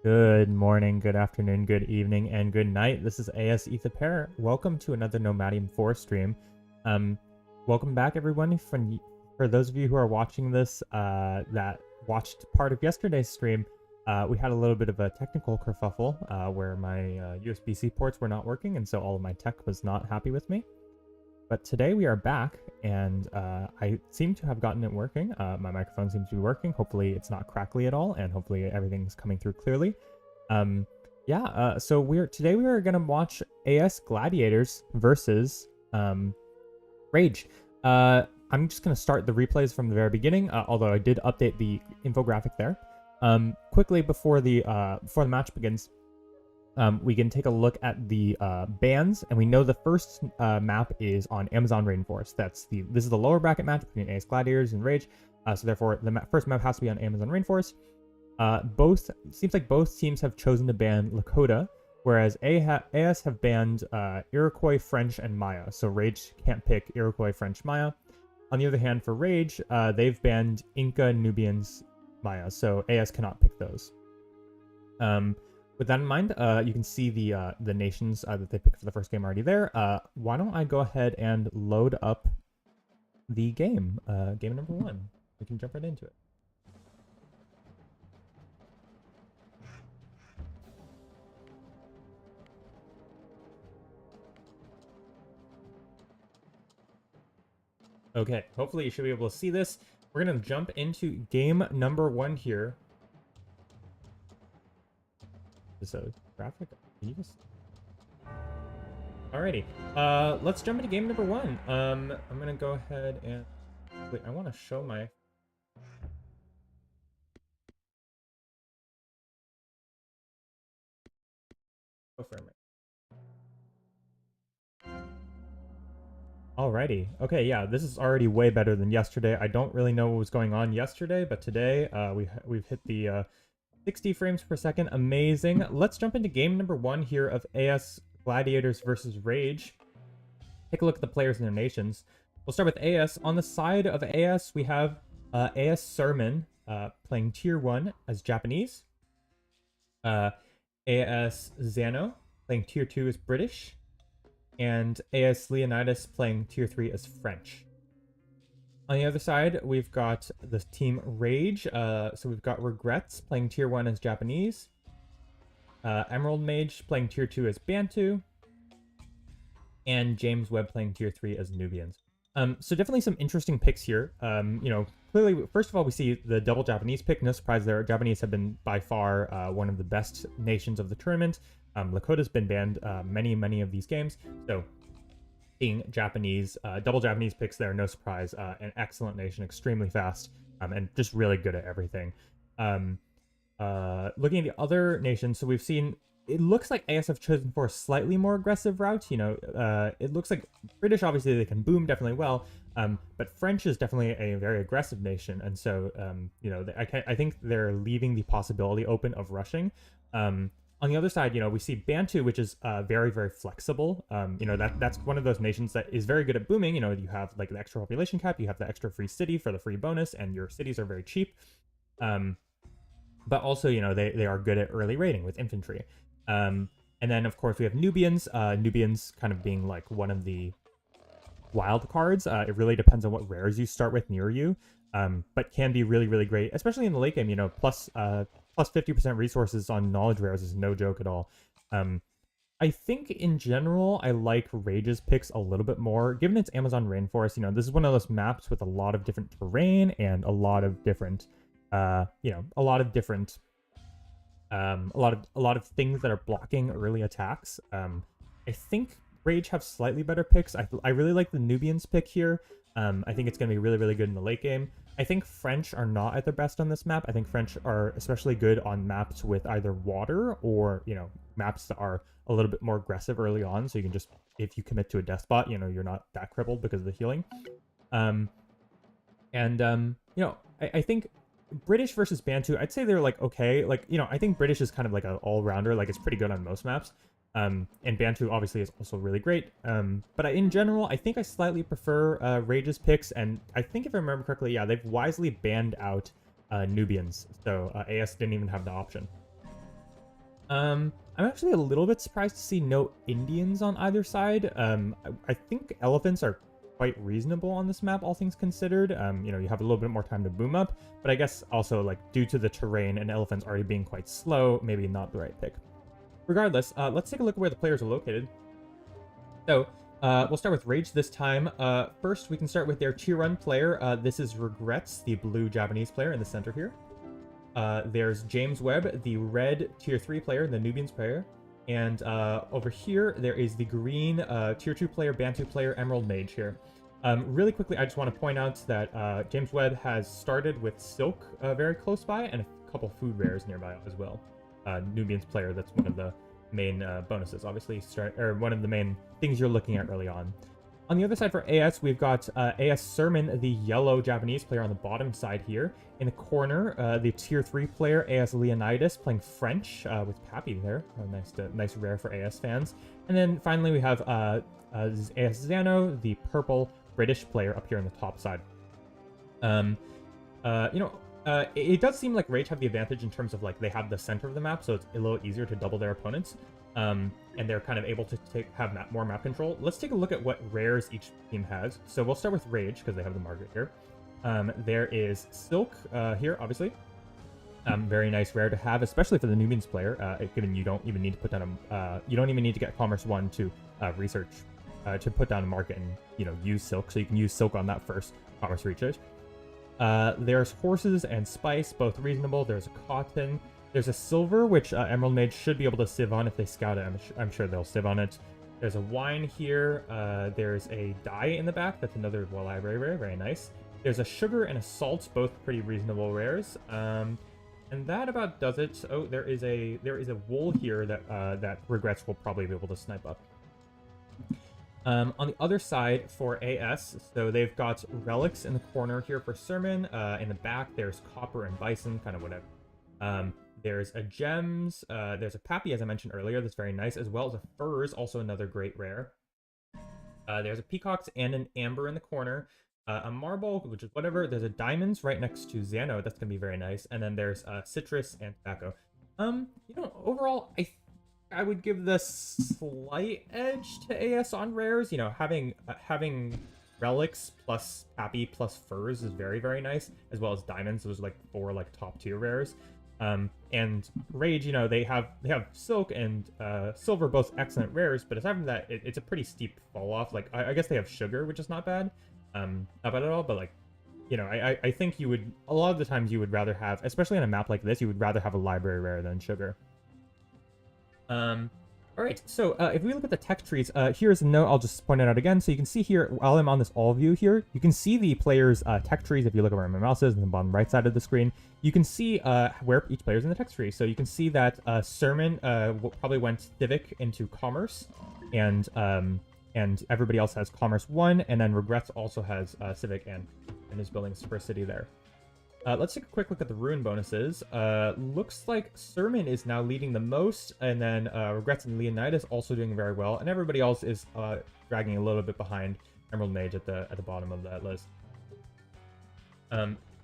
Good morning, good afternoon, good evening, and good night. This is AS Ether. Welcome to another Nomadium 4 stream. Um, Welcome back, everyone. For those of you who are watching this that watched part of yesterday's stream, we had a little bit of a technical kerfuffle where my USB-C ports were not working, and so all of my tech was not happy with me. But today we are back, and I seem to have gotten it working. My microphone seems to be working. Hopefully it's not crackly at all, and hopefully everything's coming through clearly. So today we are gonna watch AS Gladiators versus Rage. I'm just gonna start the replays from the very beginning, although I did update the infographic there. Quickly before the match begins, we can take a look at the bans, and we know the first map is on Amazon Rainforest. This is the lower bracket match between AS Gladiators and Rage, so therefore the first map has to be on Amazon Rainforest. Seems like both teams have chosen to ban Lakota, whereas AS have banned Iroquois, French, and Maya. So Rage can't pick Iroquois, French, Maya. On the other hand, for Rage, they've banned Inca, Nubians, Maya. So AS cannot pick those. With that in mind, you can see the nations that they picked for the first game already there. Why don't I go ahead and load up the game, game number 1. We can jump right into it. Okay, hopefully you should be able to see this. We're going to jump into game number 1 here. Is a graphic? Can you just... Alrighty, let's jump into game number 1. I'm going to go ahead and... Wait, I want to show my... Oh, frame rate. Alrighty. Okay, yeah, this is already way better than yesterday. I don't really know what was going on yesterday, but today we've hit the 60 frames per second. Amazing. Let's jump into game number 1 here of AS Gladiators versus Rage. Take a look at the players and their nations. We'll start with AS. On the side of AS, we have AS Sermon playing Tier 1 as Japanese. AS Zano playing Tier 2 as British. And AS Leonidas playing Tier 3 as French. On the other side, we've got the team Rage. So we've got Regrets playing Tier 1 as Japanese. Emerald Mage playing Tier 2 as Bantu. And James Webb playing Tier 3 as Nubians. So definitely some interesting picks here. Clearly, first of all, we see the double Japanese pick. No surprise there. Japanese have been by far one of the best nations of the tournament. Lakota's been banned many of these games. So seeing Japanese, double Japanese picks there, no surprise. An excellent nation, extremely fast, and just really good at everything. Looking at the other nations, so we've seen... It looks like AS have chosen for a slightly more aggressive route. It looks like British, obviously, they can boom definitely well, but French is definitely a very aggressive nation, and so, I think they're leaving the possibility open of rushing. On the other side, we see Bantu, which is very flexible. That's one of those nations that is very good at booming. You have like the extra population cap, you have the extra free city for the free bonus, and your cities are very cheap. But also, they are good at early raiding with infantry. And then, of course, we have Nubians. Nubians kind of being like one of the wild cards. It really depends on what rares you start with near you, but can be really great, especially in the late game. Plus 50% resources on knowledge rares is no joke at all. I think in general, I like Rage's picks a little bit more, given it's Amazon Rainforest. This is one of those maps with a lot of different terrain and a lot of different, a lot of things that are blocking early attacks. I think Rage have slightly better picks. I really like the Nubians pick here. I think it's going to be really good in the late game. I think French are not at their best on this map. I think French are especially good on maps with either water or, maps that are a little bit more aggressive early on. So you can just, if you commit to a death spot, you're not that crippled because of the healing. I think British versus Bantu, I'd say they're like okay. I think British is kind of like an all-rounder. Like, it's pretty good on most maps. And Bantu obviously is also really great. But in general, I think I slightly prefer Rage's picks. And I think if I remember correctly, yeah, they've wisely banned out Nubians. So AS didn't even have the option. I'm actually a little bit surprised to see no Indians on either side. I think elephants are quite reasonable on this map, all things considered. You know, you have a little bit more time to boom up, but I guess also, like, due to the terrain and elephants already being quite slow, maybe not the right pick. Regardless, let's take a look at where the players are located. So, we'll start with Rage this time. First, we can start with their tier 1 player. This is Regrets, the blue Japanese player in the center here. There's James Webb, the red tier 3 player, the Nubians player. And over here, there is the green tier 2 player, Bantu player, Emerald Mage here. Really quickly, I just want to point out that James Webb has started with Silk very close by, and a couple food rares nearby as well. Nubians player, that's one of the main bonuses, obviously, or one of the main things you're looking at early on. On the other side for AS, we've got AS Sermon, the yellow Japanese player on the bottom side here. In the corner, the tier 3 player, AS Leonidas, playing French with Pappy there. Nice rare for AS fans. And then finally we have AS Zano, the purple British player up here on the top side. It does seem like Rage have the advantage in terms of, like, they have the center of the map, so it's a little easier to double their opponents. And they're kind of able to have more map control. Let's take a look at what rares each team has. So we'll start with Rage, because they have the Margaret here. There is Silk here, obviously. Very nice rare to have, especially for the Nubians player, given you don't even need to put down you don't even need to get Commerce 1 to research, to put down a market and, you know, use Silk, so you can use Silk on that first Commerce research. There's Horses and Spice, both reasonable. There's a Cotton. There's a Silver, which Emerald Mage should be able to sieve on if they scout it. I'm sure they'll sieve on it. There's a Wine here. There's a Dye in the back. That's another library rare. Very nice. There's a Sugar and a Salt, both pretty reasonable rares. And that about does it. Oh, there is a Wool here that Regrets will probably be able to snipe up. On the other side for AS, so they've got Relics in the corner here for Sermon. In the back, there's Copper and Bison, kind of whatever. There's a Gems. There's a Pappy, as I mentioned earlier, that's very nice, as well as a Furs, also another great rare. There's a Peacocks and an Amber in the corner. A Marble, which is whatever. There's a Diamonds right next to Xano. That's going to be very nice. And then there's Citrus and Tobacco. Overall, I would give the slight edge to AS on rares. You know, having Relics plus Pappy plus Furs is very, very nice, as well as Diamonds. Those are like 4 like top tier rares. And Rage, you know, they have Silk and Silver, both excellent rares, but aside from that, it's a pretty steep fall off. Like I guess they have Sugar, which is not bad. Not bad at all, but, like, you know, I think you would, a lot of the times you would rather have, especially on a map like this, you would rather have a library rare than Sugar. Alright, so if we look at the tech trees, here's a note, I'll just point it out again. So you can see here, while I'm on this all view here, you can see the player's tech trees. If you look over where my mouse is, in the bottom right side of the screen, you can see where each player's in the tech tree. So you can see that Sermon probably went Civic into Commerce, and everybody else has Commerce 1, and then Regrets also has Civic and is building a Super City there. Let's take a quick look at the rune bonuses. Looks like Sermon is now leading the most, and then Regrets and Leonidas also doing very well, and everybody else is dragging a little bit behind Emerald Mage at the bottom of that list.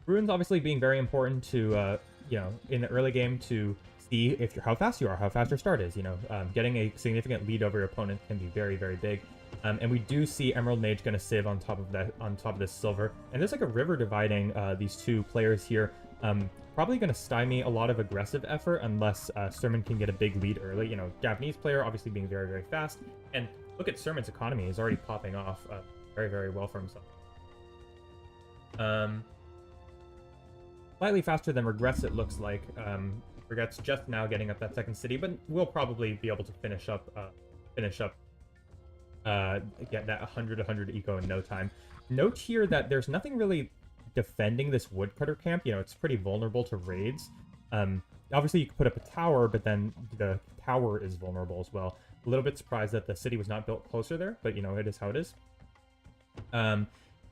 Runes obviously being very important to, you know, in the early game to see if how fast you are, how fast your start is. You know, getting a significant lead over your opponent can be very, very big. And we do see Emerald Mage going to sieve on top of this Silver, and there's like a river dividing these two players here. Probably going to stymie a lot of aggressive effort unless Sermon can get a big lead early. You know, Japanese player obviously being very, very fast, and look at Sermon's economy is already popping off very, very well for himself. Slightly faster than Regrets, it looks like. Regrets just now getting up that second city, but we'll probably be able to finish up get that 100 eco in no time. Note here that there's nothing really defending this woodcutter camp. You know, it's pretty vulnerable to raids. Obviously you could put up a tower, but then the tower is vulnerable as well. A little bit surprised that the city was not built closer there, but you know, it is how it is.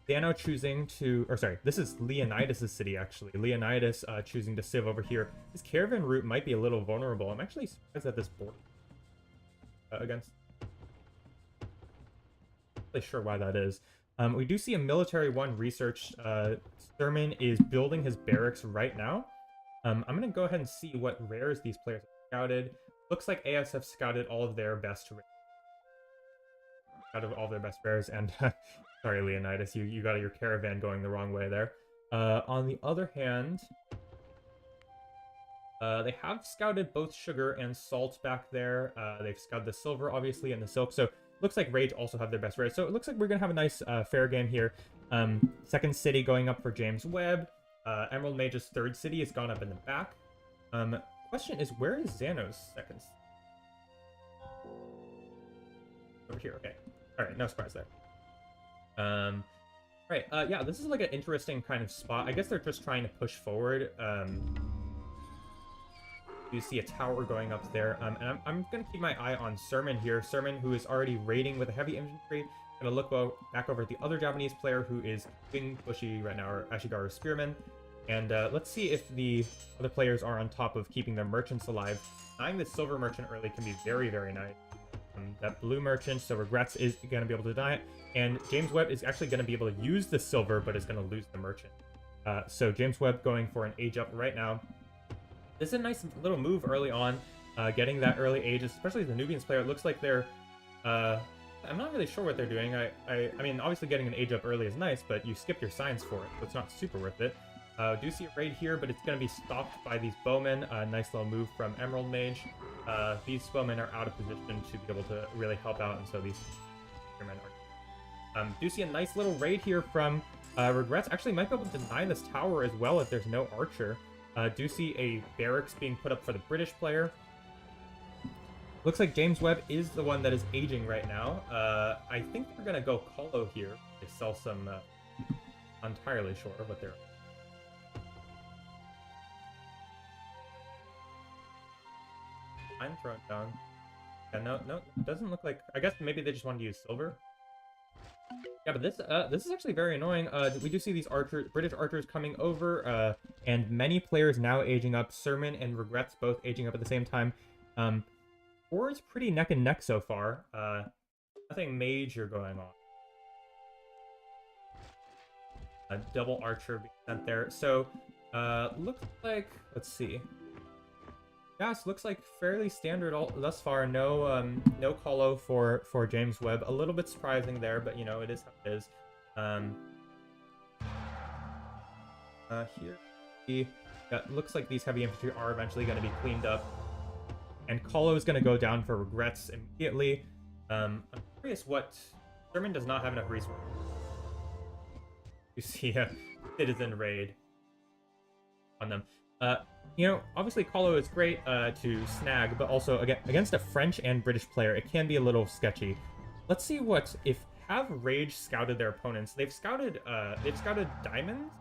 Dano choosing to, or sorry, this is Leonidas' city actually. Leonidas choosing to sieve over here. His caravan route might be a little vulnerable. I'm actually surprised at this board against. Really sure why that is. We do see a military 1 research. Sermon is building his barracks right now. I'm gonna go ahead and see what rares these players have scouted. looks like AS have scouted all of their best rares, and sorry, Leonidas, you got your caravan going the wrong way there. On the other hand, they have scouted both sugar and salt back there. They've scouted the silver, obviously, and the silk. So looks like Rage also have their best rares. So it looks like we're going to have a nice fair game here. Second city going up for James Webb. Emerald Mage's third city has gone up in the back. Question is, where is Xano's second? Over here, okay. Alright, no surprise there. Right, yeah, this is like an interesting kind of spot. I guess they're just trying to push forward. You see a tower going up there. And I'm going to keep my eye on Sermon here. Sermon, who is already raiding with a heavy infantry. Going to look back over at the other Japanese player who is being pushy right now, or Ashigaru Spearman. And let's see if the other players are on top of keeping their merchants alive. Denying the silver merchant early can be very, very nice. That blue merchant, so Regrets, is going to be able to deny it. And James Webb is actually going to be able to use the silver, but is going to lose the merchant. So James Webb going for an age up right now. This is a nice little move early on, getting that early age, especially the Nubians player. It looks like they're... I'm not really sure what they're doing. I mean, obviously getting an age up early is nice, but you skip your signs for it, so it's not super worth it. Do see a raid here, but it's going to be stopped by these bowmen. Nice little move from Emerald Mage. These bowmen are out of position to be able to really help out, and so these men are... do see a nice little raid here from Regrets. Actually, might be able to deny this tower as well if there's no archer. Do see a barracks being put up for the British player. Looks like James Webb is the one that is aging right now. I think we're going to go Colo here. They sell some... entirely sure what they're... I'm thrown down. Yeah, no, doesn't look like... I guess maybe they just wanted to use silver. Yeah, but this is actually very annoying. We do see these British archers coming over, and many players now aging up. Sermon and Regrets both aging up at the same time. Or it's pretty neck and neck so far. Nothing major going on. A double archer being sent there. So, looks like... Let's see. Yes, looks like fairly standard thus far. No no Colo for James Webb. A little bit surprising there, but you know, it is how it is. Here, looks like these heavy infantry are eventually going to be cleaned up. And Colo is going to go down for Regrets immediately. I'm curious what... Sermon does not have enough resources. You see a citizen raid on them. You know, obviously Colo is great to snag, but also against a French and British player, it can be a little sketchy. Let's see what if have Rage scouted their opponents. They've scouted diamonds,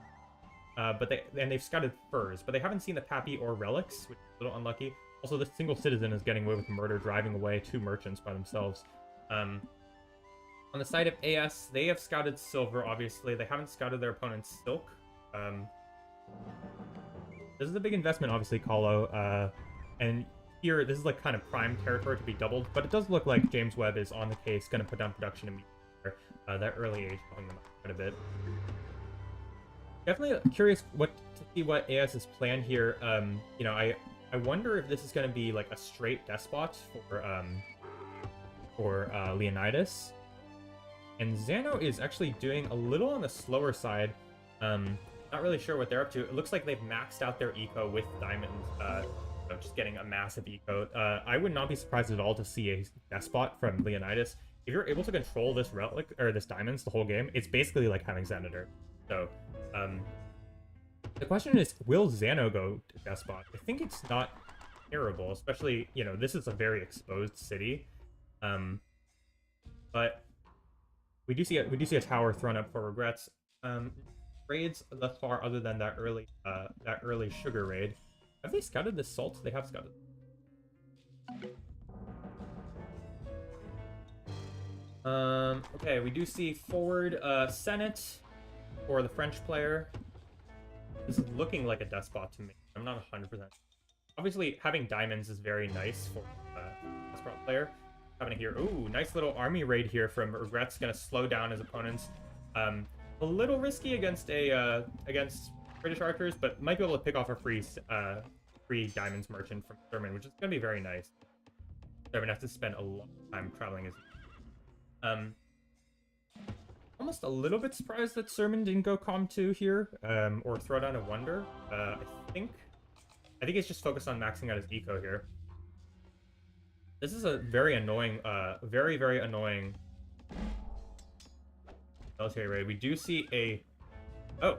but they've scouted furs, but they haven't seen the Pappy or relics, which is a little unlucky. Also, the single citizen is getting away with murder, driving away 2 merchants by themselves. On the side of AS, they have scouted silver. Obviously, they haven't scouted their opponent's silk. This is a big investment, obviously, Colo. And here, this is like kind of prime territory to be doubled, but it does look like James Webb is on the case, going to put down production immediately. That early age helping them out quite a bit. Definitely curious to see what AS's plan here. You know, I wonder if this is going to be like a straight despot for Leonidas. And Xano is actually doing a little on the slower side. Not really sure what they're up to. It looks like they've maxed out their eco with diamonds, just getting a massive eco. I would not be surprised at all to see a despot from Leonidas. If you're able to control this relic or this diamonds the whole game, it's basically like having Senator. So, the question is, will Xano go to despot? I think it's not terrible, especially, you know, this is a very exposed city. But we do see a tower thrown up for Regrets. Raids thus far, other than that early sugar raid. Have they scouted the salt? They have scouted. Okay, we do see forward Senate for the French player. This is looking like a despot to me. I'm not 100%. Obviously, having diamonds is very nice for a despot player. Having here, ooh, nice little army raid here from Regrets, gonna slow down his opponents. A little risky against British archers, but might be able to pick off a free diamonds merchant from Sermon, which is gonna be very nice. Sermon has to spend a long time traveling his... Almost a little bit surprised that Sermon didn't go Com 2 here, or throw down a Wonder. I think he's just focused on maxing out his eco here. This is a very annoying, very, very annoying military raid. We do see a... Oh!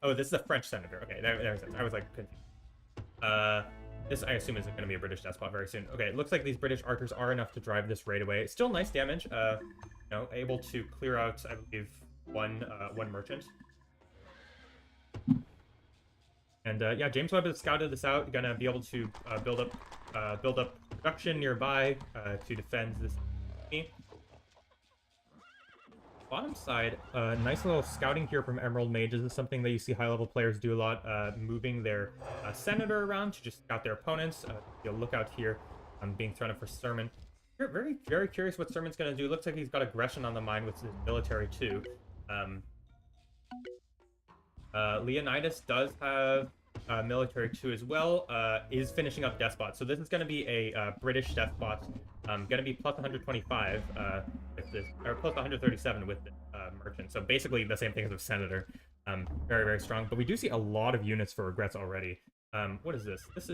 Oh, this is a French senator. Okay, that makes sense. I was, like, confused. This, I assume, is going to be a British despot very soon. Okay, it looks like these British archers are enough to drive this raid away. Still nice damage. You know, able to clear out, I believe, one merchant. And yeah, James Webb has scouted this out. Gonna be able to build up production nearby to defend this army. Bottom side, nice little scouting here from Emerald Mage. This is something that you see high-level players do a lot, moving their senator around to just scout their opponents. You'll look out here, being thrown up for Sermon. You're very, very curious what Sermon's going to do. Looks like he's got aggression on the mind with his military, too. Leonidas does have military, too, as well. Is finishing up Despot. So this is going to be a British Despot. Going to be plus 125 with this, or plus 137 with the merchant. So basically the same thing as with Senator. Very, very strong. But we do see a lot of units for Regrets already. What is this? This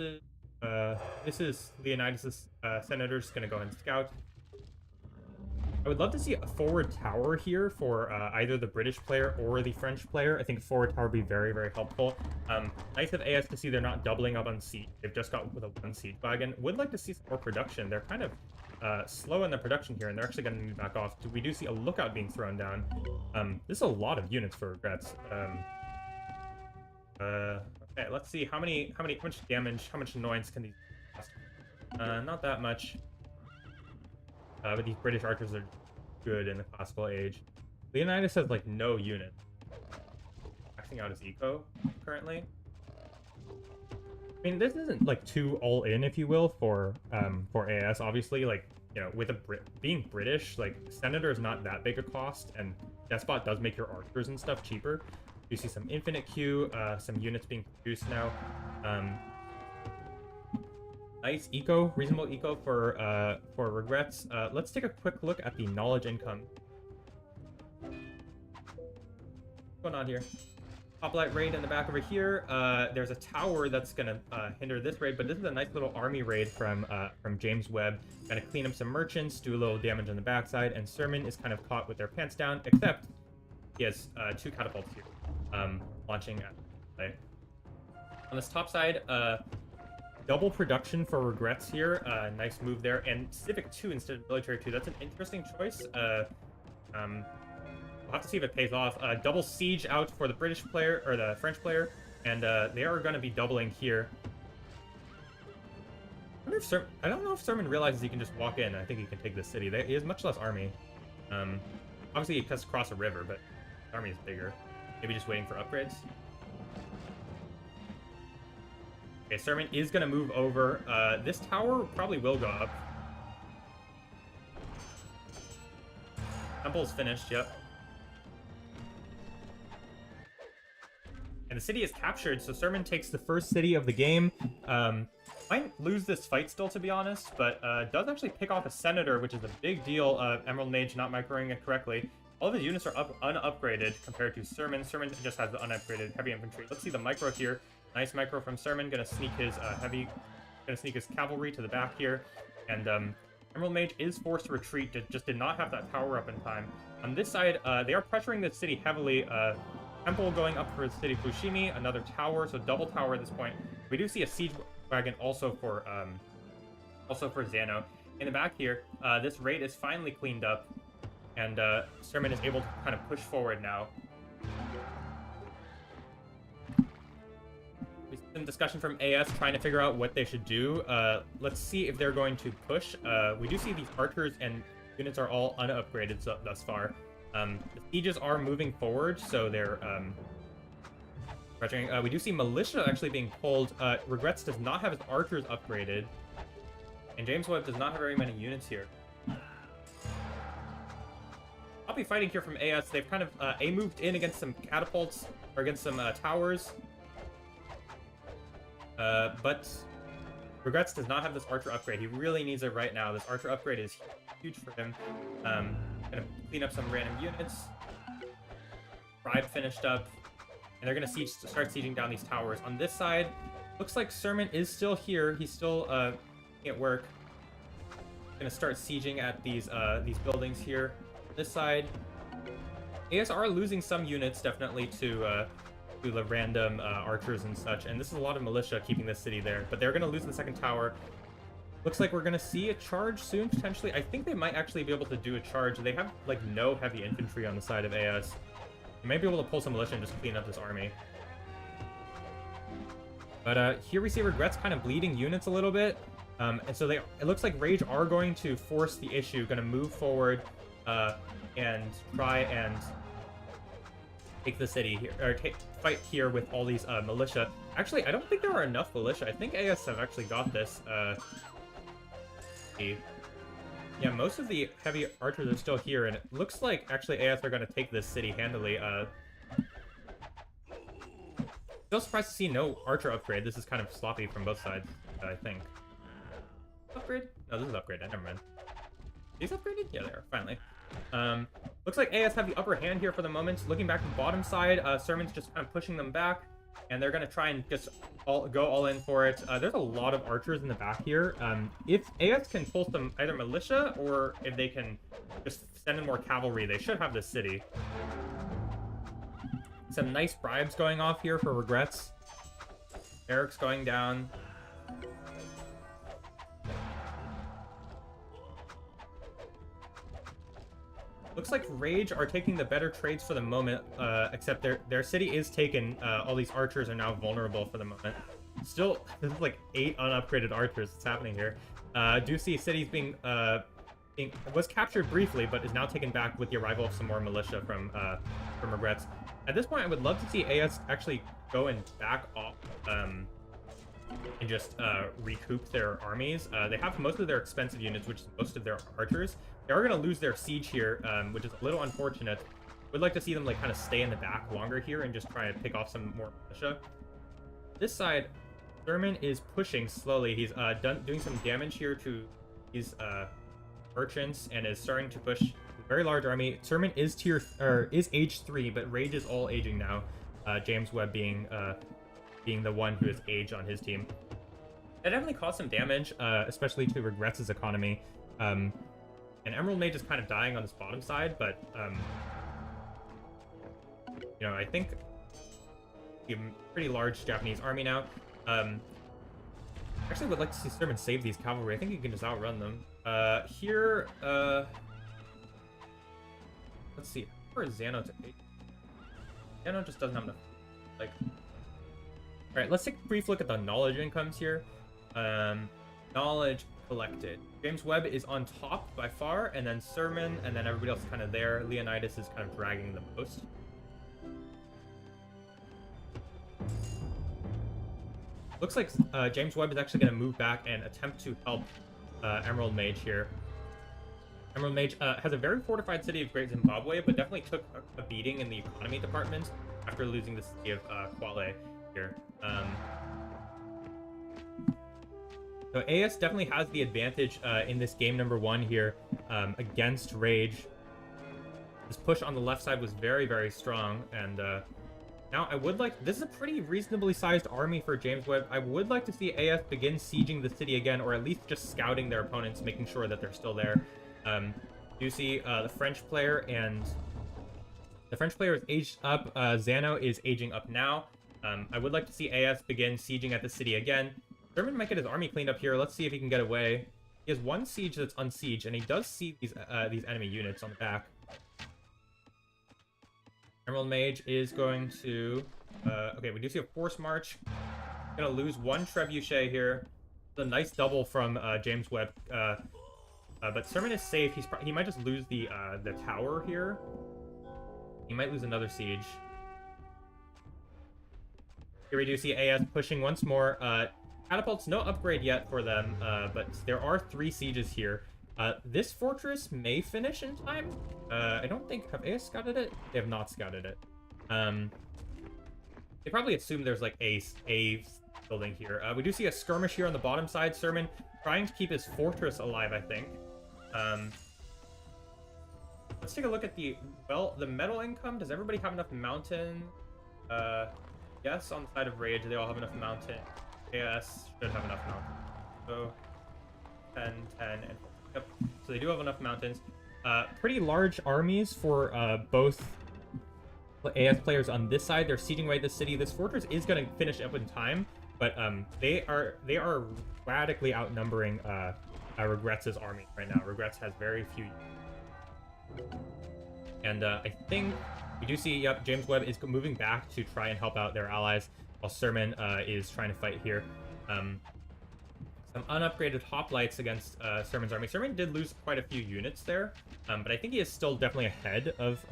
is Leonidas' Senator's going to go ahead and scout. I would love to see a forward tower here for either the British player or the French player. I think forward tower would be very, very helpful. Nice of AS to see they're not doubling up on siege. They've just got with a 1 siege wagon. Would like to see some more production. They're kind of slow in the production here, and they're actually going to move back off. We do see a lookout being thrown down. This is a lot of units for Regrets. Okay, let's see how much damage, how much annoyance can these cost? Not that much. But these British archers are good in the classical age. Leonidas has like no unit. Maxing out his eco currently. I mean, this isn't like too all in, if you will, for AS. Obviously, like, you know, with being British, like Senator is not that big a cost, and Despot does make your archers and stuff cheaper. You see some infinite queue, some units being produced now. Nice eco, reasonable eco for Regrets. Let's take a quick look at the knowledge income. What's going on here? Hoplite raid in the back over here. There's a tower that's gonna hinder this raid, but this is a nice little army raid from James Webb. Gonna clean up some merchants, do a little damage on the backside, and Sermon is kind of caught with their pants down, except he has 2 catapults here, launching at play. On this top side, double production for Regrets here. Nice move there. And Civic 2 instead of Military 2. That's an interesting choice. We'll have to see if it pays off. Double Siege out for the British player, or the French player. And they are going to be doubling here. I don't know if Sermon realizes he can just walk in. I think he can take the city. He has much less army. Obviously, he has to cross a river, but the army is bigger. Maybe just waiting for upgrades. Okay, Sermon is going to move over. This tower probably will go up. Temple's finished, yep. And the city is captured, so Sermon takes the first city of the game. Might lose this fight still, to be honest, but does actually pick off a Senator, which is a big deal. Emerald Mage not microing it correctly. All of his units are unupgraded compared to Sermon. Sermon just has the unupgraded heavy infantry. Let's see the micro here. Nice micro from Sermon. Gonna sneak his cavalry to the back here. And Emerald Mage is forced to retreat. Just did not have that tower up in time. On this side, they are pressuring the city heavily. Temple going up for the city of Fushimi. Another tower, so double tower at this point. We do see a siege wagon also for Zano. In the back here, this raid is finally cleaned up, and Sermon is able to kind of push forward now. Some discussion from AS trying to figure out what they should do. Let's see if they're going to push. We do see these archers and units are all unupgraded thus far. The sieges are moving forward, so they're pressuring. We do see militia actually being pulled. Regrets does not have his archers upgraded, and James Webb does not have very many units here. I'll be fighting here from AS. They've kind of moved in against some catapults or against some towers. But Regrets does not have this archer upgrade. He really needs it right now. This archer upgrade is huge for him. Gonna clean up some random units. Bribe finished up. And they're gonna start sieging down these towers. On this side, looks like Sermon is still here. He's still at work. Gonna start sieging at these buildings here. This side, AS are losing some units definitely to the random archers and such, and this is a lot of militia keeping this city there. But they're gonna lose the second tower. Looks like we're gonna see a charge soon potentially. I think they might actually be able to do a charge. They have like no heavy infantry on the side of AS. They might be able to pull some militia and just clean up this army. But here we see Regrets kind of bleeding units a little bit. And so it looks like Rage are going to force the issue, going to move forward and try and take the city here, or fight here with all these militia. Actually, I don't think there are enough militia. I think AS have actually got this. Yeah, most of the heavy archers are still here, and it looks like actually AS are going to take this city handily. Still surprised to see no archer upgrade. This is kind of sloppy from both sides, I think. Upgrade? No, this is upgrade. Never mind. These upgraded? Yeah, they are. Finally. Looks like AS have the upper hand here for the moment. Looking back to the bottom side, Sermon's just kind of pushing them back, and they're going to try and just go all in for it. There's a lot of archers in the back here. If AS can pull some either militia, or if they can just send in more cavalry, they should have this city. Some nice bribes going off here for Regrets. Eric's going down. Looks like Rage are taking the better trades for the moment, except their city is taken. All these archers are now vulnerable for the moment. Still, this is like 8 unupgraded archers that's happening here. Do see cities being was captured briefly, but is now taken back with the arrival of some more militia from Regrets. At this point, I would love to see AS actually go and back off and just recoup their armies. They have most of their expensive units, which is most of their archers. They are going to lose their siege here, which is a little unfortunate. Would like to see them like kind of stay in the back longer here and just try and pick off some more militia. This side, Sermon is pushing slowly. He's doing some damage here to these merchants and is starting to push a very large army. Sermon is is age 3, but Rage is all aging now. James Webb being the one who is aged on his team. That definitely caused some damage, especially to Regrets' economy. And Emerald Mage is kind of dying on this bottom side, but you know, I think a pretty large Japanese army now. Actually would like to see Sermon save these cavalry. I think he can just outrun them. Here, let's see. Where is Xano to 8? Xano just doesn't have enough. Like, alright, let's take a brief look at the knowledge incomes here. Knowledge collected. James Webb is on top by far, and then Sermon, and then everybody else is kind of there. Leonidas is kind of dragging the most. Looks like James Webb is actually going to move back and attempt to help Emerald Mage here. Emerald Mage has a very fortified city of Great Zimbabwe, but definitely took a beating in the economy department after losing the city of Quale here. So AS definitely has the advantage in this game number 1 here against Rage. This push on the left side was very, very strong, and now I would like... This is a pretty reasonably sized army for James Webb. I would like to see AS begin sieging the city again, or at least just scouting their opponents, making sure that they're still there. You see the French player, and the French player is aged up. Xano is aging up now. I would like to see AS begin sieging at the city again. Sermon might get his army cleaned up here. Let's see if he can get away. He has one siege that's unsieged, and he does see these enemy units on the back. Emerald Mage is going to... okay, we do see a force march. Gonna lose one trebuchet here. It's a nice double from James Webb. But Sermon is safe. He might just lose the tower here. He might lose another siege. Here we do see AS pushing once more. Catapults, no upgrade yet for them, but there are 3 sieges here. This fortress may finish in time. I don't think... Have AS scouted it? They have not scouted it. They probably assume there's like a building here. We do see a skirmish here on the bottom side. Sermon trying to keep his fortress alive, I think. Let's take a look at the metal income. Does everybody have enough mountain? Yes, on the side of Rage, they all have enough mountain. AS should have enough mountain. So 10, 10, and yep. So they do have enough mountains. Pretty large armies for both AS players on this side. They're sieging away the city. This fortress is going to finish up in time, but they are radically outnumbering Regrets' army right now. Regrets has very few. And I think we do see, yep, James Webb is moving back to try and help out their allies, while Sermon is trying to fight here. Some unupgraded hoplites against Sermon's army. Sermon did lose quite a few units there, but I think he is still definitely ahead of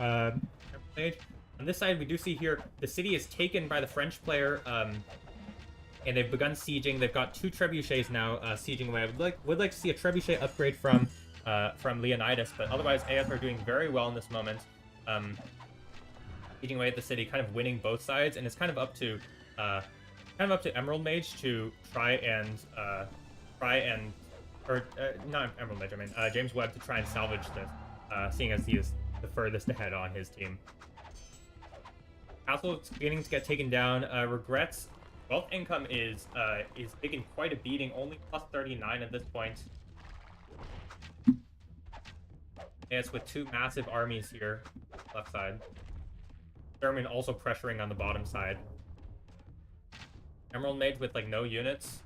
Age. On this side, we do see here the city is taken by the French player, and they've begun sieging. They've got 2 trebuchets now sieging away. I would like to see a trebuchet upgrade from Leonidas, but otherwise AS are doing very well in this moment. Eating away at the city, kind of winning both sides, and it's kind of up to Emerald Mage to try and not Emerald Mage, I mean James Webb to try and salvage this, seeing as he is the furthest ahead on his team. Castle is beginning to get taken down. Regrets wealth income is taking quite a beating, only plus 39 at this point. It's with 2 massive armies here, left side. Sermon also pressuring on the bottom side. Emerald Mage with like no units.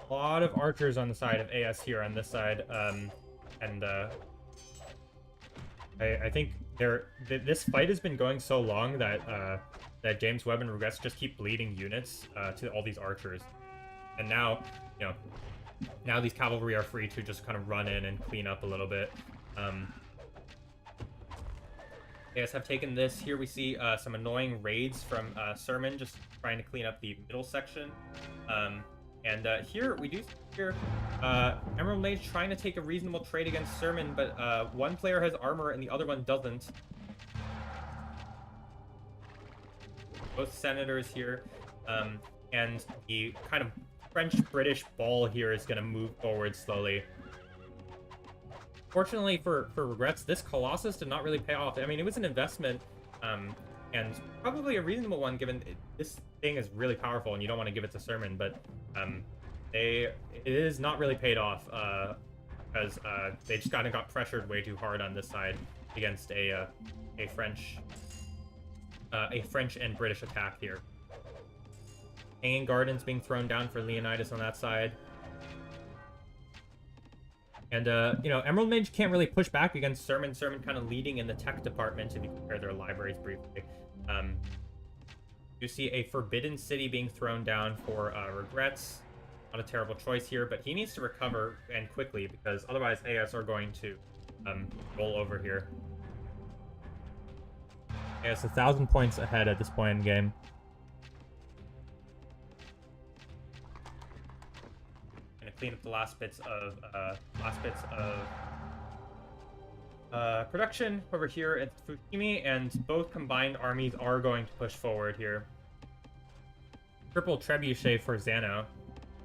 A lot of archers on the side of AS here on this side, I think this fight has been going so long that that James Webb and Regrets just keep bleeding units to all these archers, and now now these cavalry are free to just kind of run in and clean up a little bit. AS have taken this. Here we see some annoying raids from Sermon just trying to clean up the middle section. And here we do hear Emerald Mage trying to take a reasonable trade against Sermon, but one player has armor and the other one doesn't. Both senators here, and the kind of French-British ball here is going to move forward slowly. Fortunately for Regrets, this Colossus did not really pay off. I mean, it was an investment, and probably a reasonable one given this thing is really powerful and you don't want to give it to Sermon, but it is not really paid off because they just kind of got pressured way too hard on this side against a French and British attack here. Hanging Gardens being thrown down for Leonidas on that side. And, Emerald Mage can't really push back against Sermon. Sermon kind of leading in the tech department if you compare their libraries briefly. You see a Forbidden City being thrown down for Regrets. Not a terrible choice here, but he needs to recover and quickly because otherwise AS are going to roll over here. AS 1,000 points ahead at this point in the game. Clean up the last bits of production over here at Fushimi, and both combined armies are going to push forward here. Triple trebuchet for Zano,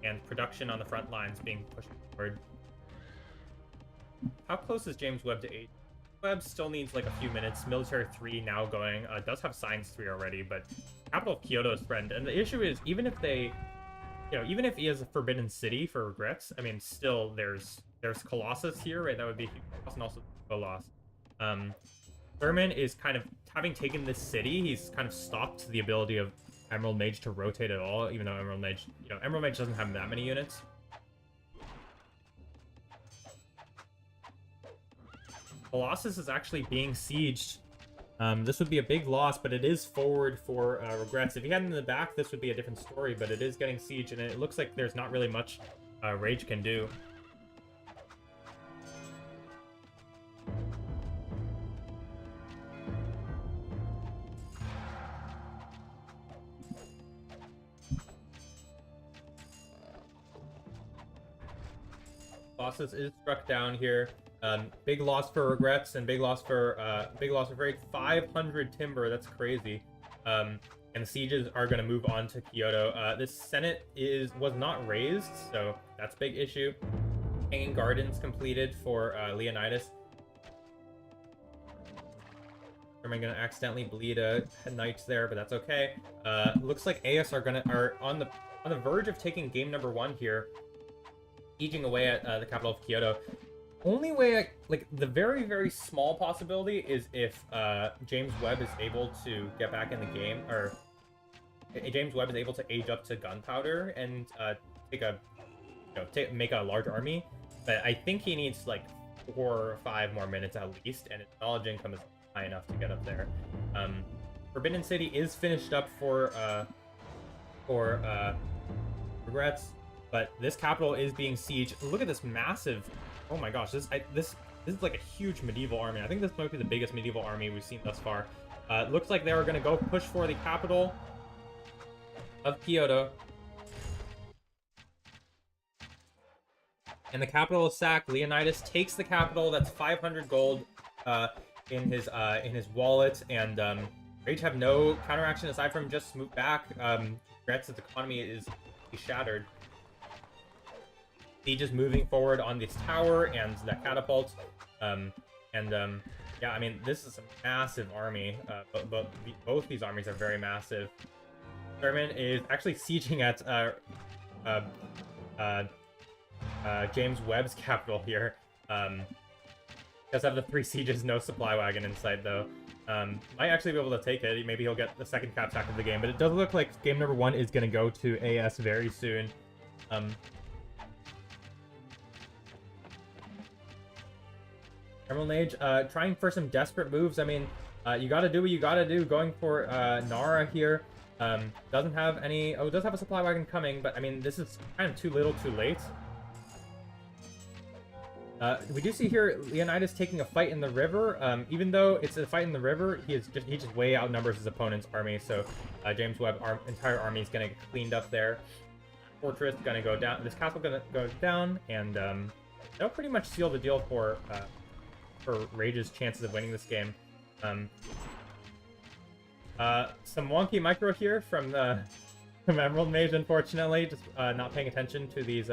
and production on the front lines being pushed forward. How close is James Webb to 8? Webb still needs like a few minutes. Military 3 now going. Does have Science 3 already, but Capital of Kyoto is threatened. And the issue is, even if they... even if he has a Forbidden City for Regrets, I mean, still, there's Colossus here, right? That would be huge loss, and also a loss. Sermon is kind of, having taken this city, he's kind of stopped the ability of Emerald Mage to rotate at all, even though Emerald Mage, Emerald Mage doesn't have that many units. Colossus is actually being sieged. This would be a big loss, but it is forward for Regrets. If he had him in the back, this would be a different story, but it is getting sieged, and it looks like there's not really much Rage can do. Losses is struck down here. Big loss for Regrets and big loss for Rage. 500 timber. That's crazy. And the sieges are going to move on to Kyoto. This Senate was not raised, so that's a big issue. Hanging Gardens completed for Leonidas. Am I going to accidentally bleed a knight there, but that's okay. Looks like AS are on the verge of taking game number 1 here, sieging away at the capital of Kyoto. Only way, like, the very, very small possibility is if James Webb is able to get back in the game, or James Webb is able to age up to gunpowder and make a large army. But I think he needs like 4 or 5 more minutes at least, and his knowledge income is high enough to get up there. Forbidden City is finished up for Regrets, but this capital is being sieged. Look at this massive. Oh my gosh, this is like a huge medieval army. I think this might be the biggest medieval army we've seen thus far. Looks like they are going to go push for the capital of Kyoto. And the capital is sacked. Leonidas takes the capital. That's 500 gold in his wallet. And Rage have no counteraction aside from just move back. Regrets that the economy is shattered. Siege is moving forward on this tower and the catapult. Yeah, I mean, this is a massive army. But both these armies are very massive. Sherman is actually sieging at James Webb's capital here. Does have the 3 sieges, no supply wagon in sight though. Might actually be able to take it. Maybe he'll get the second cap sack of the game, but it does look like game number 1 is going to go to AS very soon. Emerald Age, trying for some desperate moves. I mean, you gotta do what you gotta do. Going for Nara here. Doesn't have any... Oh, does have a supply wagon coming, but I mean, this is kind of too little too late. We do see here Leonidas taking a fight in the river. Even though it's a fight in the river, he just way outnumbers his opponent's army. So James Webb's entire army is gonna get cleaned up there. Fortress gonna go down. This castle gonna go down, and that'll pretty much seal the deal for Rage's chances of winning this game. Some wonky micro here from Emerald Mage, unfortunately, just not paying attention to these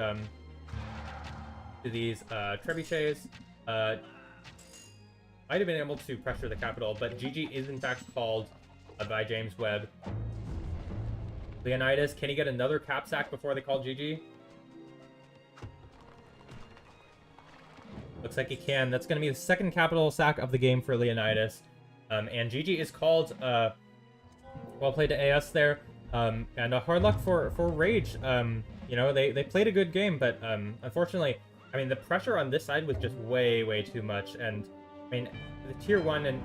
trebuchets. Might have been able to pressure the capital, but GG is in fact called by James Webb. Leonidas, can he get another cap sack before they call GG? Looks like he can. That's going to be the second capital sack of the game for Leonidas. And GG is called. Well played to AS there. And hard luck for Rage. You know, they played a good game, but unfortunately, I mean, the pressure on this side was just way too much. And I mean, the tier 1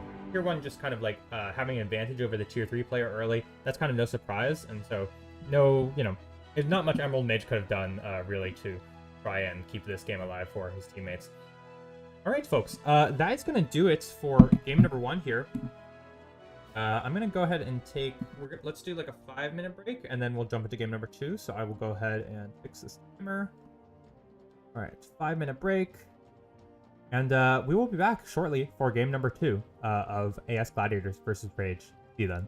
just kind of like having an advantage over the tier 3 player early. That's kind of no surprise. And so, no, you know, there's not much Emerald Mage could have done really to try and keep this game alive for his teammates. All right, folks, that is going to do it for game number 1 here. I'm going to go ahead and let's do like a 5-minute break, and then we'll jump into game number 2. So I will go ahead and fix this timer. All right, 5-minute break. And we will be back shortly for game number 2 of AS Gladiators versus Rage. See you then.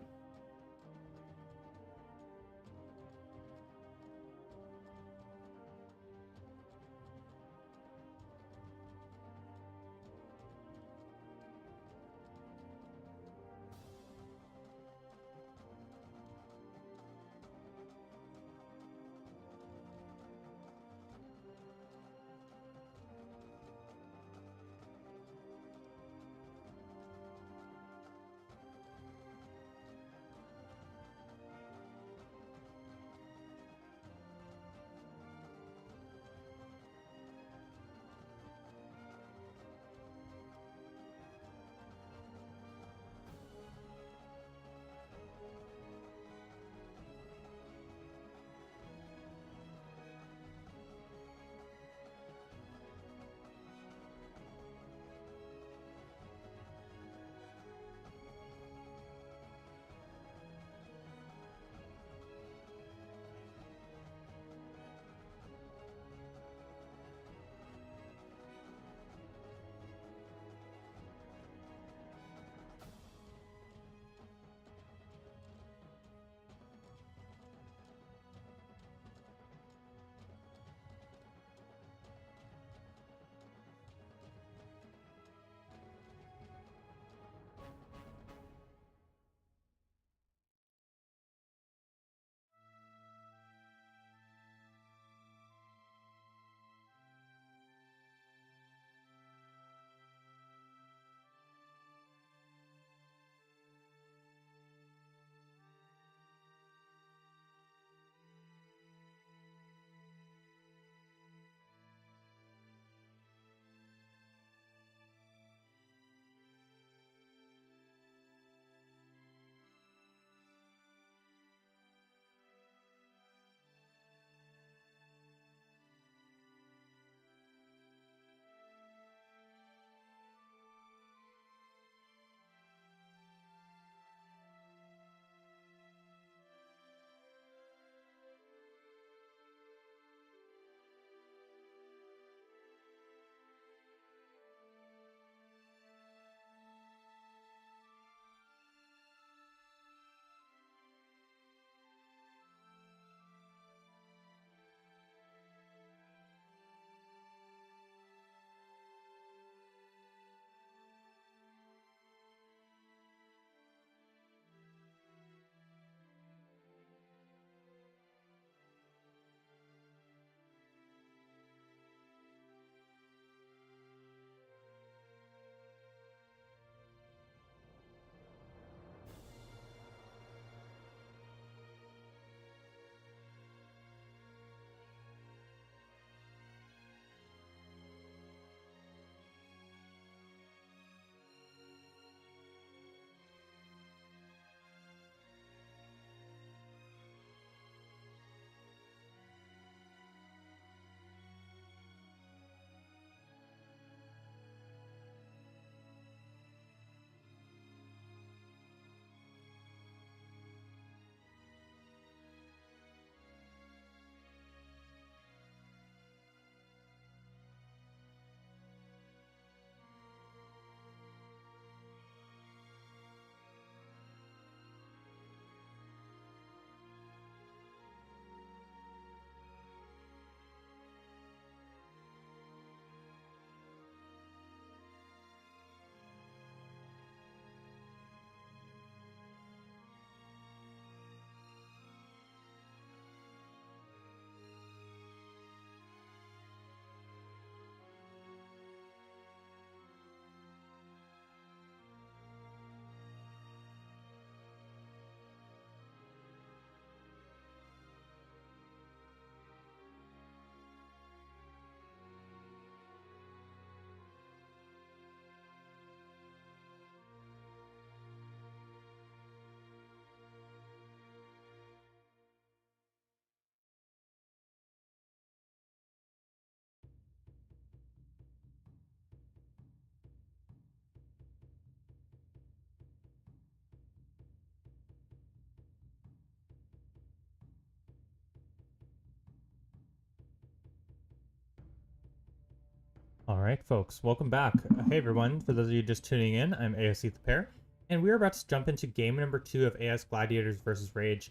All right, folks, welcome back. Hey, everyone. For those of you just tuning in, I'm ASC the Pair, and we're about to jump into game number 2 of AS Gladiators versus Rage.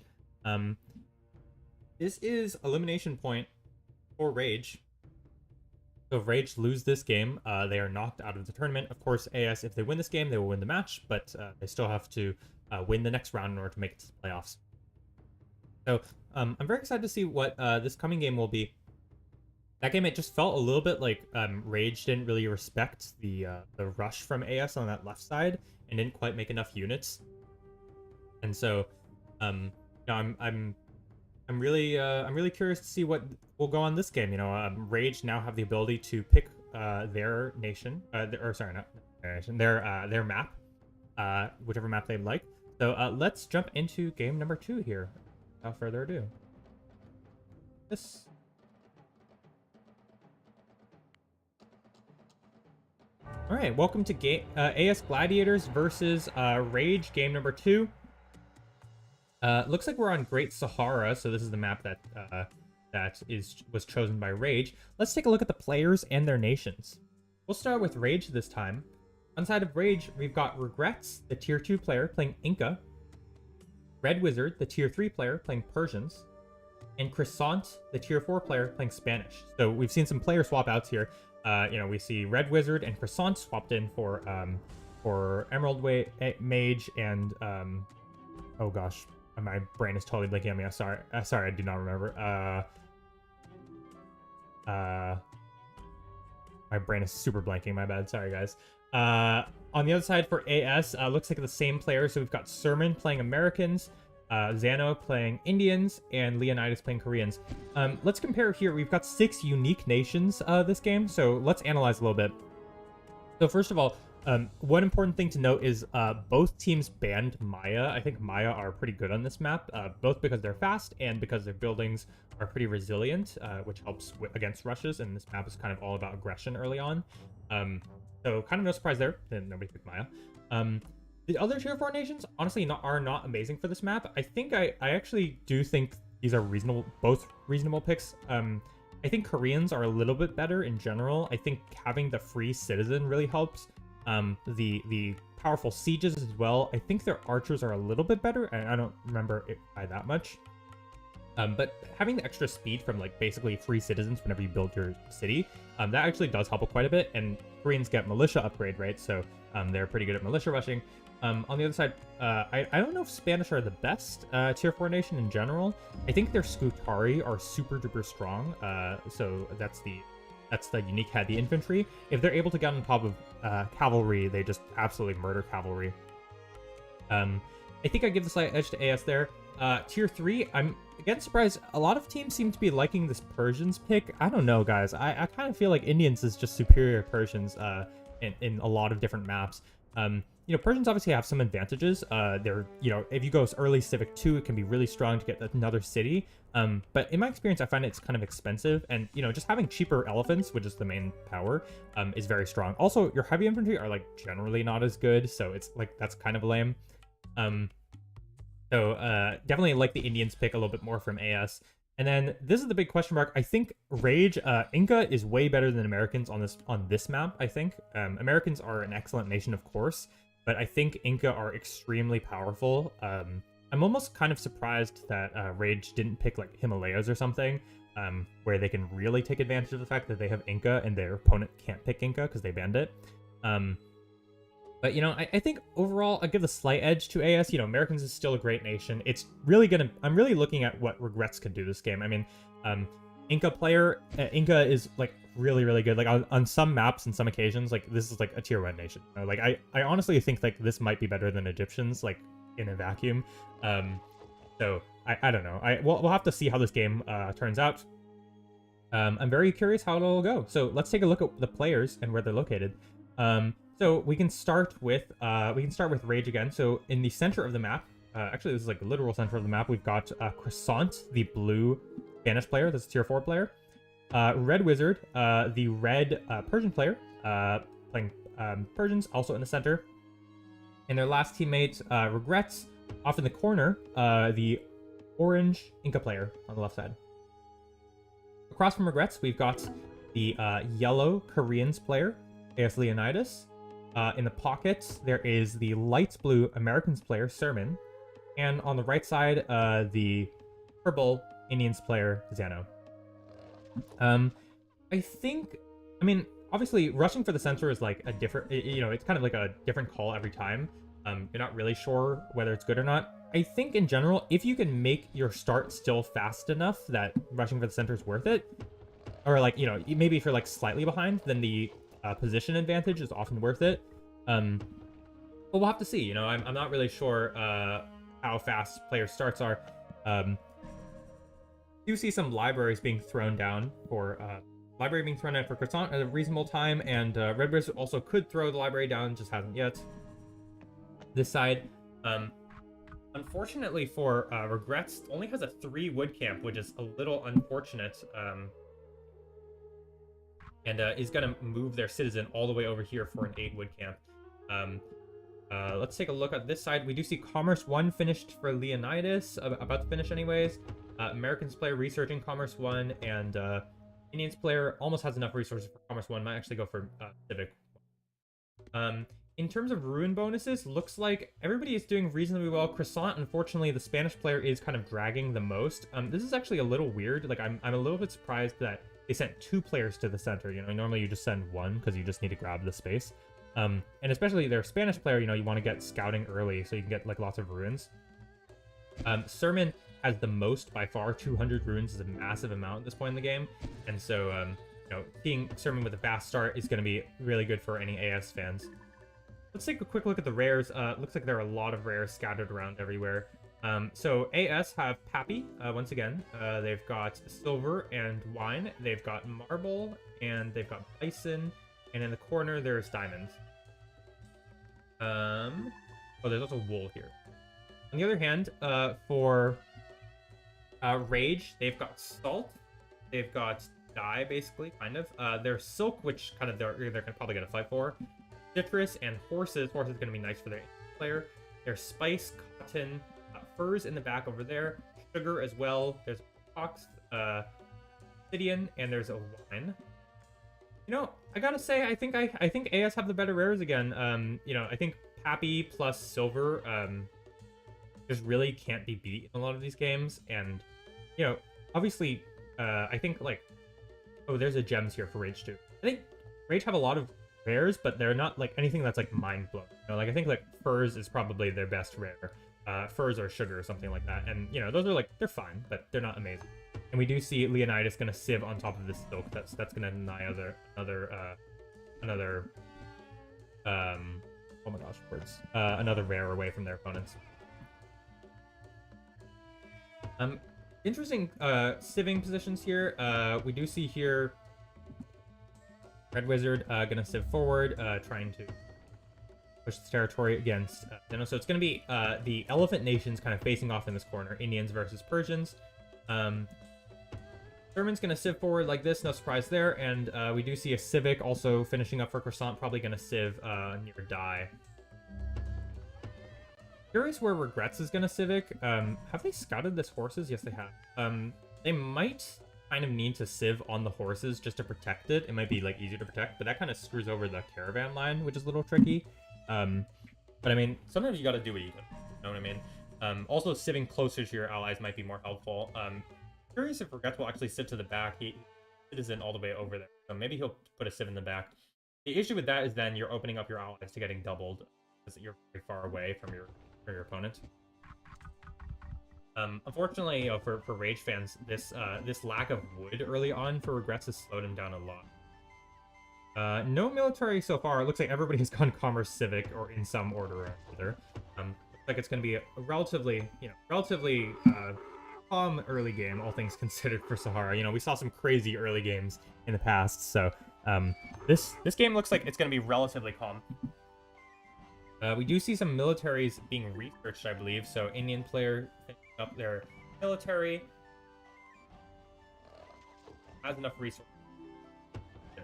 This is elimination point for Rage. So if Rage lose this game, they are knocked out of the tournament. Of course, AS, if they win this game, they will win the match, but they still have to win the next round in order to make it to the playoffs. So I'm very excited to see what this coming game will be. That game, it just felt a little bit like Rage didn't really respect the rush from AS on that left side and didn't quite make enough units. And so, you know, I'm really curious to see what will go on this game. You know, Rage now have the ability to pick their nation, or sorry, not their nation, their map, whichever map they'd like. So let's jump into game number 2 here. Without further ado, this. All right, welcome to AS Gladiators versus Rage, game number 2. Looks like we're on Great Sahara, so this is the map that was chosen by Rage. Let's take a look at the players and their nations. We'll start with Rage this time. On side of Rage, we've got Regrets, the tier 2 player playing Inca, Red Wizard, the tier 3 player playing Persians, and Croissant, the tier 4 player playing Spanish. So we've seen some player swap outs here. You know, we see Red Wizard and Croissant swapped in for Emerald Mage and oh gosh, my brain is totally blanking on me. I'm sorry, I do not remember. My brain is super blanking. My bad. Sorry, guys. On the other side for AS, looks like the same player. So we've got Sermon playing Americans, Xano playing Indians, and Leonidas playing Koreans. Let's compare here. We've got 6 unique nations this game, so let's analyze a little bit. So first of all, one important thing to note is both teams banned Maya. I think Maya are pretty good on this map, both because they're fast and because their buildings are pretty resilient, which helps against rushes, and this map is kind of all about aggression early on. So kind of no surprise there, then nobody picked Maya. The other tier 4 nations, honestly, are not amazing for this map. I think I actually do think these are both reasonable picks. I think Koreans are a little bit better in general. I think having the free citizen really helps. The powerful sieges as well. I think their archers are a little bit better. I don't remember it by that much. But having the extra speed from like basically free citizens whenever you build your city, that actually does help quite a bit. And Koreans get militia upgrade, right? So they're pretty good at militia rushing. On the other side, I don't know if Spanish are the best tier 4 nation in general. I think their Scutari are super duper strong. So that's the unique head, the infantry. If they're able to get on top of cavalry, they just absolutely murder cavalry. I think I give the slight edge to AS there. Tier 3, I'm again surprised. A lot of teams seem to be liking this Persians pick. I don't know, guys. I kind of feel like Indians is just superior to Persians in a lot of different maps. You know, Persians obviously have some advantages. They're, you know, if you go as early Civic 2, it can be really strong to get another city. But in my experience, I find it's kind of expensive. And, you know, just having cheaper elephants, which is the main power, is very strong. Also, your heavy infantry are, like, generally not as good. So it's, like, that's kind of lame. So definitely like the Indians pick a little bit more from AS. And then this is the big question mark. I think Rage, Inca is way better than Americans on this map, I think. Americans are an excellent nation, of course, but I think Inca are extremely powerful. I'm almost kind of surprised that Rage didn't pick like Himalayas or something, where they can really take advantage of the fact that they have Inca and their opponent can't pick Inca because they banned it. But, you know, I think overall, I give the slight edge to AS. You know, Americans is still a great nation. It's really I'm really looking at what Regrets could do this game. I mean, Inca is, like, really, really good. Like, on some maps and some occasions, like, this is, like, a tier 1 nation. You know? Like, I honestly think, like, this might be better than Egyptians, like, in a vacuum. So, I don't know. We'll have to see how this game turns out. I'm very curious how it'll go. So, let's take a look at the players and where they're located. So we can start with Rage again. So in the center of the map, actually this is like the literal center of the map, we've got Croissant, the blue Spanish player, that's a tier 4 player. Red Wizard, the red Persian player, playing Persians, also in the center. And their last teammate, Regrets, off in the corner, the orange Inca player on the left side. Across from Regrets, we've got the yellow Koreans player, AS Leonidas. In the pocket, there is the light blue Americans player, Sermon. And on the right side, the purple Indians player, Zano. I think, I mean, obviously, rushing for the center is like a different, it's kind of like a different call every time. You're not really sure whether it's good or not. I think in general, if you can make your start still fast enough that rushing for the center is worth it, or like, maybe if you're like slightly behind, then the position advantage is often worth it. But we'll have to see. I'm not really sure how fast players' starts are. Do see some libraries being thrown down for Croissant at a reasonable time, and Red Wizard also could throw the library down, just hasn't yet. This side, unfortunately for Regrets, only has a 3 wood camp, which is a little unfortunate, and is going to move their citizen all the way over here for an 8 wood camp. Let's take a look at this side. We do see Commerce 1 finished for Leonidas, about to finish anyways. Americans player researching Commerce 1, and Indians player almost has enough resources for Commerce 1, might actually go for Civic. In terms of ruin bonuses, looks like everybody is doing reasonably well. Croissant, unfortunately, the Spanish player is kind of dragging the most. This is actually a little weird. Like, I'm a little bit surprised that they sent 2 players to the center. Normally you just send 1 because you just need to grab the space. And especially their Spanish player, you want to get scouting early so you can get like lots of ruins. Sermon has the most by far. 200 ruins is a massive amount at this point in the game, and so seeing Sermon with a fast start is going to be really good for any AS fans. Let's take a quick look at the rares. Looks like there are a lot of rares scattered around everywhere. So AS have Pappy once again. They've got silver and wine. They've got marble, and they've got bison, and in the corner there's diamonds. Oh, there's also wool here. On the other hand, for Rage, they've got salt, they've got dye, basically, kind of. There's silk, which kind of they're probably going to fight for. Citrus and horses. Horses going to be nice for their player. There's spice, cotton, furs in the back over there. Sugar as well. There's fox, obsidian, and there's a wine. I gotta say, I think AS have the better rares again. I think Pappy plus silver just really can't be beat in a lot of these games. And, obviously, I think, like... Oh, there's a gems here for Rage, too. I think Rage have a lot of rares, but they're not, like, anything that's, like, mind-blowing. I think, like, furs is probably their best rare. Furs or sugar or something like that. And, those are, like, they're fine, but they're not amazing. And we do see Leonidas going to sieve on top of this silk. That's going to deny another oh my gosh, words. Another rare away from their opponents. Interesting sieving positions here. We do see here Red Wizard gonna sieve forward, trying to push this territory against Zeno. So it's gonna be the Elephant Nations kind of facing off in this corner, Indians versus Persians. Sermon's gonna sieve forward like this, no surprise there, and we do see a Civic also finishing up for Croissant, probably gonna sieve near die. Curious where Regrets is gonna Civic. Have they scouted this horses? Yes, they have. They might kind of need to civ on the horses just to protect it. It might be like easier to protect, but that kind of screws over the caravan line, which is a little tricky. But I mean, sometimes you gotta do what you gotta do, you know what I mean? Also, cieving closer to your allies might be more helpful. Curious if Regrets will actually sit to the back. He isn't all the way over there, so maybe he'll put a civ in the back. The issue with that is then you're opening up your allies to getting doubled because you're very far away from your opponent. Unfortunately, for Rage fans, this lack of wood early on for Regrets has slowed him down a lot. No military so far. It looks like everybody has gone Commerce Civic or in some order or another. Looks like it's going to be a relatively calm early game, all things considered, for Sahara. We saw some crazy early games in the past, so this game looks like it's going to be relatively calm. We do see some militaries being researched, I believe. So Indian player finishing up their military has enough resources.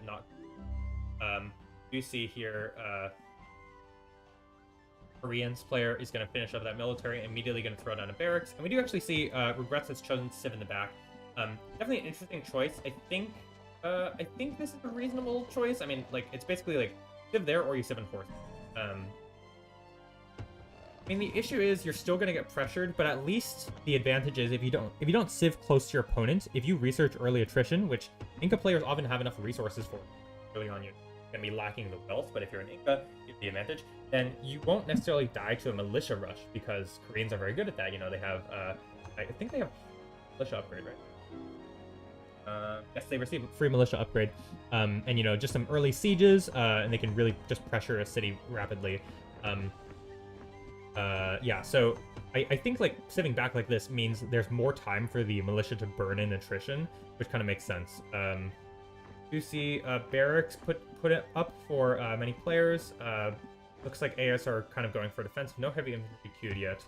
Not. You see here, Koreans player is going to finish up that military, immediately going to throw down a barracks, and we do actually see Regrets has chosen Civ in the back. Definitely an interesting choice. I think I think this is a reasonable choice. I mean, like, it's basically like civ there or you civ and force. I mean, the issue is you're still gonna get pressured, but at least the advantage is if you don't civ close to your opponent, if you research early attrition, which Inca players often have enough resources for early on, you're gonna be lacking the wealth, but if you're an Inca, you have the advantage, then you won't necessarily die to a militia rush because Koreans are very good at that. You know, they have I think they have militia upgrade, right? Yes, they receive free militia upgrade, and you know, just some early sieges, and they can really just pressure a city rapidly. Yeah, so I think like sitting back like this means there's more time for the militia to burn in attrition, which kind of makes sense. You see barracks put it up for many players. Looks like AS are kind of going for defense. No heavy infantry queued yet.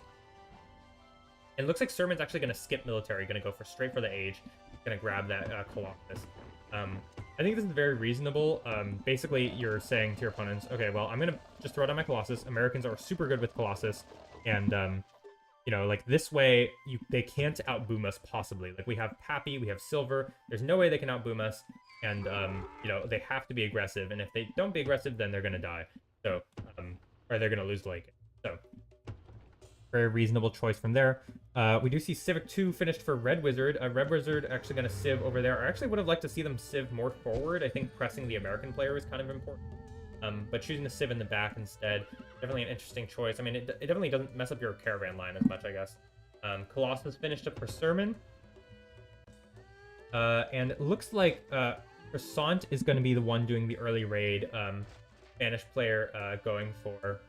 And it looks like Sermon's actually going to skip military, going to go straight for the age, going to grab that Colossus. I think this is very reasonable. Basically, you're saying to your opponents, okay, well, I'm going to just throw down my Colossus. Americans are super good with Colossus. And, you know, like, this way, they can't outboom us, possibly. Like, we have Pappy, we have Silver. There's no way they can outboom us. And, you know, they have to be aggressive. And if they don't be aggressive, then they're going to die. So, or they're going to lose the late game. So, very reasonable choice from there. We do see Civic 2 finished for Red Wizard. Red Wizard actually going to civ over there. I actually would have liked to see them civ more forward. I think pressing the American player is kind of important. But choosing to civ in the back instead, definitely an interesting choice. I mean, it definitely doesn't mess up your caravan line as much, I guess. Colossus finished up for Sermon. And it looks like Croissant is going to be the one doing the early raid. Spanish player going for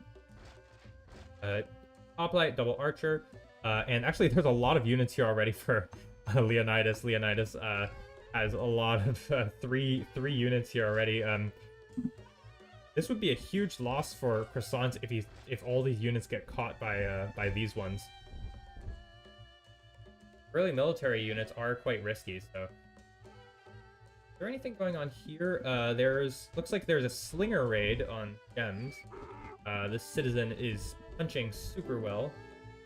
Hoplite, Double Archer. And actually, there's a lot of units here already for Leonidas. Leonidas has a lot of three units here already. This would be a huge loss for Croissant if all these units get caught by these ones. Early military units are quite risky, so. Is there anything going on here? Looks like there's a slinger raid on gems. This citizen is punching super well.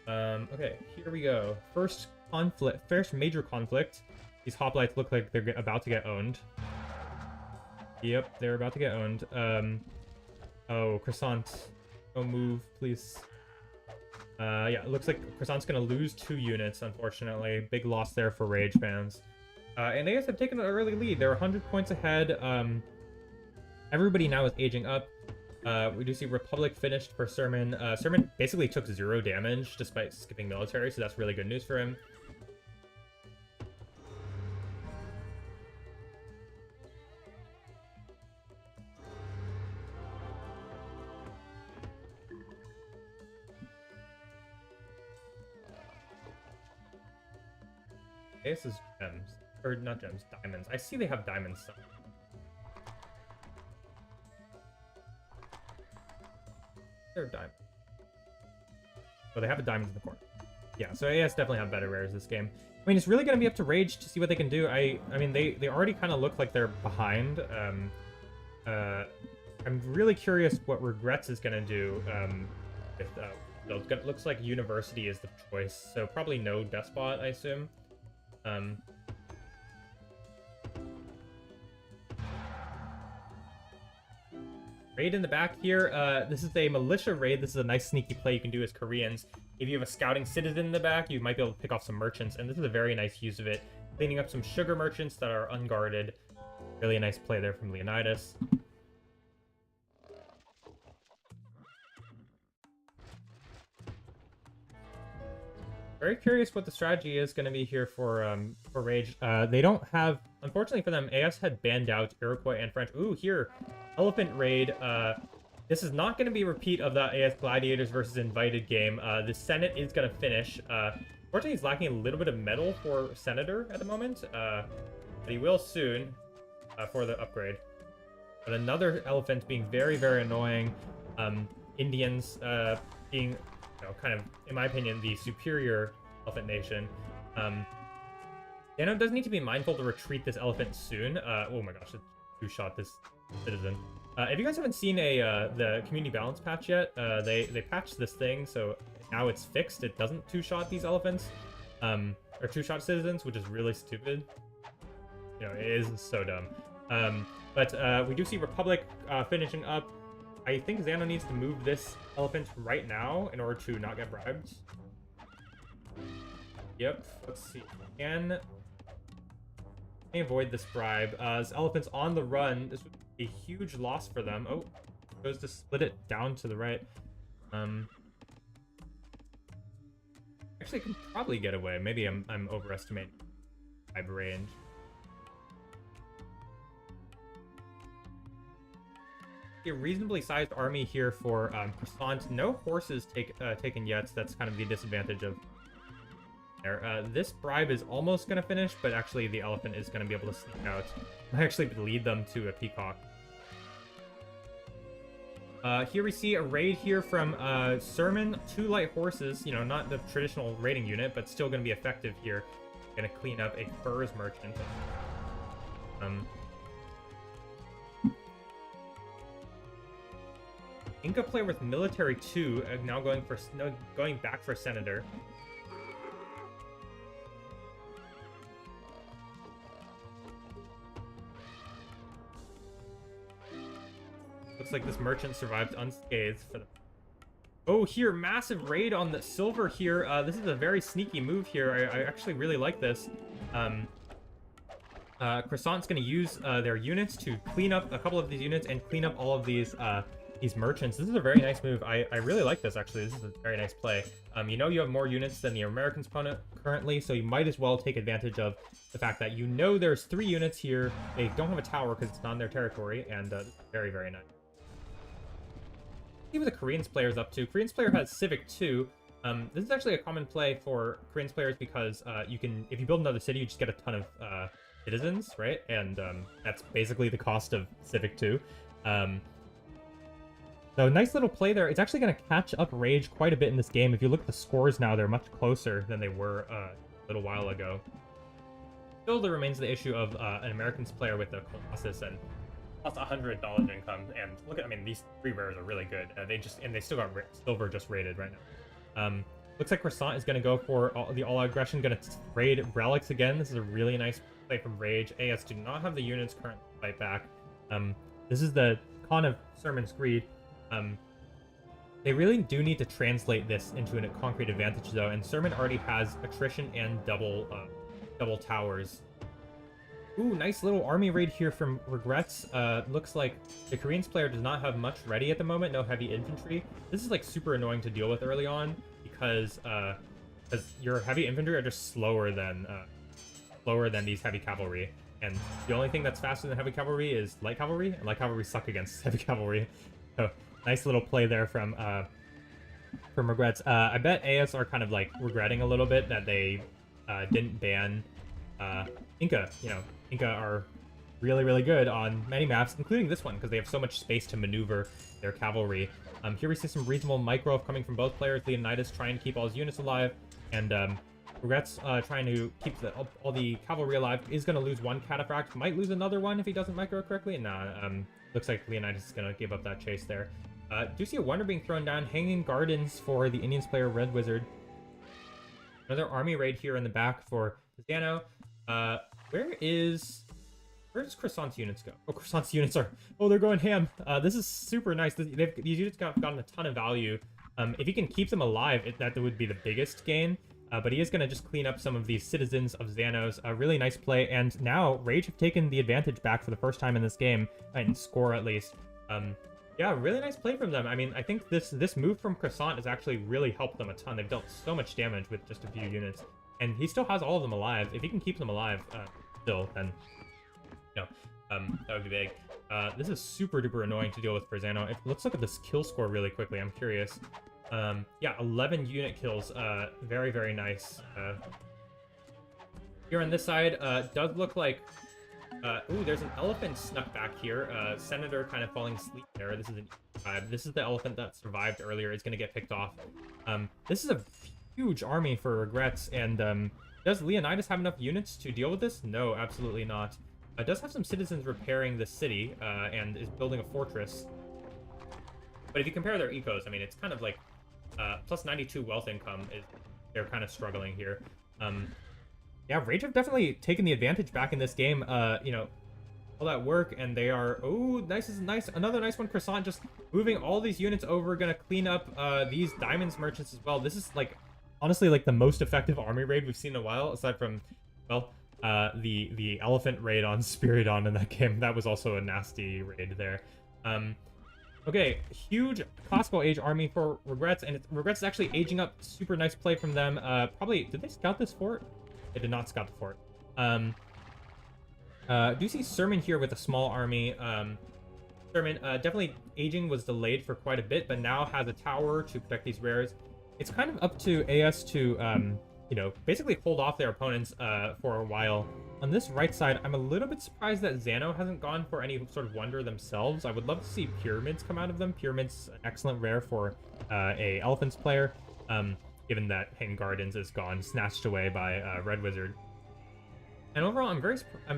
Okay, here we go. First major conflict. These hoplites look like they're about to get owned. Yep, they're about to get owned. Oh, Croissant. Oh, move, please. Yeah, it looks like Croissant's gonna lose 2 units, unfortunately. Big loss there for Rage fans. And they guys have taken an early lead. They're 100 points ahead. Everybody now is aging up. We do see Republic finished for Sermon. Sermon basically took 0 damage despite skipping military, so that's really good news for him. Okay, this is gems. Or not gems, diamonds. I see they have diamonds somewhere. They're diamond. Oh, they have a diamond in the corner. Yeah, so AS definitely have better rares this game. I mean, it's really going to be up to Rage to see what they can do. I mean, they already kind of look like they're behind. I'm really curious what Regrets is going to do. It looks like University is the choice, so probably no Despot, I assume. Raid in the back here. This is a militia raid. This is a nice sneaky play you can do as Koreans. If you have a scouting citizen in the back, you might be able to pick off some merchants, and this is a very nice use of it. Cleaning up some sugar merchants that are unguarded. Really a nice play there from Leonidas. Very curious what the strategy is going to be here for Rage. They don't have, unfortunately for them, AS had banned out Iroquois and French. Ooh, here, Elephant Raid. This is not going to be a repeat of that AS Gladiators versus Invited game. The Senate is going to finish. Unfortunately, he's lacking a little bit of metal for Senator at the moment, but he will soon for the upgrade. But another Elephant being very, very annoying. Indians being... kind of, in my opinion, the superior elephant nation. Dano does need to be mindful to retreat this elephant soon. Oh my gosh, it two-shot this citizen. If you guys haven't seen the community balance patch yet, they patched this thing, so now it's fixed. It doesn't two-shot these elephants, or two-shot citizens, which is really stupid. You know, it is so dumb. We do see Republic finishing up. I think Xano needs to move this elephant right now in order to not get bribed. Yep, let's see. Can they avoid this bribe? As elephant's on the run, this would be a huge loss for them. Oh, goes to split it down to the right. Actually, I can probably get away. Maybe I'm overestimating bribe range. A reasonably sized army here for Croissant. No horses taken yet, so that's kind of the disadvantage of there. This bribe is almost going to finish, but actually the elephant is going to be able to sneak out. I actually lead them to a peacock. Here we see a raid here from Sermon. 2 light horses, you know, not the traditional raiding unit, but still going to be effective here. Going to clean up a furs merchant. Inca player with military 2, now going back for senator. Looks like this merchant survived unscathed for the... Oh, here, massive raid on the silver here. This is a very sneaky move here. I actually really like this. Croissant's going to use their units to clean up a couple of these units and clean up all of these merchants. This is a very nice move. I really like this, actually. This is a very nice play. You know you have more units than the American's opponent currently, so you might as well take advantage of the fact that you know there's 3 units here. They don't have a tower because it's not in their territory, and very, very nice. See what the Koreans player's up to. Koreans player has Civic 2. This is actually a common play for Koreans players because you can, if you build another city, you just get a ton of citizens, right? And that's basically the cost of Civic 2. So nice little play there. It's actually going to catch up Rage quite a bit in this game. If you look at the scores now, they're much closer than they were a little while ago. Still, there remains the issue of an American's player with a Colossus and plus $100 income. And look at, I mean, these 3 rares are really good. They still got silver just raided right now. Looks like Croissant is going to go for the all aggression, going to raid relics again. This is a really nice play from Rage. AS do not have the units currently to fight back. This is the con of Sermon's Greed. They really do need to translate this into a concrete advantage, though, and Sermon already has attrition and double towers. Ooh, nice little army raid here from Regrets. Looks like the Koreans player does not have much ready at the moment, no heavy infantry. This is like super annoying to deal with early on because your heavy infantry are just slower than these heavy cavalry. And the only thing that's faster than heavy cavalry is light cavalry, and light cavalry suck against heavy cavalry. So nice little play there from Regrets. I bet AS are kind of like regretting a little bit that they didn't ban Inca. You know, Inca are really, really good on many maps, including this one, because they have so much space to maneuver their cavalry. Here we see some reasonable micro coming from both players. Leonidas trying to keep all his units alive, and Regrets trying to keep all the cavalry alive. Is going to lose 1 cataphract, might lose another one if he doesn't micro correctly. Nah, looks like Leonidas is going to give up that chase there. Do see a wonder being thrown down. Hanging Gardens for the Indians player Red Wizard. Another army raid here in the back for Xano. Where does Croissant's units go? Oh, Croissant's units are... Oh, they're going ham. This is super nice. These units have gotten a ton of value. If he can keep them alive, that would be the biggest gain. But he is going to just clean up some of these citizens of Xanos. A really nice play. And now, Rage have taken the advantage back for the first time in this game. And score, at least. Yeah, really nice play from them. I mean, I think this move from Croissant has actually really helped them a ton. They've dealt so much damage with just a few units. And he still has all of them alive. If he can keep them alive still, then... You know, that would be big. This is super duper annoying to deal with for Xano. Let's look at this kill score really quickly. I'm curious. Yeah, 11 unit kills. Very, very nice. Here on this side, does look like... ooh, there's an elephant snuck back here. Senator kind of falling asleep there. This is an E5. This is the elephant that survived earlier. It's going to get picked off. This is a huge army for Regrets. And does Leonidas have enough units to deal with this? No, absolutely not. Does have some citizens repairing the city and is building a fortress. But if you compare their ecos, I mean, it's kind of like plus 92 wealth income. They're kind of struggling here. Yeah, Rage have definitely taken the advantage back in this game. You know, all that work, and they are, oh, nice is nice. Another nice one. Croissant just moving all these units over, gonna clean up these diamonds merchants as well. This is like honestly like the most effective army raid we've seen in a while, aside from, well, the elephant raid on Spiridon in that game. That was also a nasty raid there. Okay, huge classical age army for Regrets, and Regrets is actually aging up. Super nice play from them. Probably, did they scout this fort? They did not scout the fort. Do see Sermon here with a small army. Sermon, definitely aging was delayed for quite a bit, but now has a tower to protect these rares. It's kind of up to AS to, you know, basically hold off their opponents for a while. On this right side, I'm a little bit surprised that Xano hasn't gone for any sort of wonder themselves. I would love to see Pyramids come out of them. Pyramids, an excellent rare for a Elephants player, given that Hanged Gardens is gone, snatched away by Red Wizard. And overall, I'm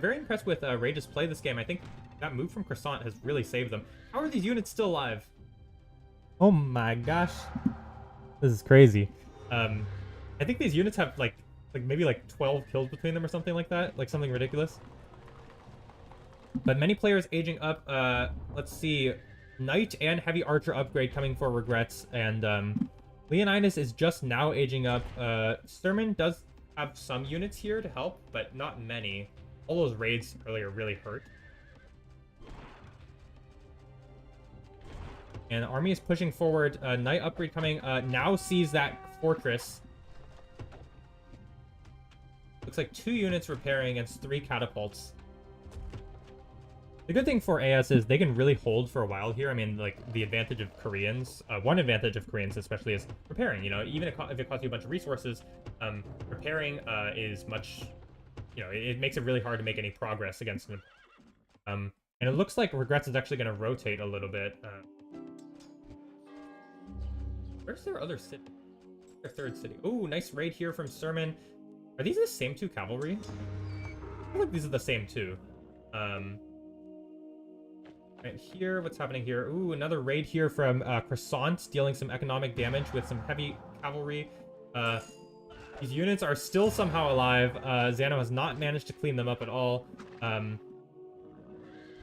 very impressed with Rage's play this game. I think that move from Croissant has really saved them. How are these units still alive? Oh my gosh. This is crazy. I think these units have like maybe like 12 kills between them or something like that. Like something ridiculous. But many players aging up. Let's see. Knight and Heavy Archer upgrade coming for Regrets. And Leonidas is just now aging up. Sermon does have some units here to help, but not many. All those raids earlier really hurt. And the army is pushing forward. Knight upgrade coming. Now sees that fortress. Looks like 2 units repairing against 3 catapults. The good thing for AS is they can really hold for a while here. I mean, like, the advantage of Koreans, one advantage of Koreans especially is repairing, you know, even if it costs you a bunch of resources, repairing is much, you know, it makes it really hard to make any progress against them. And it looks like Regrets is actually going to rotate a little bit. Where's their other city? Their third city. Ooh, nice raid here from Sermon. Are these the same 2 cavalry? I feel like these are the same 2. Right here, what's happening here? Ooh, another raid here from Croissant, dealing some economic damage with some heavy cavalry. These units are still somehow alive. Xano has not managed to clean them up at all.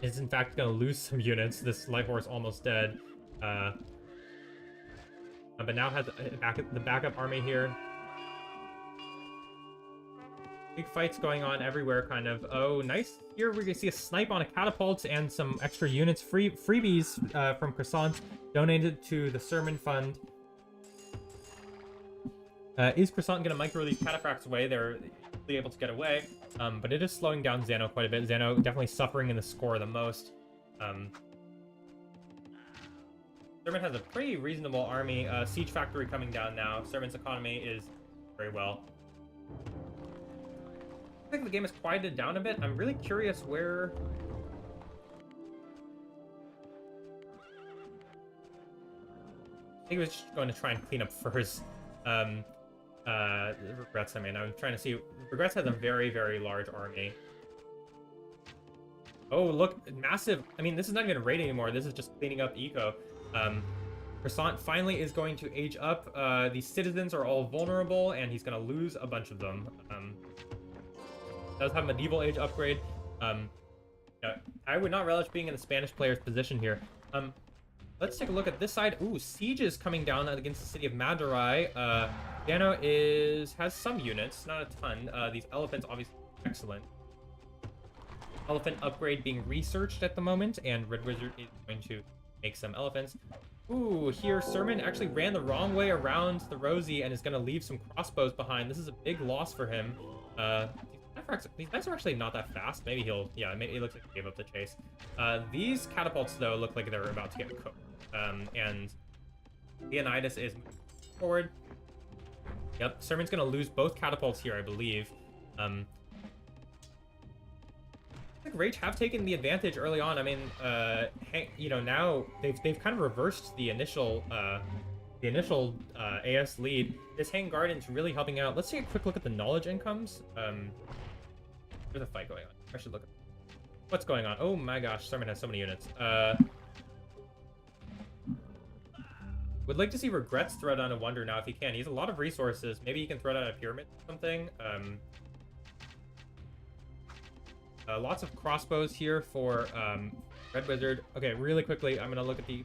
Is in fact going to lose some units. This light horse almost dead. But now has the backup army here. Big fights going on everywhere, kind of. Oh, nice. Here we're going to see a snipe on a catapult and some extra units. Freebies from Croissant donated to the Sermon Fund. Is Croissant going to micro these cataphracts away? They're able to get away. But it is slowing down Xano quite a bit. Xano definitely suffering in the score the most. Sermon has a pretty reasonable army. Siege Factory coming down now. Sermon's economy is very well. I think the game has quieted down a bit. I'm really curious where... I think he was just going to try and clean up Furs. Regrets, I mean. I'm trying to see... Regrets has a very, very large army. Oh, look. Massive... I mean, this is not even a raid anymore. This is just cleaning up eco. Croissant finally is going to age up. These citizens are all vulnerable, and he's going to lose a bunch of them. Does have medieval age upgrade. I would not relish being in the Spanish player's position here. Let's take a look at this side. Ooh, Siege is coming down against the city of Madurai. Xano has some units, not a ton. These elephants, obviously, excellent. Elephant upgrade being researched at the moment, and Red Wizard is going to make some elephants. Ooh, here Sermon actually ran the wrong way around the Rosie and is going to leave some crossbows behind. This is a big loss for him. These guys are actually not that fast. Maybe he'll... Yeah, it looks like he gave up the chase. These catapults, though, look like they're about to get cooked. And Leonidas is moving forward. Yep, Sermon's going to lose both catapults here, I believe. I think Rage have taken the advantage early on. I mean, you know, now they've kind of reversed the initial AS lead. This Hanged Garden's really helping out. Let's take a quick look at the knowledge incomes. There's a fight going on. I should look at what's going on. Oh my gosh, Sermon has so many units. Would like to see Regrets throw down a wonder now if he can. He has a lot of resources. Maybe he can throw down a pyramid or something. Lots of crossbows here for Red Wizard. Okay, really quickly, I'm gonna look at the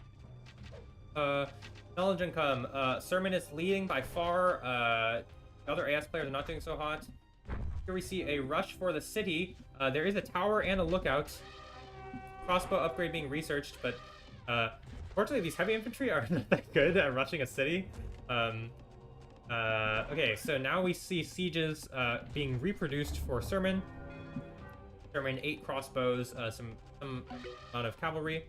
knowledge income. Sermon is leading by far. The other AS players are not doing so hot. Here we see a rush for the city. There is a tower and a lookout. Crossbow upgrade being researched, but fortunately these heavy infantry are not that good at rushing a city. Okay, so now we see sieges being reproduced for Sermon. Sermon 8 crossbows, some amount of cavalry.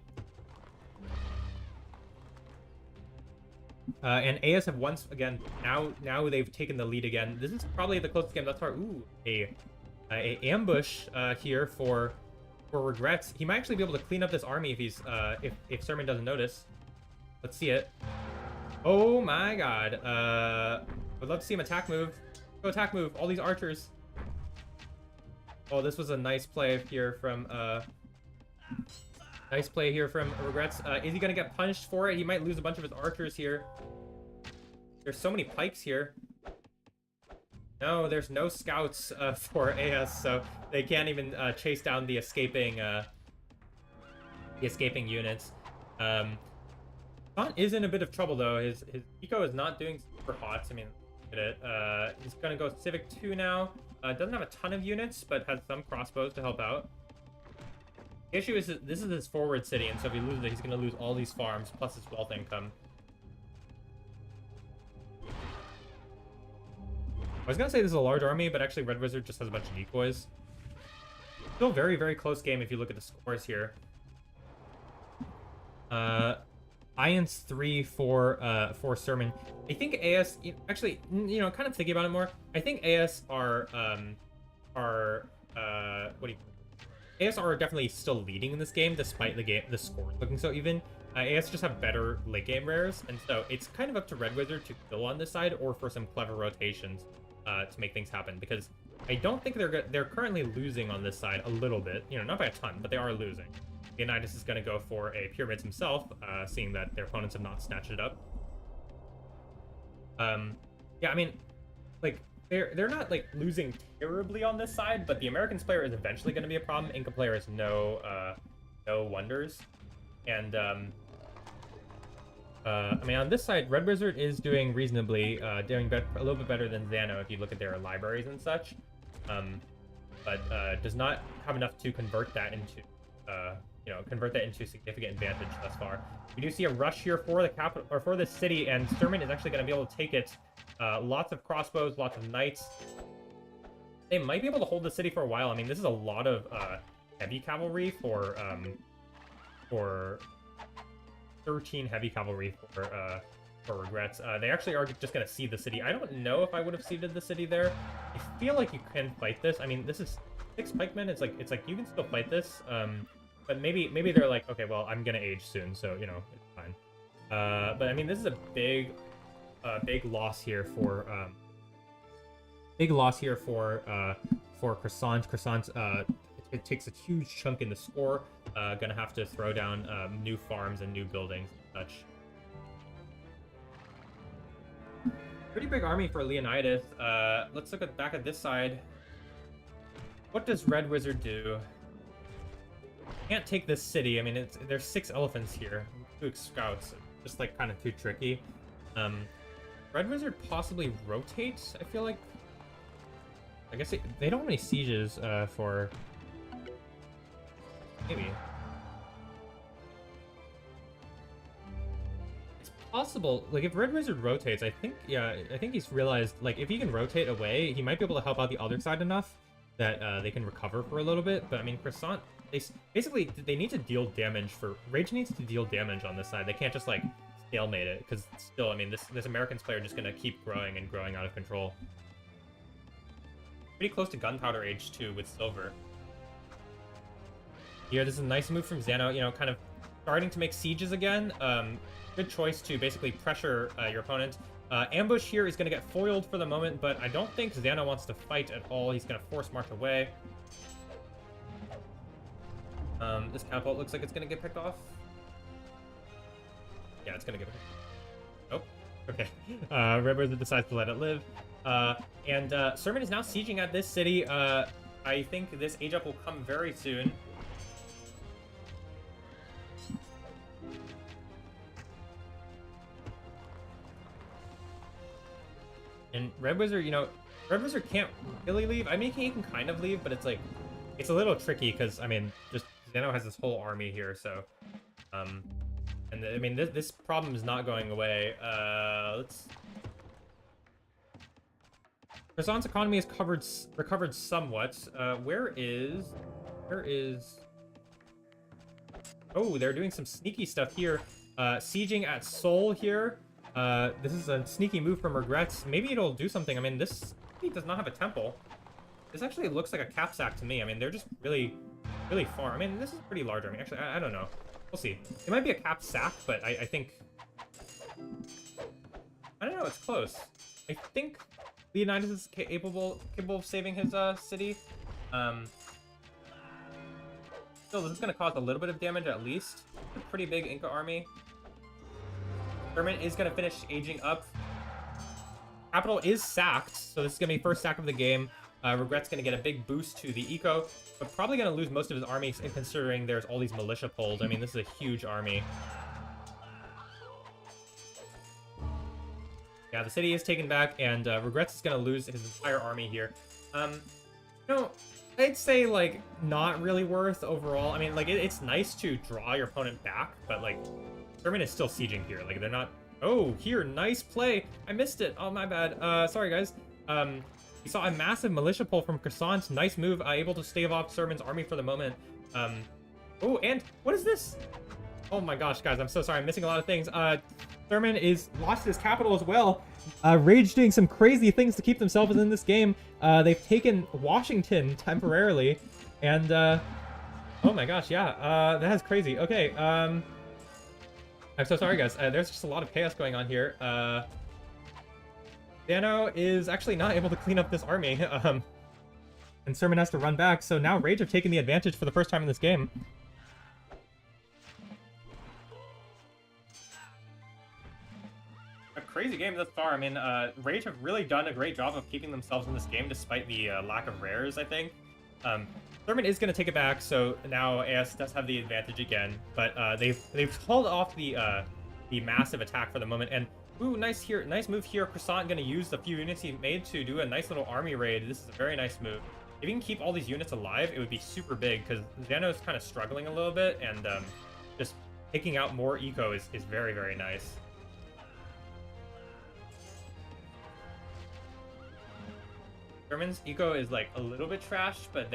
And AS have once again now they've taken the lead again. This is probably the closest game thus far. Ooh, a ambush here for Regrets. He might actually be able to clean up this army if he's if Sermon doesn't notice. Let's see it. Oh my god. Would love to see him attack move. Go attack move. All these archers. Oh, this was a nice play here from Regrets. Is he gonna get punished for it? He might lose a bunch of his archers here. There's so many pikes here. No, there's no scouts for AS, so they can't even chase down the escaping units. Khan is in a bit of trouble though. His eco is not doing super hot. I mean, look at it. He's gonna go Civic 2 now. Doesn't have a ton of units, but has some crossbows to help out. The issue is that this is his forward city, and so if he loses it, he's gonna lose all these farms plus his wealth income. I was gonna say this is a large army, but actually Red Wizard just has a bunch of decoys. Still very, very close game if you look at the scores here. Ions 3 for Sermon. I think AS actually, you know, kind of thinking about it more. I think AS are AS are definitely still leading in this game despite the score looking so even. AS just have better late game rares, and so it's kind of up to Red Wizard to kill on this side or for some clever rotations to make things happen, because I don't think they're currently losing on this side a little bit, you know, not by a ton, but they are losing. Gladiators is going to go for a Pyramids himself, seeing that their opponents have not snatched it up. Yeah, I mean, like, they're not, like, losing terribly on this side, but the Americans player is eventually going to be a problem. Inca player is no wonders. And, I mean, on this side, Red Wizard is doing reasonably, doing a little bit better than Xano if you look at their libraries and such. But does not have enough to convert that into, you know, convert that into significant advantage thus far. We do see a rush here for the capital, or for the city, and Sermon is actually going to be able to take it. Lots of crossbows, lots of knights. They might be able to hold the city for a while. I mean, this is a lot of heavy cavalry for 13 heavy cavalry for Regrets. They actually are just going to cede the city. I don't know if I would have ceded the city there. I feel like you can fight this. I mean, this is 6 pikemen. It's like you can still fight this. But maybe they're like, okay, well, I'm gonna age soon, so you know, it's fine. But I mean, this is a big loss here for Croissant. Croissant, it takes a huge chunk in the score. Gonna have to throw down new farms and new buildings and such. Pretty big army for Leonidas. Let's look back at this side. What does Red Wizard do? Can't take this city. I mean, there's 6 elephants here, 2 scouts. Just like kind of too tricky. Red Wizard possibly rotates. I feel like. I guess they don't have any sieges for. Maybe. It's possible. Like if Red Wizard rotates, I think he's realized like if he can rotate away, he might be able to help out the other side enough that they can recover for a little bit. But I mean, Croissant. They need to deal damage for... Rage needs to deal damage on this side. They can't just, like, stalemate it, because still, I mean, this American's player just gonna keep growing and growing out of control. Pretty close to Gunpowder Age, too, with Silver. Here, this is a nice move from Xano, you know, kind of starting to make sieges again. Good choice to basically pressure your opponent. Ambush here is gonna get foiled for the moment, but I don't think Xano wants to fight at all. He's gonna force march away. This catapult looks like it's gonna get picked off. Yeah, it's gonna get picked off. Oh, okay. Red Wizard decides to let it live. And Sermon is now sieging at this city. I think this age up will come very soon. And Red Wizard, you know, Red Wizard can't really leave. I mean, he can kind of leave, but it's like, it's a little tricky because, I mean, just Zeno has this whole army here, so, and I mean, this problem is not going away. Let's. Croissant's economy has recovered somewhat. Where is? Oh, they're doing some sneaky stuff here. Sieging at Seoul here. This is a sneaky move from Regrets. Maybe it'll do something. I mean, this city does not have a temple. This actually looks like a cap sack to me. I mean, they're just really far. I mean, this is pretty large. I mean, actually, I don't know. We'll see. It might be a cap sack, but I think... I don't know. It's close. I think Leonidas is capable of saving his city. Still, this is going to cause a little bit of damage at least. A pretty big Inca army. Sherman is going to finish aging up. Capital is sacked, so this is going to be first sack of the game. Regret's going to get a big boost to the eco, but probably going to lose most of his army considering there's all these militia polls. I mean, this is a huge army. Yeah, the city is taken back, and Regrets is going to lose his entire army here. You know, I'd say, like, not really worth overall. I mean, like, it's nice to draw your opponent back, but, like, Sherman is still sieging here. Like, they're not... Oh, here, nice play. I missed it. Oh, my bad. Sorry, guys. We saw a massive militia pull from Croissant. Nice move. Able to stave off Sherman's army for the moment. Oh, and what is this? Oh, my gosh, guys. I'm so sorry. I'm missing a lot of things. Sherman is lost his capital as well. Rage doing some crazy things to keep themselves in this game. They've taken Washington temporarily. And, oh, my gosh, yeah. That is crazy. Okay, I'm so sorry, guys. There's just a lot of chaos going on here. Dano is actually not able to clean up this army. And Sermon has to run back. So now Rage have taken the advantage for the first time in this game. A crazy game thus far. I mean, Rage have really done a great job of keeping themselves in this game despite the lack of rares, I think. Thurman is going to take it back, so now AS does have the advantage again. But they've held off the massive attack for the moment. And ooh, nice move here. Croissant going to use the few units he made to do a nice little army raid. This is a very nice move. If you can keep all these units alive, it would be super big because Xano's kind of struggling a little bit, and just taking out more eco is very, very nice. German's eco is like a little bit trashed, but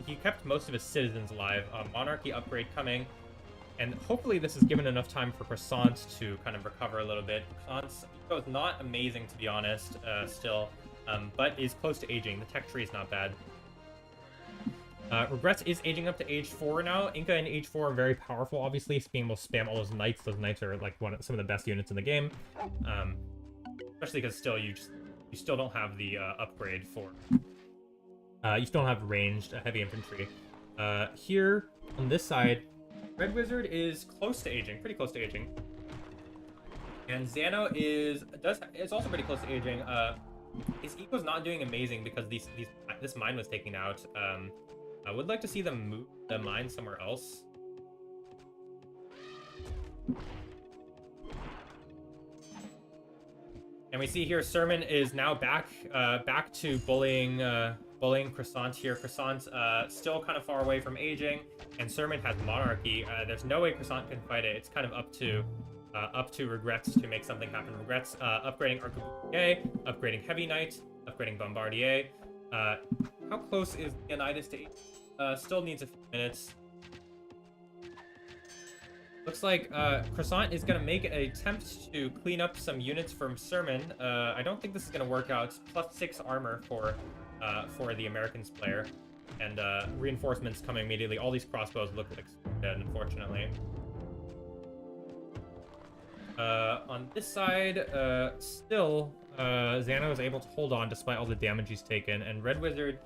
he kept most of his citizens alive. Monarchy upgrade coming, and hopefully this is given enough time for Croissant to kind of recover a little bit. Croissant's eco is not amazing, to be honest, still, but is close to aging. The tech tree is not bad. Regrets is aging up to age 4 now. Inca and age 4 are very powerful, obviously, being able to spam all those knights. Those knights are like some of the best units in the game, especially because still you still don't have the upgrade for. You still don't have ranged heavy infantry. Here on this side, Red Wizard is close to aging, pretty close to aging, and Xano is also pretty close to aging. His eco's not doing amazing because this mine was taken out. I would like to see them move the mine somewhere else. And we see here Sermon is now back to bullying Croissant here. Croissant still kind of far away from aging, and Sermon has Monarchy. There's no way Croissant can fight it. It's kind of up to Regrets to make something happen. Regrets upgrading Arquebusier, upgrading Heavy Knight, upgrading Bombardier. How close is Leonidas to 8? Still needs a few minutes. Looks like Croissant is going to make an attempt to clean up some units from Sermon. I don't think this is going to work out. +6 armor for the Americans player. And reinforcements coming immediately. All these crossbows look like dead, unfortunately. On this side, still, Xano is able to hold on despite all the damage he's taken. And Red Wizard,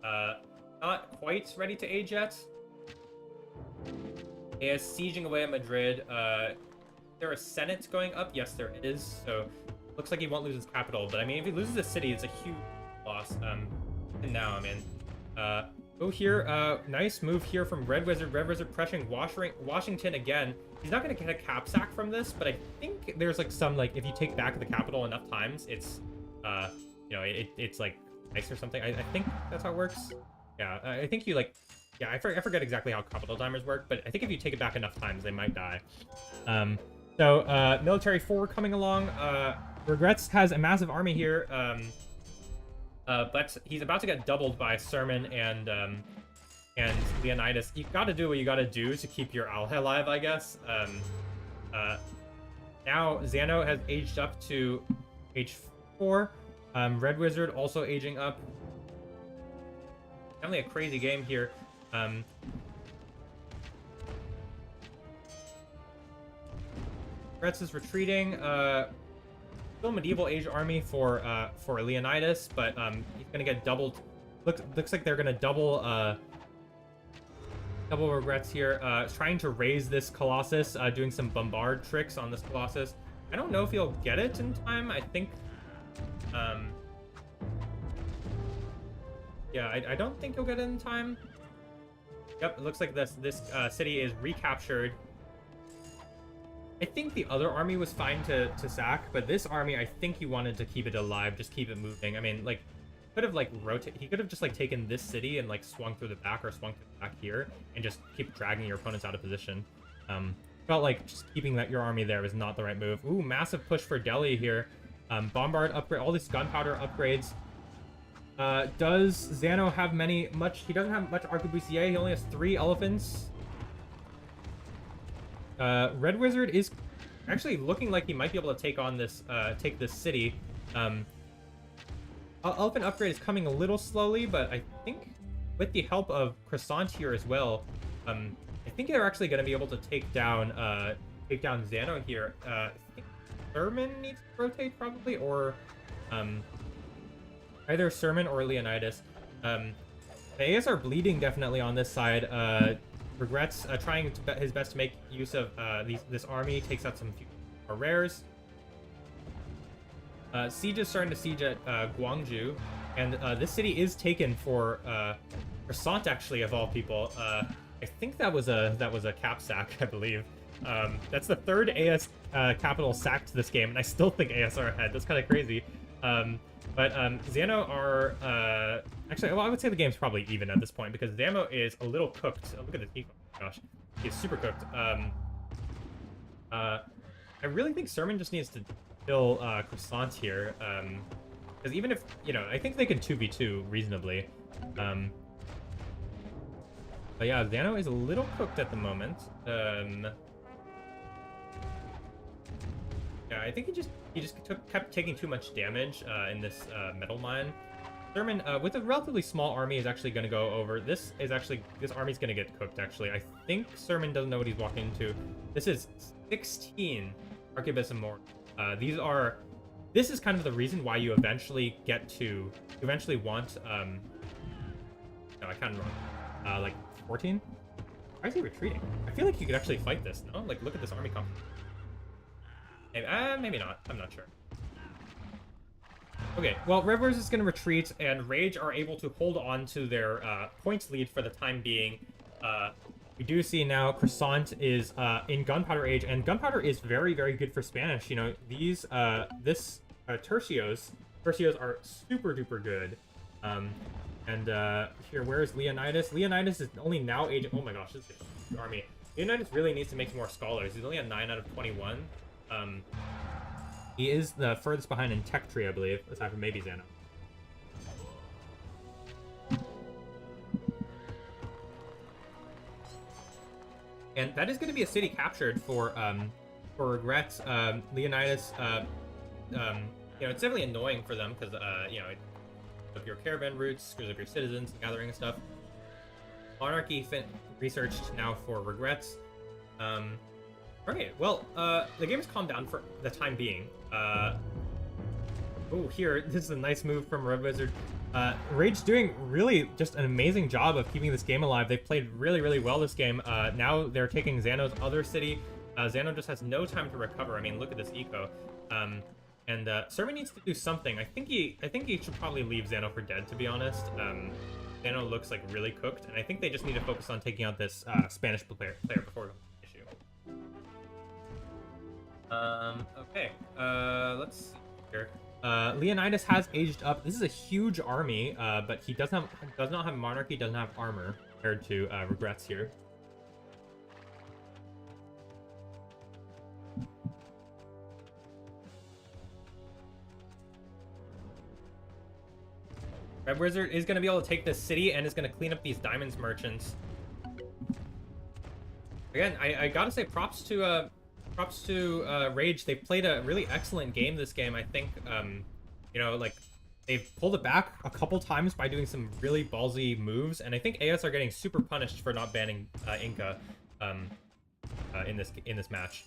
not quite ready to age yet. He is sieging away at Madrid. There a Senate going up? Yes, there is. So, looks like he won't lose his capital. But, I mean, if he loses the city, it's a huge loss. And now, I mean, Oh, here, nice move here from Red Wizard. Red Wizard pressuring Washington again. He's not going to get a cap sack from this, but I think there's like some, like, if you take back the capital enough times, it's, you know, it's like nice or something. I think that's how it works. Yeah, I think you like, yeah, I forget exactly how capital timers work, but I think if you take it back enough times, they might die. Military 4 coming along. Regrets has a massive army here. But he's about to get doubled by Sermon and Leonidas. You gotta do what you gotta do to keep your ally alive, I guess. Now Zano has aged up to age 4. Red Wizard also aging up. Definitely a crazy game here. Regrets is retreating. Still medieval age army for Leonidas, but he's gonna get doubled. Looks like they're gonna double Regrets here. Trying to raise this Colossus, doing some bombard tricks on this Colossus. I don't know if he'll get it in time. I think yeah, I don't think he'll get it in time. Yep, it looks like this city is recaptured. I think the other army was fine to sack, but this army, I think he wanted to keep it alive, just keep it moving. I mean, like, could have like he could have just like taken this city and like swung through the back or swung through the back here and just keep dragging your opponents out of position. Felt like just keeping your army there was not the right move. Ooh, massive push for Delhi here. Bombard upgrade, all these gunpowder upgrades. Does Zano have much? He doesn't have much arquebusier. He only has 3 elephants. Red Wizard is actually looking like he might be able to take on this, take this city. Elephant upgrade is coming a little slowly, but I think with the help of Croissant here as well, I think they're actually going to be able to take down Zano here. I think Sermon needs to rotate probably, or either Sermon or Leonidas. The AS are bleeding definitely on this side. Regrets trying his best to make use of this army, takes out some more rares. Siege is starting to siege at Guangzhou, and this city is taken for Croissant, actually, of all people. I think that was a cap sack, I believe. That's the 3rd AS capital sacked this game, and I still think AS are ahead. That's kind of crazy. But Zano are actually, well, I would say the game's probably even at this point because Zano is a little cooked. Oh, look at this eco. Gosh, he's super cooked. I really think Sermon just needs to kill Croissant here, because even if, you know, I think they can 2v2 reasonably. But yeah, Zano is a little cooked at the moment. Yeah, I think he just kept taking too much damage in this metal mine. Sermon, with a relatively small army, is actually going to go over. This army's going to get cooked, actually. I think Sermon doesn't know what he's walking into. This is 16 Arquebus and more. This is kind of the reason why you eventually want, no, I kind of wrong. Like 14? Why is he retreating? I feel like you could actually fight this, no? Like, look at this army comp. Maybe not. I'm not sure. Okay, well, Rivers is going to retreat, and Rage are able to hold on to their points lead for the time being. We do see now Croissant is in Gunpowder Age, and Gunpowder is very, very good for Spanish. You know, these Tercios are super duper good. Here, where is Leonidas? Leonidas is only now age. Oh my gosh, this is a huge army. Leonidas really needs to make more scholars. He's only a 9 out of 21. He is the furthest behind in tech tree, I believe, aside from maybe Zano. And that is going to be a city captured for Regrets. Leonidas, you know, it's definitely annoying for them because, you know, of your caravan routes, screws up your citizens, gathering and stuff. Monarchy researched now for Regrets. Okay, well, the game has calmed down for the time being. Oh, here, this is a nice move from Red Wizard. Rage doing really just an amazing job of keeping this game alive. They've played really, really well this game. Now they're taking Zano's other city. Zano just has no time to recover. I mean, look at this eco. Sermon needs to do something. I think he should probably leave Zano for dead, to be honest. Zano looks like really cooked, and I think they just need to focus on taking out this Spanish player before the issue. Okay. Let's see here. Leonidas has aged up. This is a huge army, but he does not have monarchy, doesn't have armor compared to Regrets here. Red Wizard is going to be able to take this city and is going to clean up these diamonds merchants. Again, I gotta say props to Rage. They played a really excellent game this game. I think you know, like, they've pulled it back a couple times by doing some really ballsy moves, and I think AS are getting super punished for not banning Inca in this match.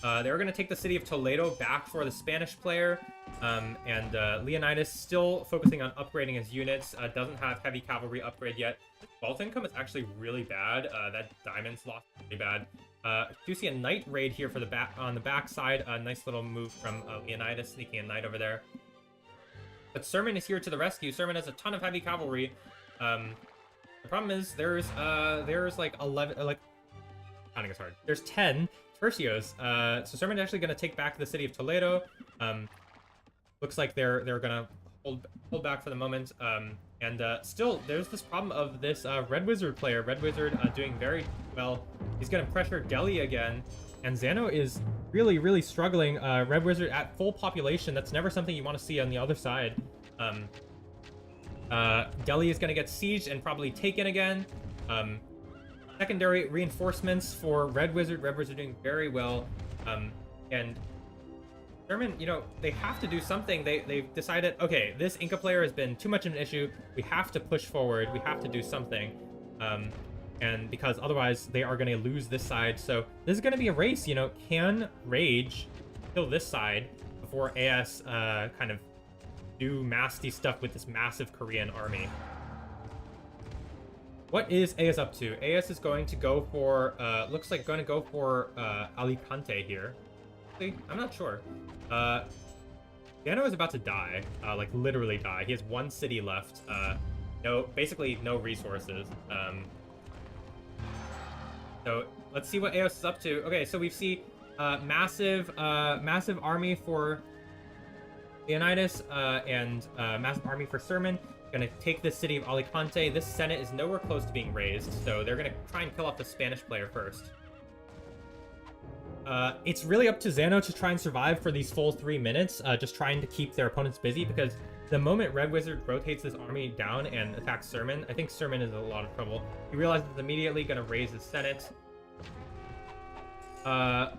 They're going to take the city of Toledo back for the Spanish player, and Leonidas still focusing on upgrading his units. Doesn't have heavy cavalry upgrade yet. Vault income is actually really bad. That diamonds loss is really bad. Do see a knight raid here for the on the back side. A nice little move from Leonidas, sneaking a knight over there. But Sermon is here to the rescue. Sermon has a ton of heavy cavalry. The problem is there's like 11, like, counting is hard. There's 10 tercios. So Sermon is actually going to take back the city of Toledo. Looks like they're gonna hold back for the moment. And still, there's this problem of this Red Wizard player. Red Wizard doing very well. He's gonna pressure Delhi again, and Zano is really, really struggling. Red Wizard at full population. That's never something you want to see on the other side. Delhi is gonna get sieged and probably taken again. Secondary reinforcements for Red Wizard. Red Wizard doing very well. And Sermon, you know, they have to do something. They've decided, okay, this Inca player has been too much of an issue. We have to push forward. We have to do something. And because otherwise they are going to lose this side. So this is going to be a race, you know. Can Rage kill this side before AS kind of do nasty stuff with this massive Korean army? What is AS up to? AS is going to go for, looks like going to go for Alicante here. I'm not sure. Dano is about to die, like literally die. He has one city left. Basically no resources. So let's see what AOS is up to. Okay, so we see massive army for Leonidas and massive army for Sermon. Gonna take this city of Alicante. This Senate is nowhere close to being raised, so they're gonna try and kill off the Spanish player first. It's really up to Zano to try and survive for these full 3 minutes, just trying to keep their opponents busy, because the moment Red Wizard rotates this army down and attacks Sermon, I think Sermon is in a lot of trouble. He realizes it's immediately going to raise his Senate.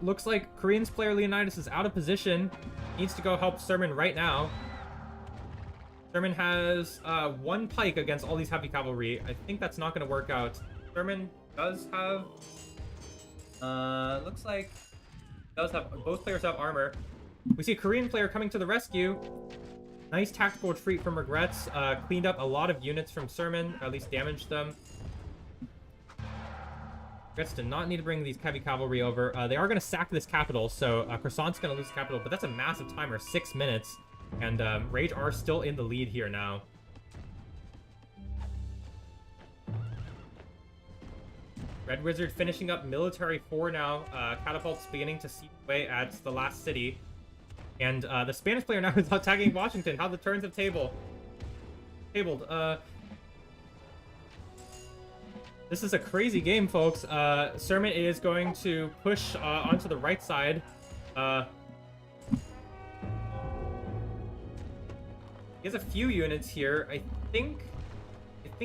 Looks like Korean's player Leonidas is out of position. Needs to go help Sermon right now. Sermon has one pike against all these heavy cavalry. I think that's not going to work out. Sermon does have... looks like... does have, both players have armor. We see a Korean player coming to the rescue. Nice tactical retreat from Regrets. Cleaned up a lot of units from Sermon, or at least damaged them. Regrets did not need to bring these heavy cavalry over. They are going to sack this capital, so Croissant's going to lose capital, but that's a massive timer, 6 minutes. And Rage are still in the lead here now. Red Wizard finishing up military 4 now. Catapult's beginning to seep away at the last city. And the Spanish player now is attacking Washington. How the turns have tabled. This is a crazy game, folks. Sermon is going to push onto the right side. He has a few units here. I think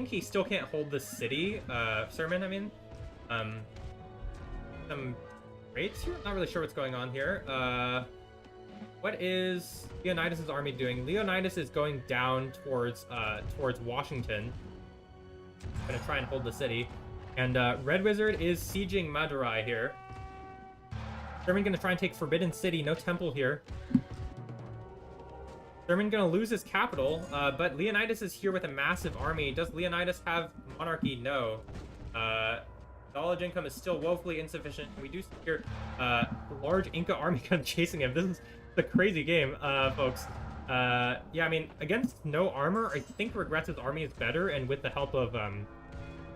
he still can't hold this city. Sermon, I mean. Some raids here? Not really sure what's going on here. What is Leonidas' army doing? Leonidas is going down towards Washington. Gonna try and hold the city. And Red Wizard is sieging Madurai here. Sermon gonna try and take Forbidden City. No temple here. Sermon gonna lose his capital, but Leonidas is here with a massive army. Does Leonidas have monarchy? No. Knowledge income is still woefully insufficient. We do see here large Inca army kind of chasing him. This is a crazy game, folks. Yeah, I mean, against no armor, I think Regrets' army is better, and with the help of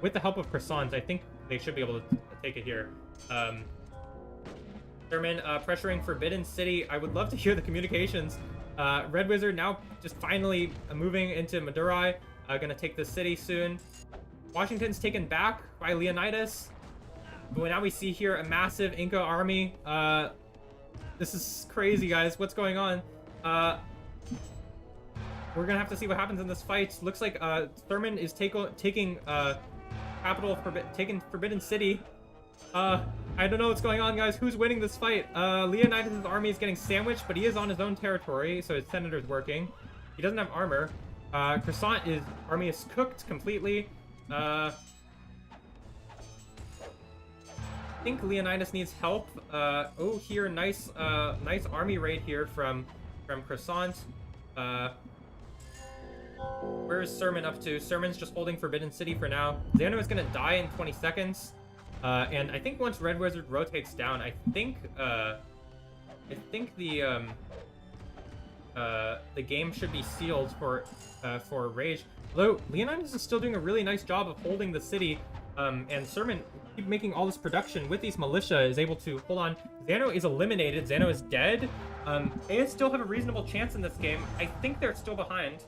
Croissants, I think they should be able to take it here. Sherman pressuring Forbidden City. I would love to hear the communications. Red Wizard now just finally moving into Madurai. Gonna take the city soon. Washington's taken back by Leonidas. But now we see here a massive Inca army. This is crazy, guys. What's going on? We're gonna have to see what happens in this fight. Looks like Thurman is taking Forbidden City. I don't know what's going on, guys. Who's winning this fight? Leonidas' army is getting sandwiched, but he is on his own territory, so his senator's working. He doesn't have armor. Croissant army is cooked completely. I think Leonidas needs help. Oh, here, nice army raid here from Croissant. Where is Sermon up to? Sermon's just holding Forbidden City for now. Xano is gonna die in 20 seconds. And I think once Red Wizard rotates down, I think the game should be sealed for Rage. Although Leonidas is still doing a really nice job of holding the city, and Sermon keep making all this production with these militia is able to hold on. Xano is eliminated. Xano is dead. They still have a reasonable chance in this game. I think they're still behind.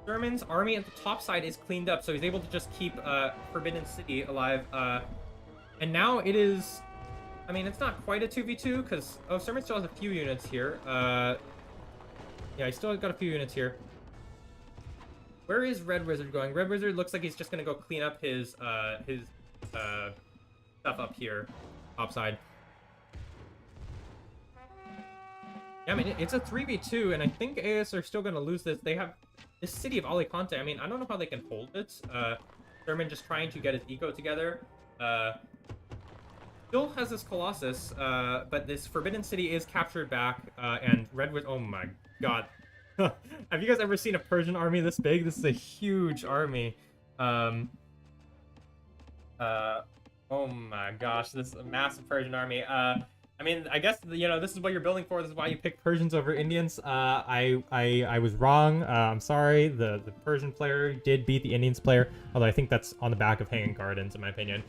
Sermon's army at the top side is cleaned up, so he's able to just keep Forbidden City alive. And now it is... I mean, it's not quite a 2v2, because... Oh, Sermon still has a few units here. Yeah, he's still got a few units here. Where is Red Wizard going? Red Wizard looks like he's just going to go clean up his stuff up here, topside. Yeah, I mean, it's a 3v2, and I think AS are still going to lose this. They have this city of Alicante. I mean, I don't know how they can hold it. Sherman just trying to get his eco together. Still has this Colossus, but this Forbidden City is captured back, and Red Wizard... Oh my god. Have you guys ever seen a Persian army this big? This is a huge army. Oh my gosh, this is a massive Persian army. I mean, I guess, you know, this is what you're building for. This is why you pick Persians over Indians. I was wrong. I'm sorry. The Persian player did beat the Indians player, although I think that's on the back of Hanging Gardens, in my opinion.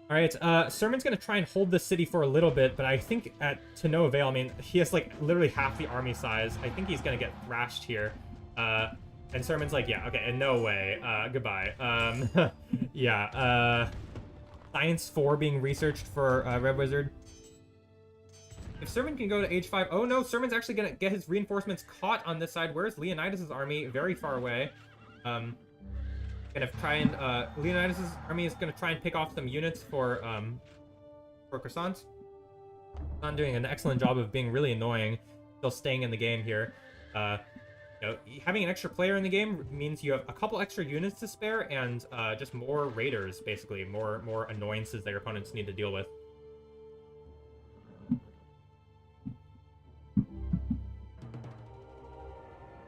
All right, Sermon's going to try and hold this city for a little bit, but I think to no avail. I mean, he has, like, literally half the army size. I think he's going to get thrashed here. And Sermon's like, yeah, okay, and no way. Goodbye. Yeah, Science 4 being researched for Red Wizard. If Sermon can go to age 5... Oh, no, Sermon's actually going to get his reinforcements caught on this side. Where's Leonidas' army? Very far away. Gonna try and... Leonidas' army is going to try and pick off some units for Croissant. Croissant doing an excellent job of being really annoying. Still staying in the game here. You know, having an extra player in the game means you have a couple extra units to spare and just more raiders, basically. More annoyances that your opponents need to deal with.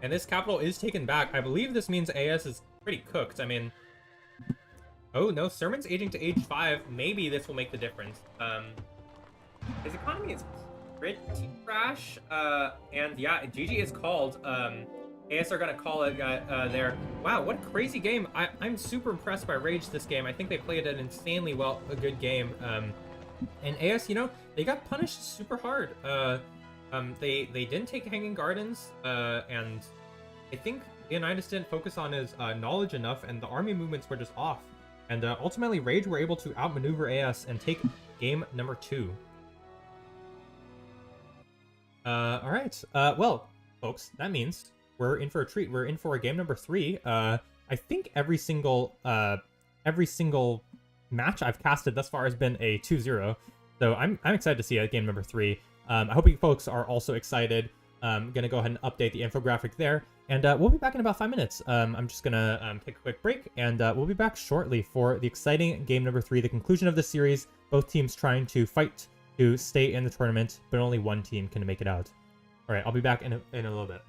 And this capital is taken back. I believe this means AS is pretty cooked. I mean... Oh, no, Sermon's aging to age 5. Maybe this will make the difference. His economy is pretty trash. And yeah, GG is called. AS are going to call it there. Wow, what a crazy game. I'm super impressed by Rage this game. I think they played an insanely a good game. And AS, you know, they got punished super hard. They didn't take Hanging Gardens, and I think Leonidas didn't focus on his knowledge enough, and the army movements were just off. And ultimately, Rage were able to outmaneuver AS and take game number 2. All right. Well, folks, that means we're in for a treat. We're in for a game number 3. I think every single match I've casted thus far has been a 2-0. So I'm excited to see game number 3. I hope you folks are also excited. I'm gonna go ahead and update the infographic there, and we'll be back in about 5 minutes. I'm just gonna take a quick break, and we'll be back shortly for the exciting game number 3, the conclusion of the series. Both teams trying to fight to stay in the tournament, but only one team can make it out. All right, I'll be back in a little bit.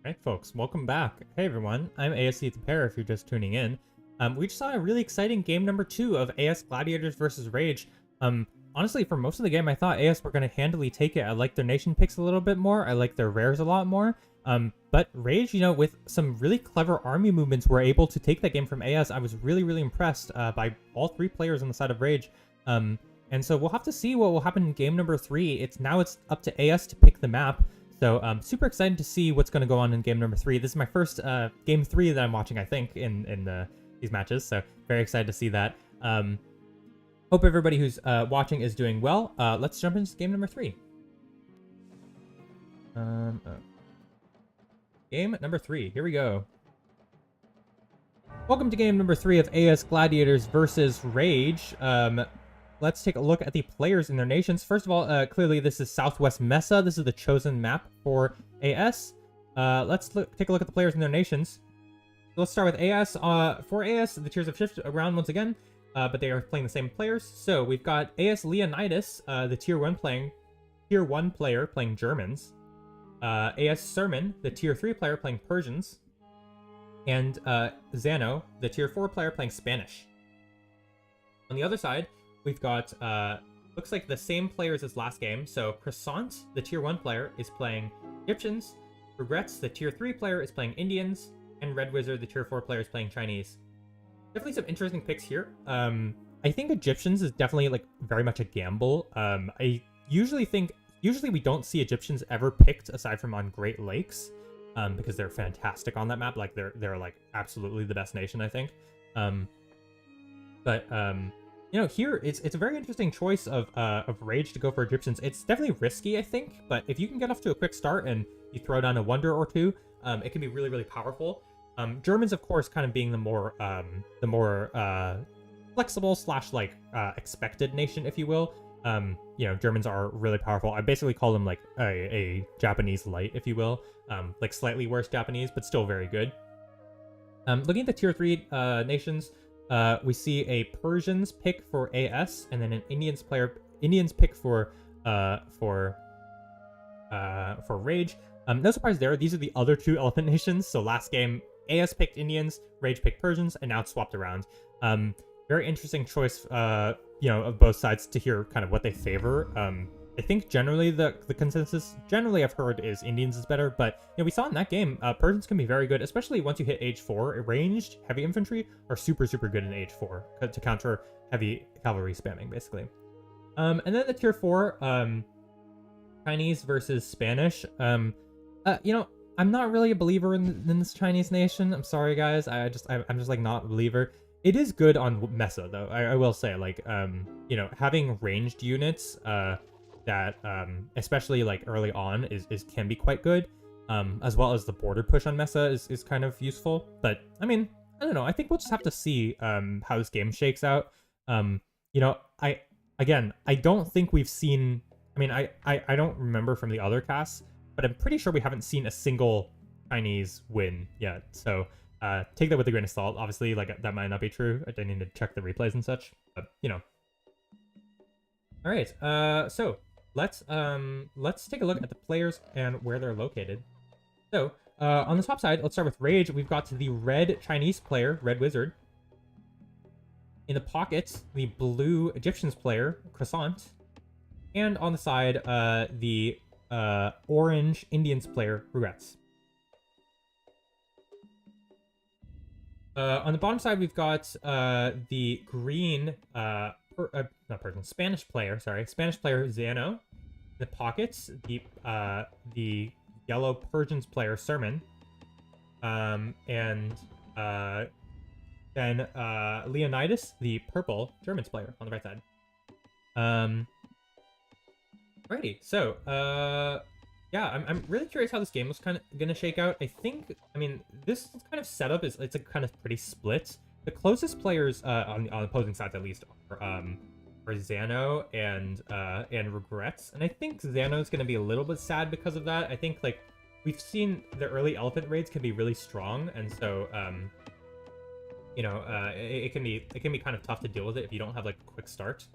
Alright, folks, welcome back. Hey everyone, I'm ASC the Pair if you're just tuning in. We just saw a really exciting game number 2 of AS Gladiators versus Rage. Honestly, for most of the game, I thought AS were going to handily take it. I like their nation picks a little bit more. I like their rares a lot more. But Rage, with some really clever army movements, were able to take that game from AS. I was really, really impressed by all 3 players on the side of Rage. And so we'll have to see what will happen in game number 3. It's up to AS to pick the map. So I'm super excited to see what's going to go on in game number 3. This is my first game 3 that I'm watching, I think, in these matches. So very excited to see that. Hope everybody who's watching is doing well. Let's jump into game number 3. Game number 3. Here we go. Welcome to game number 3 of AS Gladiators versus Rage. Let's take a look at the players in their nations. First of all, clearly this is Southwest Mesa. This is the chosen map for AS. Let's take a look at the players in their nations. So let's start with AS. For AS, the tiers have shifted around once again, but they are playing the same players. So we've got AS Leonidas, the tier 1 player playing Germans. AS Sermon, the tier 3 player playing Persians. And Zano, the tier 4 player playing Spanish. On the other side, we've got, looks like the same players as last game. So Croissant, the tier 1 player, is playing Egyptians. Regrets, the tier 3 player, is playing Indians. And Red Wizard, the tier 4 player, is playing Chinese. Definitely some interesting picks here. I think Egyptians is definitely, like, very much a gamble. I usually we don't see Egyptians ever picked aside from on Great Lakes, because they're fantastic on that map. Like, they're like, absolutely the best nation, I think. Here it's a very interesting choice of Rage to go for Egyptians. It's definitely risky, I think, but if you can get off to a quick start and you throw down a wonder or two, it can be really, really powerful. Germans, of course, kind of being the more flexible / expected nation, if you will. Germans are really powerful. I basically call them like a Japanese light, if you will. Like slightly worse Japanese, but still very good. Looking at the tier 3 nations. We see a Persians pick for AS, and then an Indians pick for Rage. No surprise there. These are the other 2 elephant nations. So last game, AS picked Indians, Rage picked Persians, and now it's swapped around. Very interesting choice, of both sides to hear kind of what they favor. I think generally the consensus I've heard is Indians is better, but we saw in that game Persians can be very good, especially once you hit age 4. Ranged heavy infantry are super good in age 4 to counter heavy cavalry spamming, basically. And then the tier 4 Chinese versus Spanish. I'm not really a believer in this Chinese nation. I'm sorry, guys. I'm just like not a believer. It is good on Mesa though. I will say, like, having ranged units that especially like early on can be quite good, as well as the border push on Mesa is kind of useful. But I mean, I don't know, I think we'll just have to see how this game shakes out. I don't think we've seen, I don't remember from the other casts, but I'm pretty sure we haven't seen a single Chinese win yet. So take that with a grain of salt. Obviously, like, that might not be true. I need to check the replays and such, but all right, so let's take a look at the players and where they're located. So on the top side, let's start with Rage. We've got the red Chinese player, Red Wizard. In the pocket, the blue Egyptians player, Croissant. And on the side, the orange Indians player, Regrets. On the bottom side, we've got the green Spanish player Zano. In the pockets, the yellow Persians player Sermon. And then Leonidas, the purple Germans player on the right side. Alrighty, so yeah, I'm really curious how this game was kind of gonna shake out. This kind of setup it's a kind of pretty split. The closest players on opposing sides, at least, are Zano and Regrets, and I think Zano's gonna be a little bit sad because of that. I think, like, we've seen the early elephant raids can be really strong, and so it can be kind of tough to deal with it if you don't have like a quick start.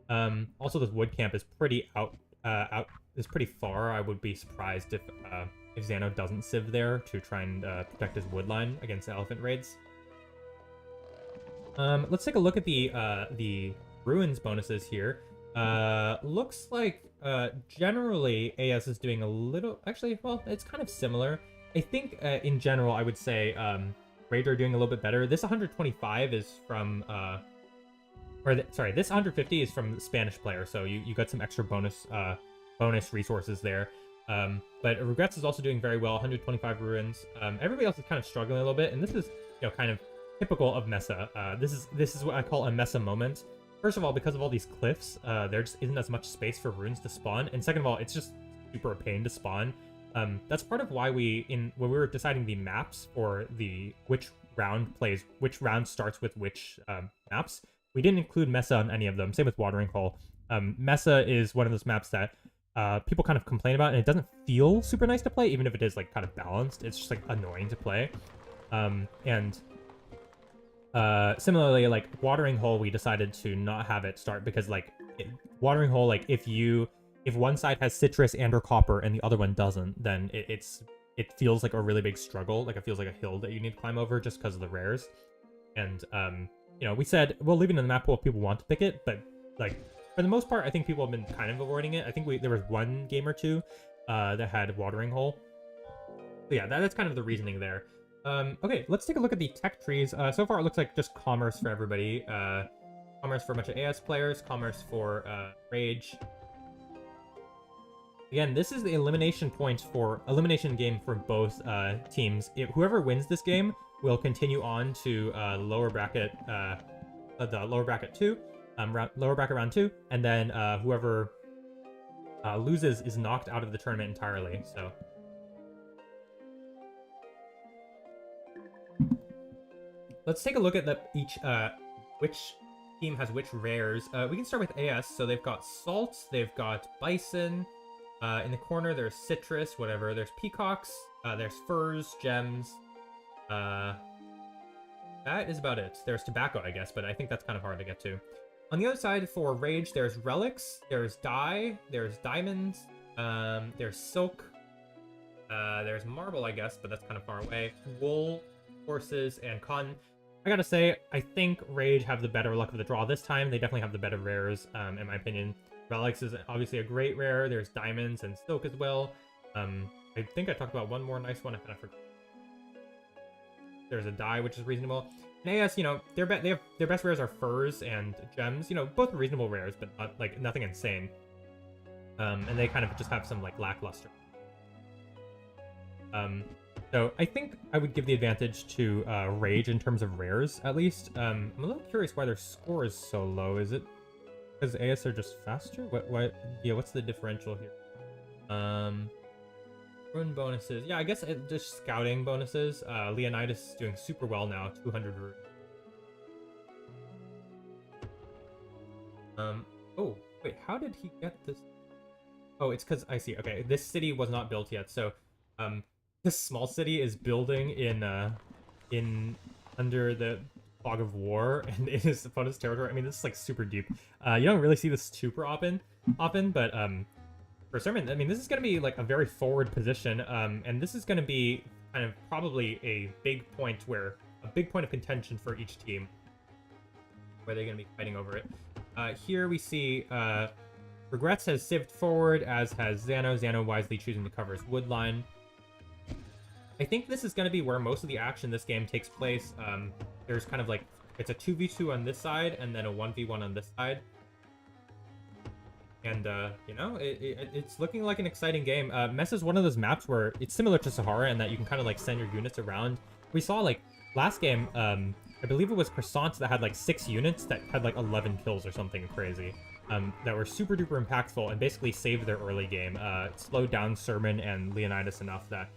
Also, this wood camp is pretty is pretty far. I would be surprised if if Xano doesn't Civ there to try and protect his wood line against elephant raids. Let's take a look at the ruins bonuses here. Looks like generally AS is doing a little. Actually, well, it's kind of similar. I think in general, I would say Raider are doing a little bit better. This 125 is from sorry, this 150 is from the Spanish player, so you got some extra bonus resources there. But Regrets is also doing very well, 125 ruins. Everybody else is kind of struggling a little bit, and this is kind of typical of Mesa. This is what I call a Mesa moment. First of all, because of all these cliffs, there just isn't as much space for runes to spawn, and second of all, it's just super a pain to spawn. That's part of why when we were deciding the maps for which round starts with which maps, we didn't include Mesa on any of them. Same with Watering Hole. Mesa is one of those maps that people kind of complain about, and it doesn't feel super nice to play, even if it is like kind of balanced. It's just like annoying to play. Similarly, like Watering Hole, we decided to not have it start because Watering Hole, like if one side has citrus and or copper and the other one doesn't, then it feels like a really big struggle. Like it feels like a hill that you need to climb over just because of the rares. And we said we'll leave it in the map pool if people want to pick it, but like for the most part, I think people have been kind of avoiding it. I think there was one game or two that had Watering Hole. So yeah, that's kind of the reasoning there. Okay, let's take a look at the tech trees. So far, it looks like just commerce for everybody. Commerce for a bunch of AS players, commerce for Rage. Again, this is the elimination game for both teams. Whoever wins this game will continue on to lower bracket, the lower bracket 2, lower bracket round 2, and then whoever loses is knocked out of the tournament entirely. So. Let's take a look at which team has which rares. We can start with AS. So they've got salts, they've got bison. In the corner, there's citrus, whatever. There's peacocks, there's furs, gems. That is about it. There's tobacco, I guess, but I think that's kind of hard to get to. On the other side, for Rage, there's relics, there's dye, there's diamonds, there's silk, there's marble, I guess, but that's kind of far away. Wool, horses, and cotton. I gotta say, I think Rage have the better luck of the draw this time. They definitely have the better rares, in my opinion. Relics is obviously a great rare. There's diamonds and silk as well. I think I talked about one more nice one. I kind of forgot. There's a dye, which is reasonable. And AS, their best rares are furs and gems. Both reasonable rares, but not like nothing insane. And they kind of just have some like lackluster. So I think I would give the advantage to Rage in terms of rares, at least. I'm a little curious why their score is so low. Is it because AS are just faster? What's the differential here? Rune bonuses. Yeah, I guess just scouting bonuses. Leonidas is doing super well now, 200 rune. Oh, wait, how did he get this? Oh, it's because, I see. Okay, this city was not built yet, so this small city is building in under the fog of war, and it is opponent's territory. I mean, this is like super deep. You don't really see this super often, but for Sermon, I mean, this is going to be like a very forward position, and this is going to be kind of probably a big point of contention for each team, where they're going to be fighting over it. Here we see Regrets has cived forward, as has Xano. Xano wisely choosing to cover his woodline. I think this is going to be where most of the action this game takes place. There's kind of like, it's a 2v2 on this side, and then a 1v1 on this side. And, it's looking like an exciting game. Mesa is one of those maps where it's similar to Sahara in that you can kind of like send your units around. We saw like last game, I believe it was Croissant that had like 6 units that had like 11 kills or something crazy. That were super duper impactful and basically saved their early game. It slowed down Sermon and Leonidas enough that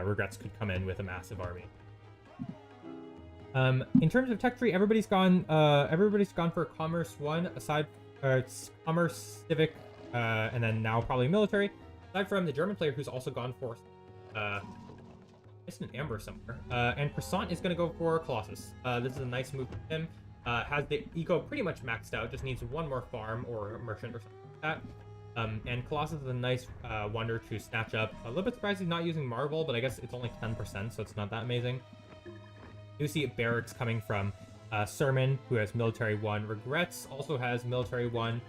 Regrets could come in with a massive army. In terms of tech tree, everybody's gone for Commerce 1, aside it's Commerce, Civic, and then now probably Military. Aside from the German player who's also gone for it's an Amber somewhere. And Croissant is gonna go for Colossus. This is a nice move for him. Has the eco pretty much maxed out, just needs one more farm or a merchant or something like And Colossus is a nice wonder to snatch up. A little bit surprised he's not using Marvel, but I guess it's only 10%, so it's not that amazing. You see barracks coming from Sermon, who has Military 1. Regrets also has Military 1.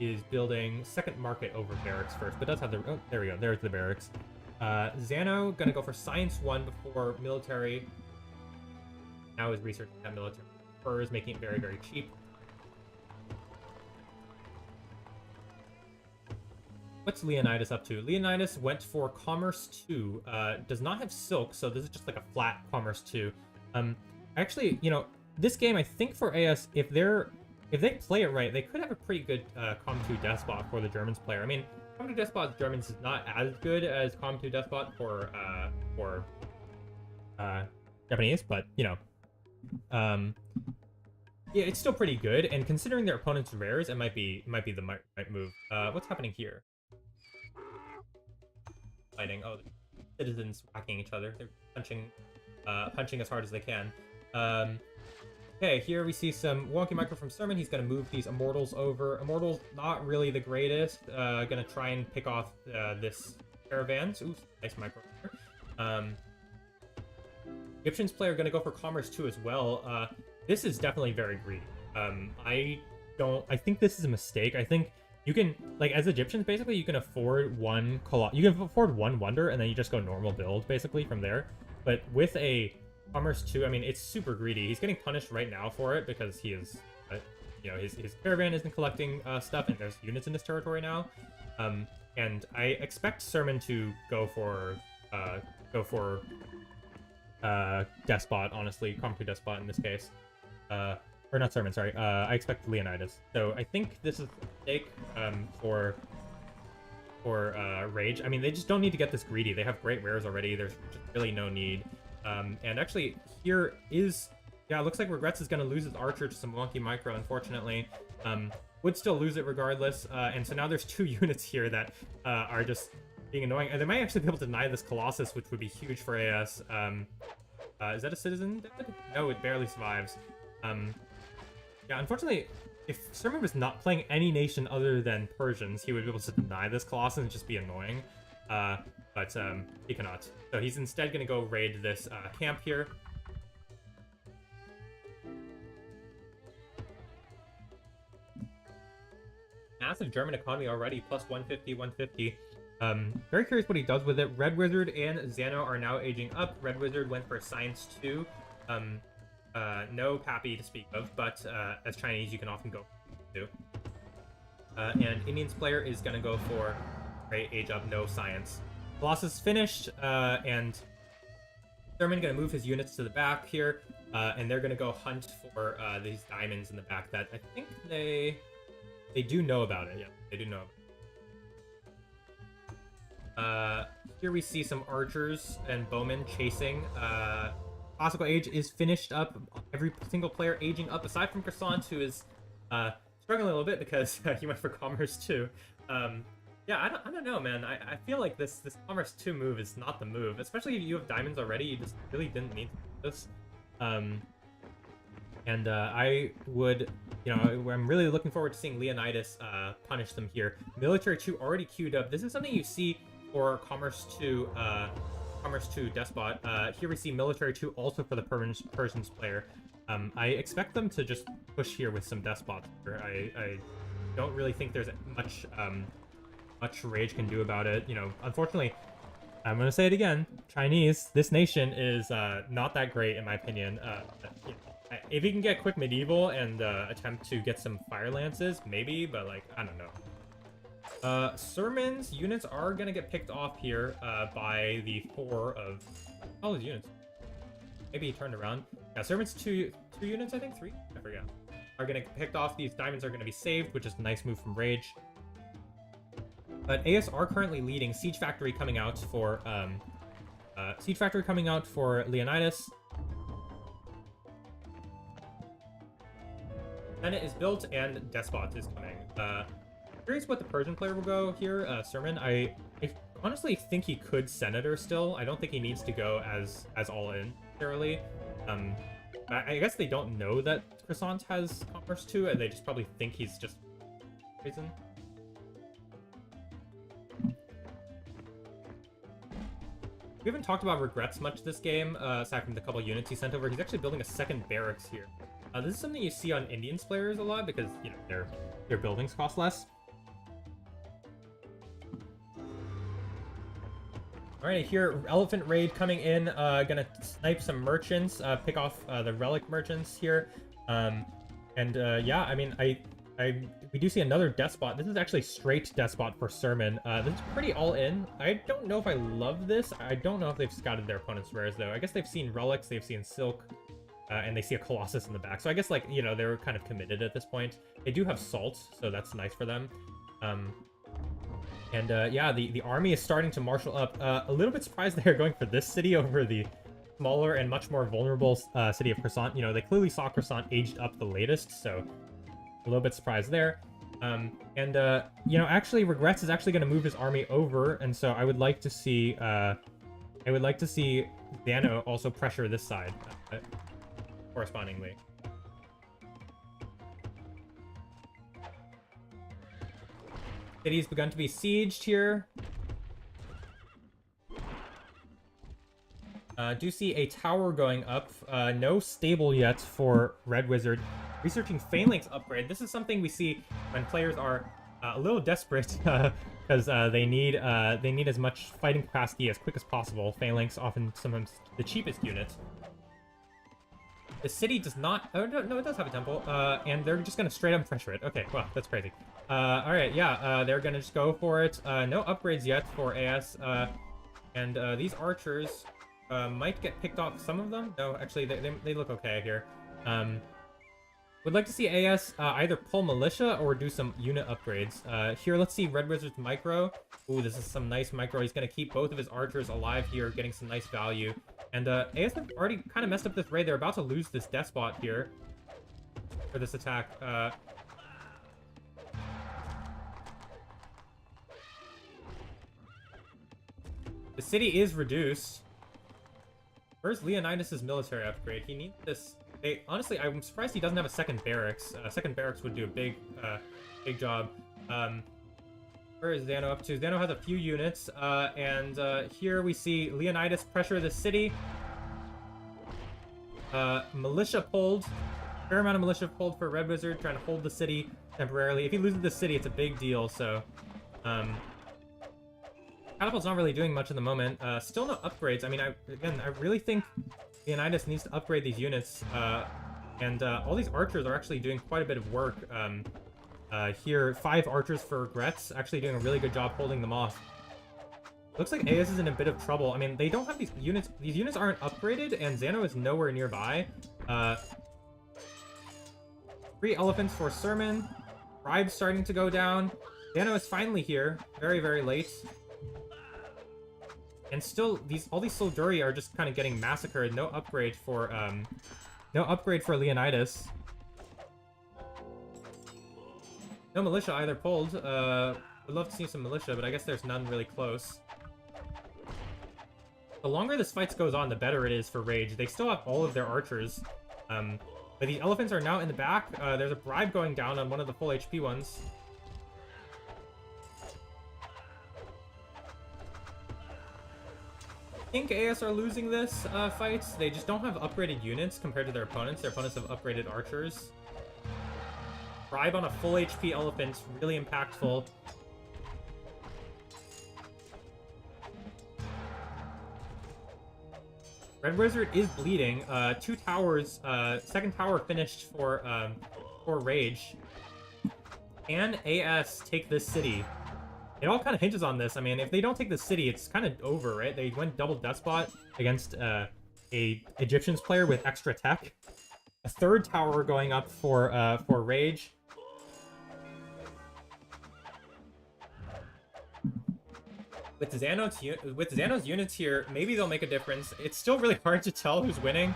Is building second market over barracks first, but does have the... Oh, there we go. There's the barracks. Xano gonna go for Science 1 before Military. Now is researching that Military. Furs, making it very, very cheap. What's Leonidas up to? Leonidas went for Commerce 2. Does not have Silk, so this is just like a flat Commerce 2. Actually, you know, this game, I think for AS, if they play it right, they could have a pretty good Com 2 Despot for the Germans player. I mean, Com 2 Despot Germans is not as good as Com 2 Despot for Japanese, but, you know, yeah, it's still pretty good, and considering their opponent's rares, it might be the right move. What's happening here? Fighting. Oh, the citizens whacking each other. They're punching as hard as they can. Okay, here we see some wonky micro from Sermon. He's gonna move these Immortals over. Immortals, not really the greatest. Gonna try and pick off this caravans. Ooh, nice micro. Egyptians player gonna go for Commerce 2 as well. This is definitely very greedy. I think this is a mistake. I think you can, like, as Egyptians, basically, you can afford one wonder, and then you just go normal build, basically, from there. But with a Commerce 2, I mean, it's super greedy. He's getting punished right now for it, because he is, you know, his caravan isn't collecting stuff, and there's units in his territory now. And I expect Sermon to go for Despot, honestly. Com 2 Despot in this case. Or not Sermon, sorry. I expect Leonidas. So I think this is a mistake for Rage. I mean, they just don't need to get this greedy. They have great rares already. There's just really no need. And actually, here is... Yeah, it looks like Regrets is going to lose his Archer to some wonky micro, unfortunately. Would still lose it regardless. And so now there's 2 units here that are just being annoying. And they might actually be able to deny this Colossus, which would be huge for AS. Is that a citizen dead? No, it barely survives. Yeah, unfortunately, if Sermon was not playing any nation other than Persians, he would be able to deny this Colossus and just be annoying. But he cannot. So he's instead going to go raid this camp here. Massive German economy already, plus 150, 150. Very curious what he does with it. Red Wizard and Xano are now aging up. Red Wizard went for Science 2. No Pappy to speak of, but as Chinese, you can often go to. And Indian's player is going to go for age up, no Science. Colossus finished, and Sermon going to move his units to the back here, and they're going to go hunt for these diamonds in the back that I think they do know about it. Yeah, they do know. Here we see some archers and bowmen chasing. Classical Age is finished up. Every single player aging up, aside from Croissant, who is struggling a little bit because he went for Commerce 2. Yeah, I don't know, man. I feel like this Commerce 2 move is not the move, especially if you have diamonds already. You just really didn't need this. And I would, you know, I'm really looking forward to seeing Leonidas punish them here. Military 2 already queued up. This is something you see for Commerce 2 Despot. Here we see Military 2 also for the Persians player. I expect them to just push here with some Despots. I don't really think there's much Rage can do about it. You know, unfortunately, I'm gonna say it again. Chinese, this nation is not that great in my opinion. If you can get quick medieval and attempt to get some fire lances, maybe, but like I don't know. Sermon's units are gonna get picked off here by the 4 of all his units. Maybe he turned around. Yeah, Sermon's two units, I think 3. I forget. Are gonna get picked off. These diamonds are gonna be saved, which is a nice move from Rage. But AS are currently leading. Siege Factory coming out for Leonidas. Senate is built and Despot is coming. Curious what the Persian player will go here. Sermon. I honestly think he could Senator still. I don't think he needs to go as all in necessarily. I guess they don't know that Croissant has Commerce 2, and they just probably think he's just reason. We haven't talked about regrets much this game, aside from the couple units he sent over. He's actually building a second barracks here. This is something you see on Indians players a lot because, you know, their buildings cost less. Alright, here, Elephant Raid coming in, gonna snipe some merchants, pick off the relic merchants here. Yeah, I mean, we do see another Despot. This is actually straight Despot for Sermon. This is pretty all-in. I don't know if I love this. I don't know if they've scouted their opponent's rares, though. I guess they've seen Relics, they've seen Silk, and they see a Colossus in the back. So I guess, like, you know, they're kind of committed at this point. They do have Salt, so that's nice for them. Yeah, the army is starting to marshal up. A little bit surprised they're going for this city over the smaller and much more vulnerable city of Croissant. You know, they clearly saw Croissant aged up the latest, so a little bit surprised there. You know, actually, Regrets is actually going to move his army over, and so I would like to see, Xano also pressure this side, correspondingly. City's begun to be sieged here. Do see a tower going up. No stable yet for Red Wizard. Researching Phalanx upgrade. This is something we see when players are a little desperate because they need as much fighting capacity as quick as possible. Phalanx often sometimes the cheapest unit. The city does not... Oh, no, it does have a temple. And they're just going to straight up pressure it. Okay, well, that's crazy. Alright, yeah, they're going to just go for it. No upgrades yet for AS. These archers might get picked off. Some of them? No, actually, they look okay here. Would like to see AS either pull Militia or do some unit upgrades. Here, let's see Red Wizard's Micro. Ooh, this is some nice Micro. He's going to keep both of his archers alive here, getting some nice value. And AS have already kind of messed up this raid. They're about to lose this Despot here for this attack. The city is reduced. Where's Leonidas' military upgrade? He needs this... honestly, I'm surprised he doesn't have a second barracks. Second barracks would do a big job. Where is Xano up to? Xano has a few units, here we see Leonidas pressure the city. Militia pulled. Fair amount of militia pulled for Red Wizard, trying to hold the city temporarily. If he loses the city, it's a big deal, so... Catapult's not really doing much in the moment. Still no upgrades. I mean, I really think Leonidas needs to upgrade these units, all these archers are actually doing quite a bit of work. Here, 5 archers for Regrets, actually doing a really good job holding them off. Looks like AS is in a bit of trouble. I mean, they don't have these units. These units aren't upgraded, and Xano is nowhere nearby. 3 elephants for Sermon. Bribe's starting to go down. Xano is finally here. Very, very late. And still, all these Solduri are just kind of getting massacred. No upgrade for Leonidas. No militia either pulled. Would love to see some militia, but I guess there's none really close. The longer this fight goes on, the better it is for Rage. They still have all of their archers. But the elephants are now in the back. There's a bribe going down on one of the full HP ones. I think AS are losing this fight. They just don't have upgraded units compared to their opponents. Their opponents have upgraded archers. Bribe on a full HP elephant, really impactful. Red Wizard is bleeding. 2 towers. Second tower finished for Rage. Can AS take this city? It all kind of hinges on this. I mean, if they don't take the city, it's kind of over, right? They went double Despot against a Egyptians player with extra tech. A 3rd tower going up for Rage. With Xano's units here, maybe they'll make a difference. It's still really hard to tell who's winning.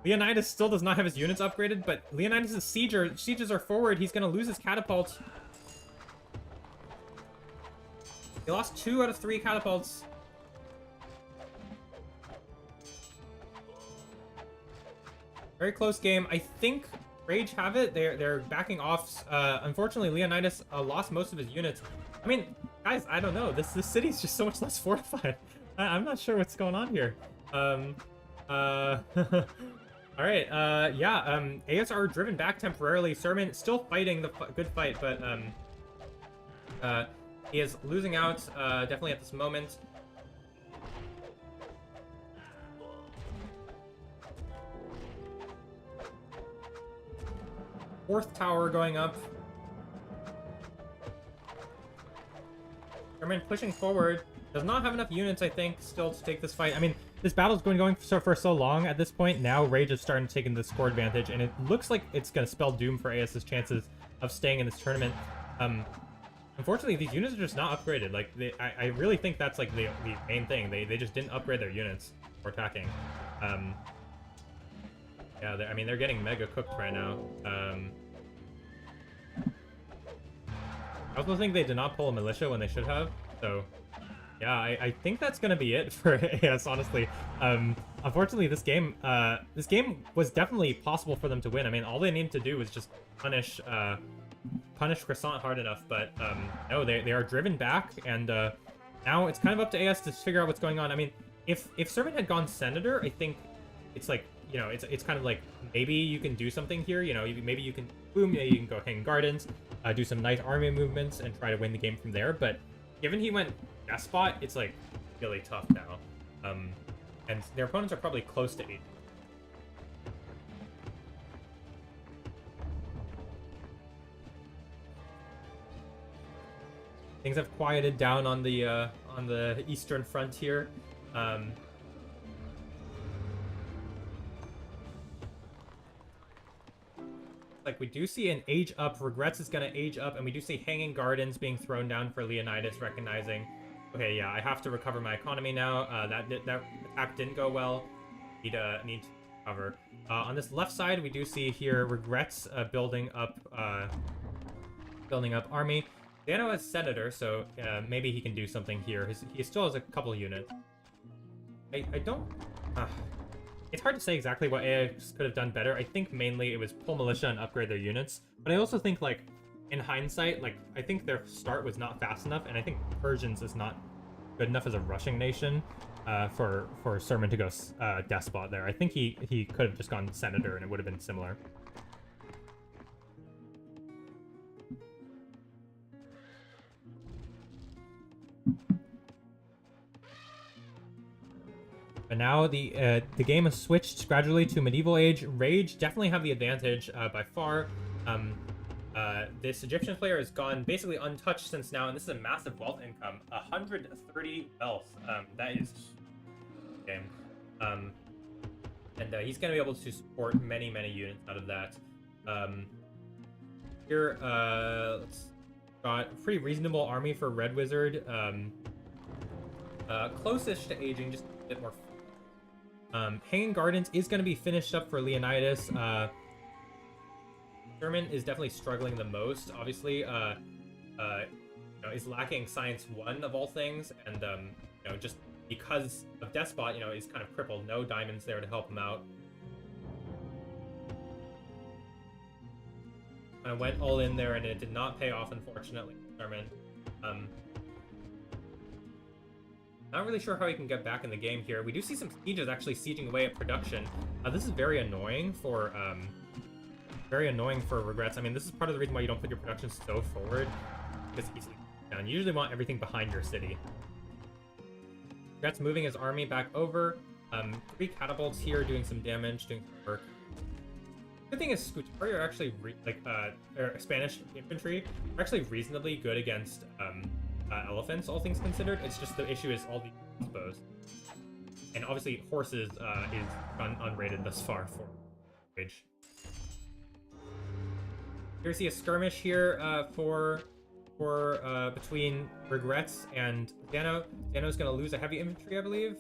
Leonidas still does not have his units upgraded, but Leonidas' sieges are forward. He's going to lose his catapult. He lost 2 out of 3 catapults. Very close game. I think Rage have it. They're backing off. Unfortunately, Leonidas lost most of his units. I mean, guys, I don't know. This city's just so much less fortified. I'm not sure what's going on here. All right. Yeah. ASR driven back temporarily. Sermon still fighting the good fight, but he is losing out. Definitely at this moment. Fourth tower going up. Sermon pushing forward. Does not have enough units, I think, still to take this fight. I mean, this battle's been going for so long at this point. Now Rage is starting to take in the score advantage, and it looks like it's going to spell doom for AS's chances of staying in this tournament. Unfortunately, these units are just not upgraded. Like, I really think that's like the main thing. They just didn't upgrade their units for attacking. Yeah, I mean, they're getting mega cooked right now. I also think they did not pull a militia when they should have, so yeah, I think that's gonna be it for AS, honestly. Unfortunately, this game was definitely possible for them to win. I mean, all they needed to do was just punish Croissant hard enough, but no, they are driven back, and now it's kind of up to AS to figure out what's going on. I mean, if Servant had gone Senator, I think it's like, you know, it's kind of like, maybe you can do something here, you know, maybe you can, boom, yeah, you can go Hanging Gardens, do some nice army movements, and try to win the game from there, but given he went Despot, it's like really tough now. And their opponents are probably close to 8. Things have quieted down on the Eastern Frontier. Like, we do see an age up. Regrets is going to age up, and we do see Hanging Gardens being thrown down for Leonidas, recognizing, okay, yeah, I have to recover my economy now. That attack didn't go well. Need to recover. On this left side, we do see here Regrets building up army. Dano has Senator, so maybe he can do something here. He still has a couple units. I don't... It's hard to say exactly what AX could have done better. I think mainly it was pull militia and upgrade their units. But I also think, like, in hindsight, like, I think their start was not fast enough, and I think Persians is not good enough as a rushing nation for Sermon to go Despot there. I think he could have just gone Senator, and it would have been similar. But now the game has switched gradually to Medieval Age. Rage definitely have the advantage by far. This Egyptian player has gone basically untouched since now, and this is a massive wealth income. 130 wealth. That is game. And he's going to be able to support many units out of that. Here, let's got a pretty reasonable army for Red Wizard. Close-ish to aging, just a bit more. Hanging Gardens is going to be finished up for Leonidas. Sherman is definitely struggling the most, obviously. You know, is lacking Science 1 of all things, and you know, just because of Despot, you know, he's kind of crippled. No diamonds there to help him out. I went all in there, and it did not pay off, unfortunately, Sherman. Not really sure how he can get back in the game here. We do see some sieges actually sieging away at production. This is very annoying for Regrets. I mean, this is part of the reason why you don't put your production so forward, because it's easily down. You usually want everything behind your city. Regrets moving his army back over. 3 catapults here doing some damage, doing some work. Good thing is Scutari are actually Spanish infantry are actually reasonably good against elephants, all things considered. It's just the issue is all the exposed, and obviously horses is unrated thus far for Rage. Here's a skirmish here between Regrets and Dano. Dano's gonna lose a heavy infantry, I believe.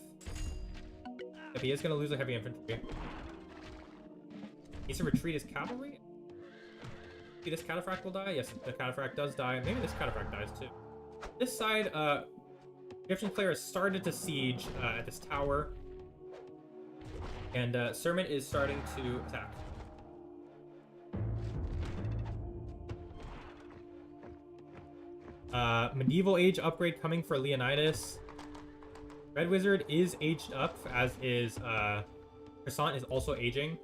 If he is gonna lose a heavy infantry, he needs to retreat his cavalry. Maybe this cataphract will die. Yes, the cataphract does die. Maybe this cataphract dies too. This side, Egyptian player has started to siege at this tower, and Sermon is starting to attack. Medieval Age upgrade coming for Leonidas. Red Wizard is aged up, as is Croissant is also aging.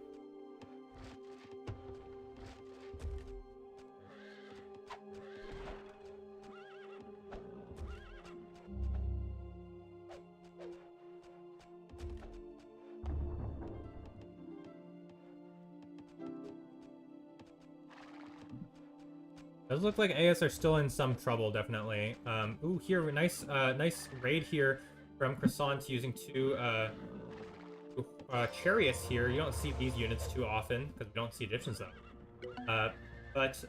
Does look like AS are still in some trouble, definitely. Ooh, here, nice raid here from Croissant using two Chariots here. You don't see these units too often, because we don't see Egyptians though. But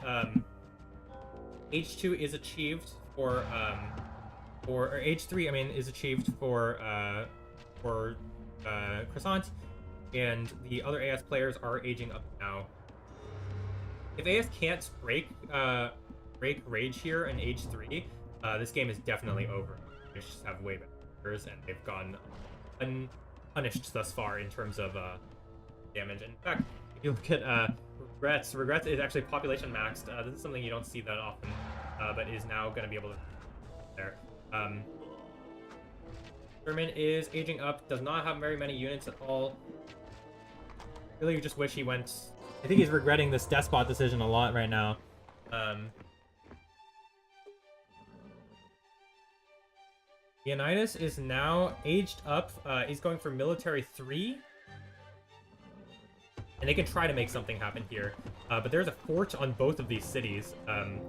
H2 is achieved for or H3, I mean, is achieved for Croissant, and the other AS players are aging up now. If AS can't break Rage here in Age 3, this game is definitely over. They just have way better players, and they've gone unpunished thus far in terms of damage. In fact, if you look at Regrets is actually population maxed. This is something you don't see that often, but is now going to be able to there. Sherman is aging up, does not have very many units at all. Really, you just wish he went... I think he's regretting this Despot decision a lot right now. Leonidas is now aged up. He's going for military 3. And they can try to make something happen here. But there's a fort on both of these cities. And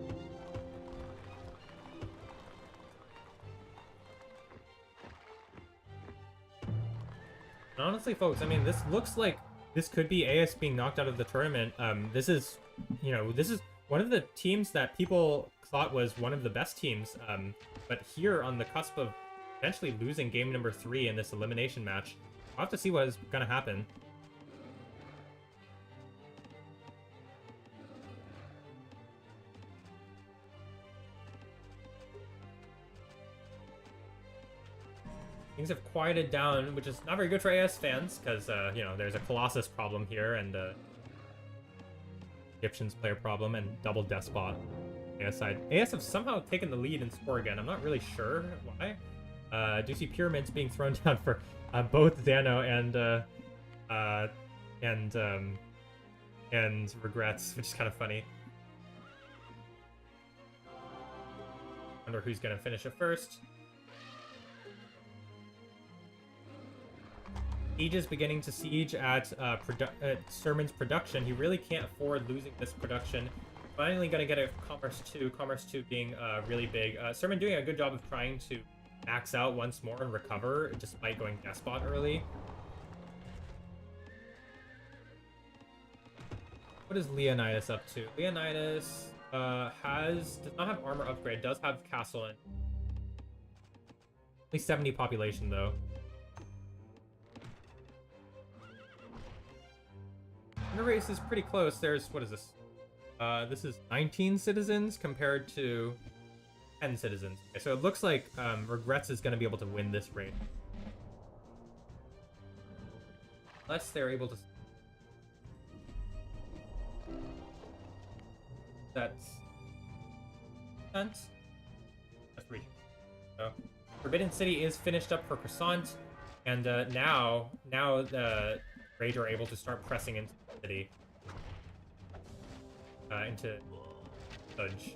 honestly, folks, I mean, this looks like this could be AS being knocked out of the tournament. This is one of the teams that people thought was one of the best teams. But here on the cusp of potentially losing game number 3 in this elimination match, we'll have to see what is going to happen. Things have quieted down, which is not very good for AS fans, because, there's a Colossus problem here, and Egyptians player problem, and double Despot AS side. AS have somehow taken the lead in score again. I'm not really sure why. Do you see Pyramids being thrown down for both Zano and Regrets, which is kind of funny. Wonder who's going to finish it first. Siege is beginning to siege at Sermon's production. He really can't afford losing this production. Finally going to get a Commerce 2. Commerce 2 being really big. Sermon doing a good job of trying to max out once more and recover, despite going Despot early. What is Leonidas up to? Leonidas does not have armor upgrade, does have castle in. Only 70 population though. The race is pretty close. There's, what is this? This is 19 citizens compared to 10 citizens. Okay, so it looks like Regrets is going to be able to win this race. Unless they're able to... That's... That's 3. So, Forbidden City is finished up for Croissant, and now the Rage are able to start pressing into the city. Into Judge.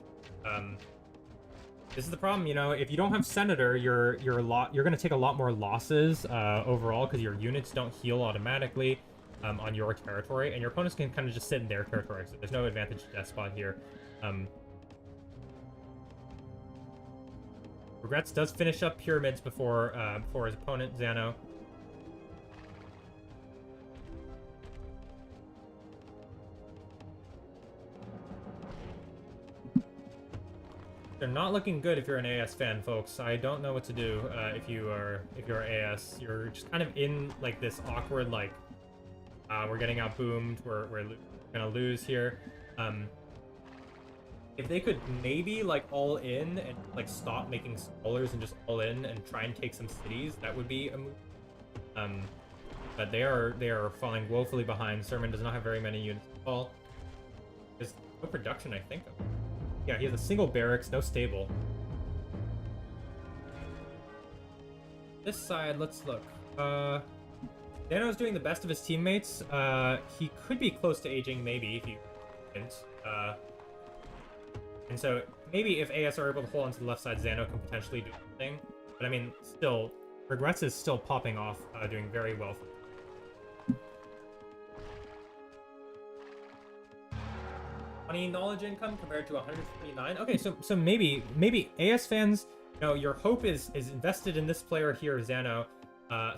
This is the problem, if you don't have Senator, you're going to take a lot more losses overall, because your units don't heal automatically on your territory, and your opponents can kind of just sit in their territory, so there's no advantage to Despot here. Regrets does finish up Pyramids before his opponent, Zano. They're not looking good if you're an AS fan, folks. I don't know what to do if you're AS. You're just kind of in like this awkward we're getting out boomed. We're gonna lose here. If they could maybe all in and stop making scholars and just all in and try and take some cities, that would be a move. But they are falling woefully behind. Sermon does not have very many units at all. There's no production, I think. Yeah, he has a single barracks, no stable. This side, let's look. Dano's doing the best of his teammates. He could be close to aging, maybe, if he didn't. And so, maybe if AS are able to hold onto the left side, Xano can potentially do something. But I mean, still, Regrets is still popping off, doing very well for 20 knowledge income compared to 129. Okay, so maybe AS fans, you know, your hope is invested in this player here, Xano.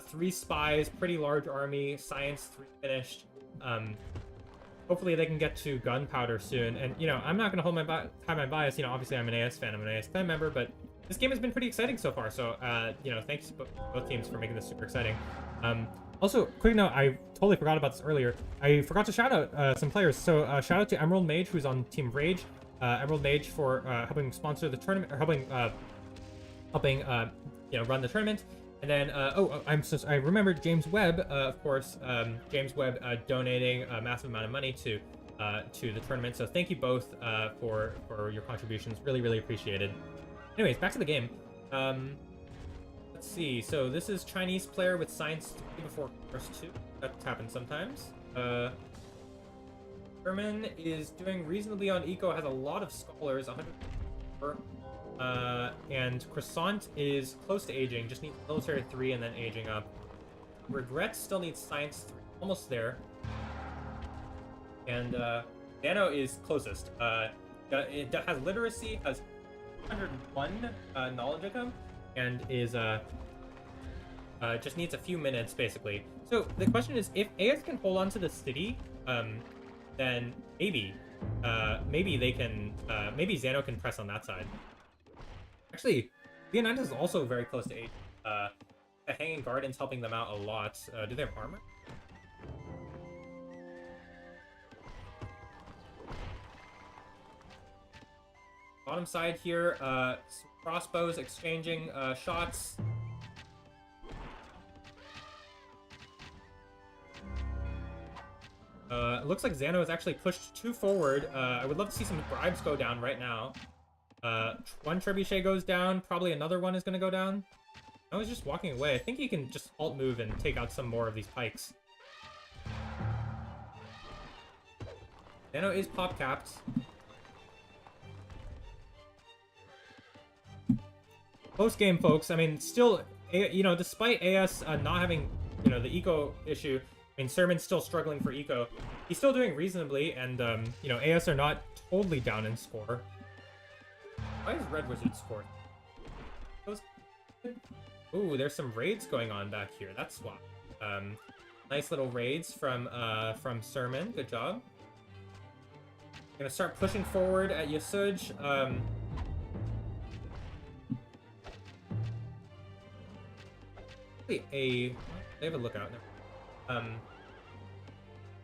3 spies, pretty large army, science 3 finished. Hopefully they can get to gunpowder soon. And you know, I'm not gonna hold my bias. You know, obviously I'm an AS fan, I'm an AS clan member, but this game has been pretty exciting so far. So you know, thanks both teams for making this super exciting. Also, quick note, I totally forgot about this earlier. I forgot to shout out some players. So shout out to Emerald Mage, who's on Team Rage. Emerald Mage for helping sponsor the tournament, or helping you know, run the tournament. And then I remembered James Webb, of course. James Webb donating a massive amount of money to the tournament. So thank you both for your contributions. Really appreciated. Anyways, back to the game. Let's see. So this is Chinese player with science 3 before course 2. That happens sometimes. German is doing reasonably on eco. Has a lot of scholars. 104. And Croissant is close to aging, just needs military 3 and then aging up. Regret still needs science 3, almost there. And Dano is closest. It has literacy, has 101 knowledge income, and is just needs a few minutes basically. So the question is, if AS can hold on to the city, then maybe they can, maybe Xano can press on that side. Actually, Gladiators is also very close to 8. The Hanging Garden's helping them out a lot. Do they have armor? Bottom side here, some crossbows exchanging shots. It looks like Xano is actually pushed 2 forward. I would love to see some bribes go down right now. 1 trebuchet goes down. Probably another one is going to go down. I was just walking away. I think he can just alt move and take out some more of these pikes. Xano is pop capped. Post game, folks. I mean, still, you know, despite AS not having, you know, the eco issue, I mean, Sermon's still struggling for eco. He's still doing reasonably, and you know, AS are not totally down in score. Why is Red Wizard scored? Ooh, there's some raids going on back here. That's why. Nice little raids from Sermon. Good job. Gonna start pushing forward at Yasuj. They have a lookout now.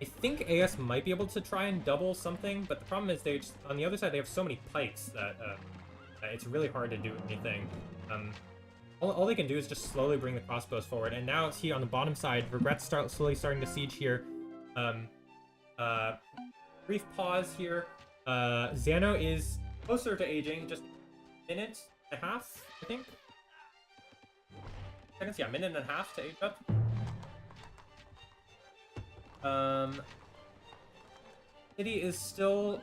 I think AS might be able to try and double something, but the problem is they just, on the other side they have so many pikes that it's really hard to do anything. All they can do is just slowly bring the crossbows forward, and now see on the bottom side, Regret's slowly starting to siege here. Brief pause here. Xano is closer to aging, just a minute and a half, I think. Seconds, yeah, minute and a half to age up. City is still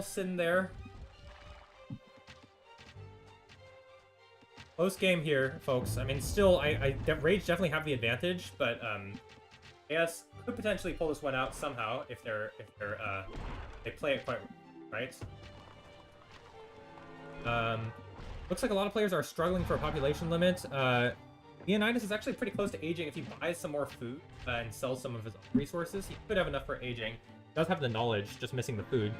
sitting there. Close game here, folks. I mean, still, Rage definitely have the advantage, but AS could potentially pull this one out somehow if they play it quite right. Looks like a lot of players are struggling for a population limit. Leonidas is actually pretty close to aging. If he buys some more food and sells some of his resources, he could have enough for aging. He does have the knowledge, just missing the food.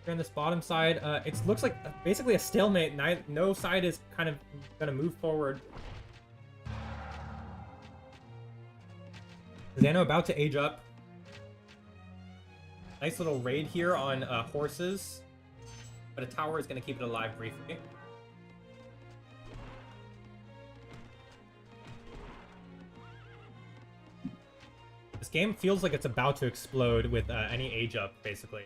Here on this bottom side, it looks like basically a stalemate. No side is kind of going to move forward. Xano about to age up. Nice little raid here on horses. But a tower is going to keep it alive briefly. This game feels like it's about to explode with any age up, basically.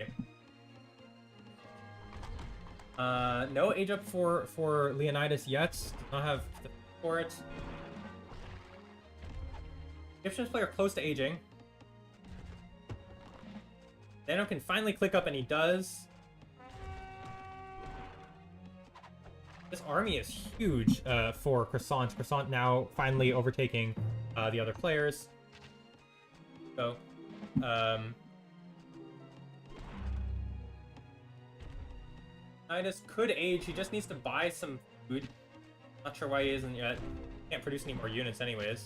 No age up for Leonidas yet. Does not have the for it. Egyptian's player close to aging. Zano can finally click up, and he does. This army is huge for Croissant. Croissant now finally overtaking the other players. So, Leonidas could age. He just needs to buy some food. Not sure why he isn't yet. Can't produce any more units anyways.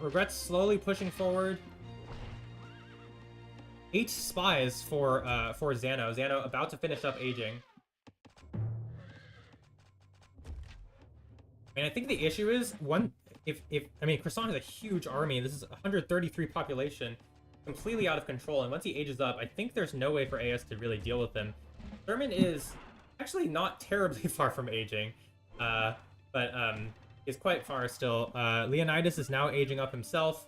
Regrets slowly pushing forward. 8 spies for Zano. Zano about to finish up aging. And I think the issue is I mean, Croissant has a huge army. This is 133 population, completely out of control. And once he ages up, I think there's no way for AS to really deal with him. Thurman is actually not terribly far from aging, but is quite far still. Leonidas is now aging up himself.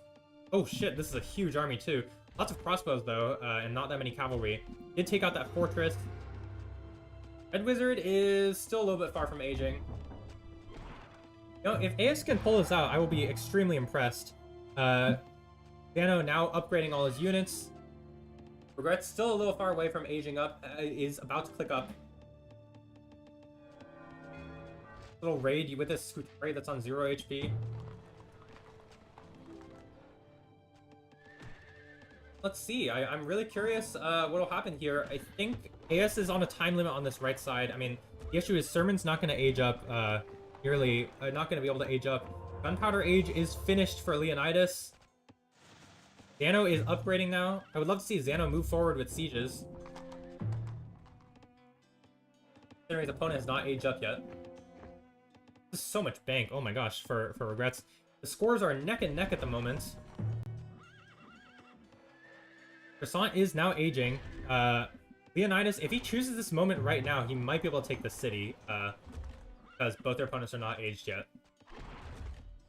Oh shit, this is a huge army too. Lots of crossbows though, and not that many cavalry. Did take out that fortress. Red Wizard is still a little bit far from aging. You know, if AS can pull this out, I will be extremely impressed. Zano now upgrading all his units. Regret's still a little far away from aging up, is about to click up. Little raid with this Scutari that's on 0 HP. Let's see. I'm really curious what'll happen here. I think AS is on a time limit on this right side. I mean, the issue is Sermon's not going to age up nearly. Not going to be able to age up. Gunpowder age is finished for Leonidas. Zano is upgrading now. I would love to see Zano move forward with sieges. Considering his opponent has not aged up yet. This is so much bank. Oh my gosh, for Regrets. The scores are neck and neck at the moment. Croissant is now aging. Leonidas, if he chooses this moment right now, he might be able to take the city, because both their opponents are not aged yet.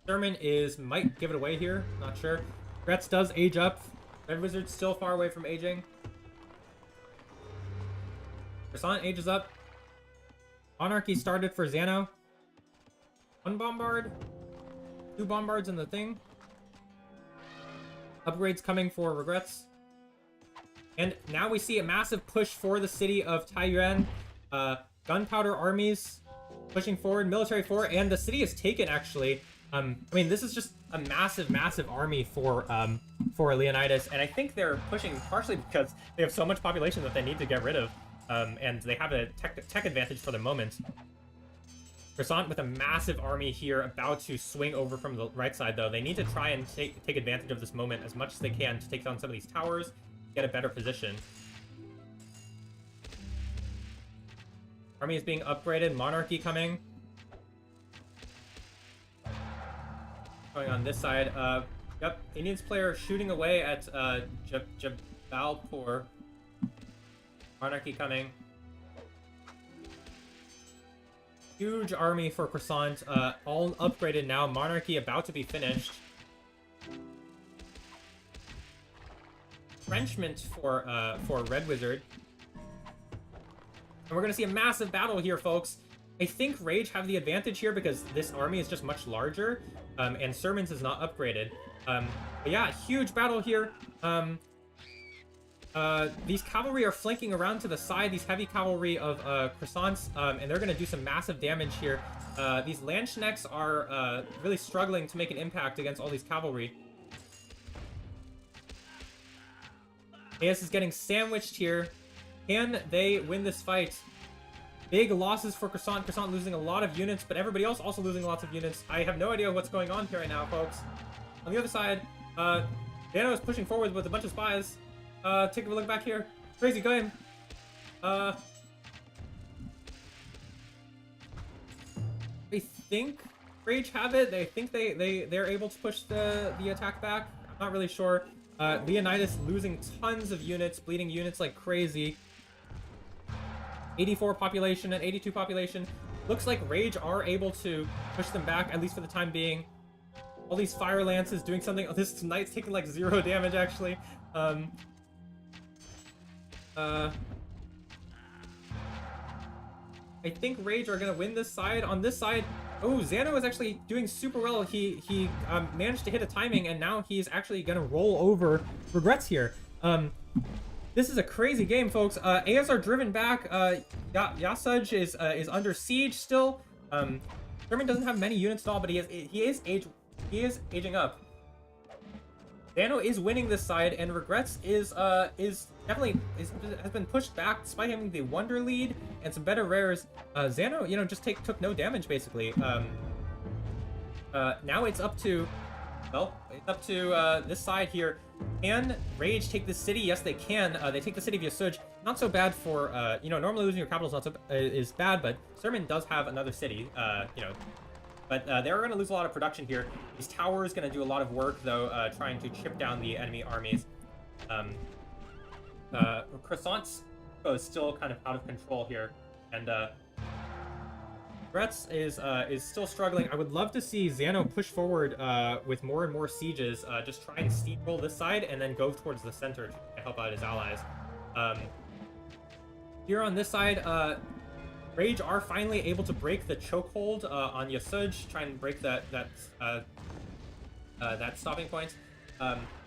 Sermon might give it away here, not sure. Regrets does age up. Red Wizard's still far away from aging. Croissant ages up. Monarchy started for Zano. 1 bombard. 2 bombards in the thing. Upgrades coming for Regrets. And now we see a massive push for the city of Taiyuan. Gunpowder armies pushing forward, military forward, and the city is taken, actually. I mean, this is just a massive, massive army for Leonidas, and I think they're pushing partially because they have so much population that they need to get rid of, and they have a tech advantage for the moment. Croissant with a massive army here, about to swing over from the right side, though. They need to try and take advantage of this moment as much as they can to take down some of these towers, get a better position. Army is being upgraded. Monarchy coming. Going on this side. Yep, Indians player shooting away at Jabalpur. Monarchy coming. Huge army for Croissant. All upgraded now. Monarchy about to be finished. Entrenchment for Red Wizard. And we're going to see a massive battle here, folks. I think Rage have the advantage here because this army is just much larger, and Sermons is not upgraded. But yeah, huge battle here. These cavalry are flanking around to the side, these heavy cavalry of Croissants, and they're going to do some massive damage here. These Landsknechts are really struggling to make an impact against all these cavalry. AS is getting sandwiched here. Can they win this fight? Big losses for Croissant. Croissant losing a lot of units, but everybody else also losing lots of units. I have no idea what's going on here right now, folks. On the other side, Dano is pushing forward with a bunch of spies. Take a look back here. Crazy game. I think Rage have it. They think they're able to push the attack back. I'm not really sure. Leonidas losing tons of units, bleeding units like crazy. 84 population and 82 population. Looks like Rage are able to push them back, at least for the time being. All these fire lances doing something. Oh, this knight's taking like 0 damage actually. I think Rage are gonna win this side. On this side, oh, Xano is actually doing super well. He managed to hit a timing, and now he's actually gonna roll over Regrets here. This is a crazy game, folks. AS are driven back. Yasuj is under siege still. Sherman doesn't have many units at all, but he is aging up. Xano is winning this side, and Regrets is definitely has been pushed back despite having the Wonder lead and some better rares. Xano, you know, just took no damage basically. Now it's up to, well, it's up to this side here. Can Rage take the city? Yes, they can. They take the city of Yasuj. Not so bad for, you know, normally losing your capital is not so is bad, but Sermon does have another city, you know. But they're going to lose a lot of production here. These towers going to do a lot of work, though, trying to chip down the enemy armies. Croissant's is still kind of out of control here, and Regrets is still struggling. I would love to see Xano push forward with more and more sieges, just try and steamroll this side and then go towards the center to help out his allies. Here on this side, Rage are finally able to break the chokehold on Yasuj, try and break that stopping point.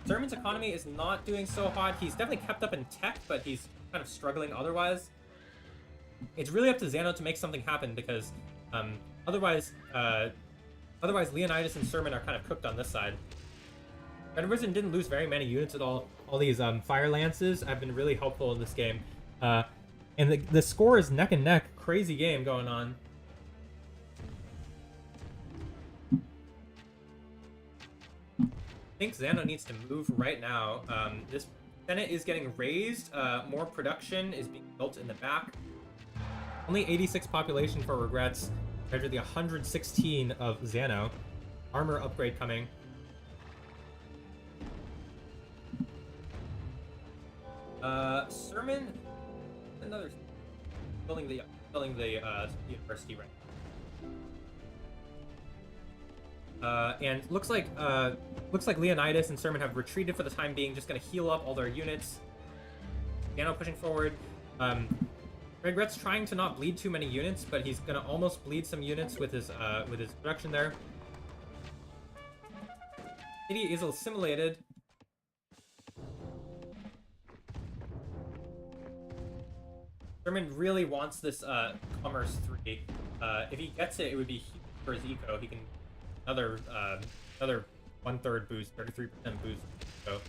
Sermon's economy is not doing so hot. He's definitely kept up in tech, but he's kind of struggling otherwise. It's really up to Xano to make something happen because otherwise Leonidas and Sermon are kind of cooked on this side. Red Risen didn't lose very many units at all. All these fire lances have been really helpful in this game. And the score is neck and neck. Crazy game going on. I think Xano needs to move right now. This Senate is getting raised. More production is being built in the back. Only 86 population for Regrets compared to the 116 of Xano. Armor upgrade coming. Sermon, another building the university right. And looks like Leonidas and Sermon have retreated for the time being, just gonna heal up all their units. Xano pushing forward. Regrets trying to not bleed too many units, but he's gonna almost bleed some units with his production there. City is assimilated. Sermon really wants this Commerce 3. If he gets it, it would be huge for his eco. He can another 1/3 boost, 33% boost. So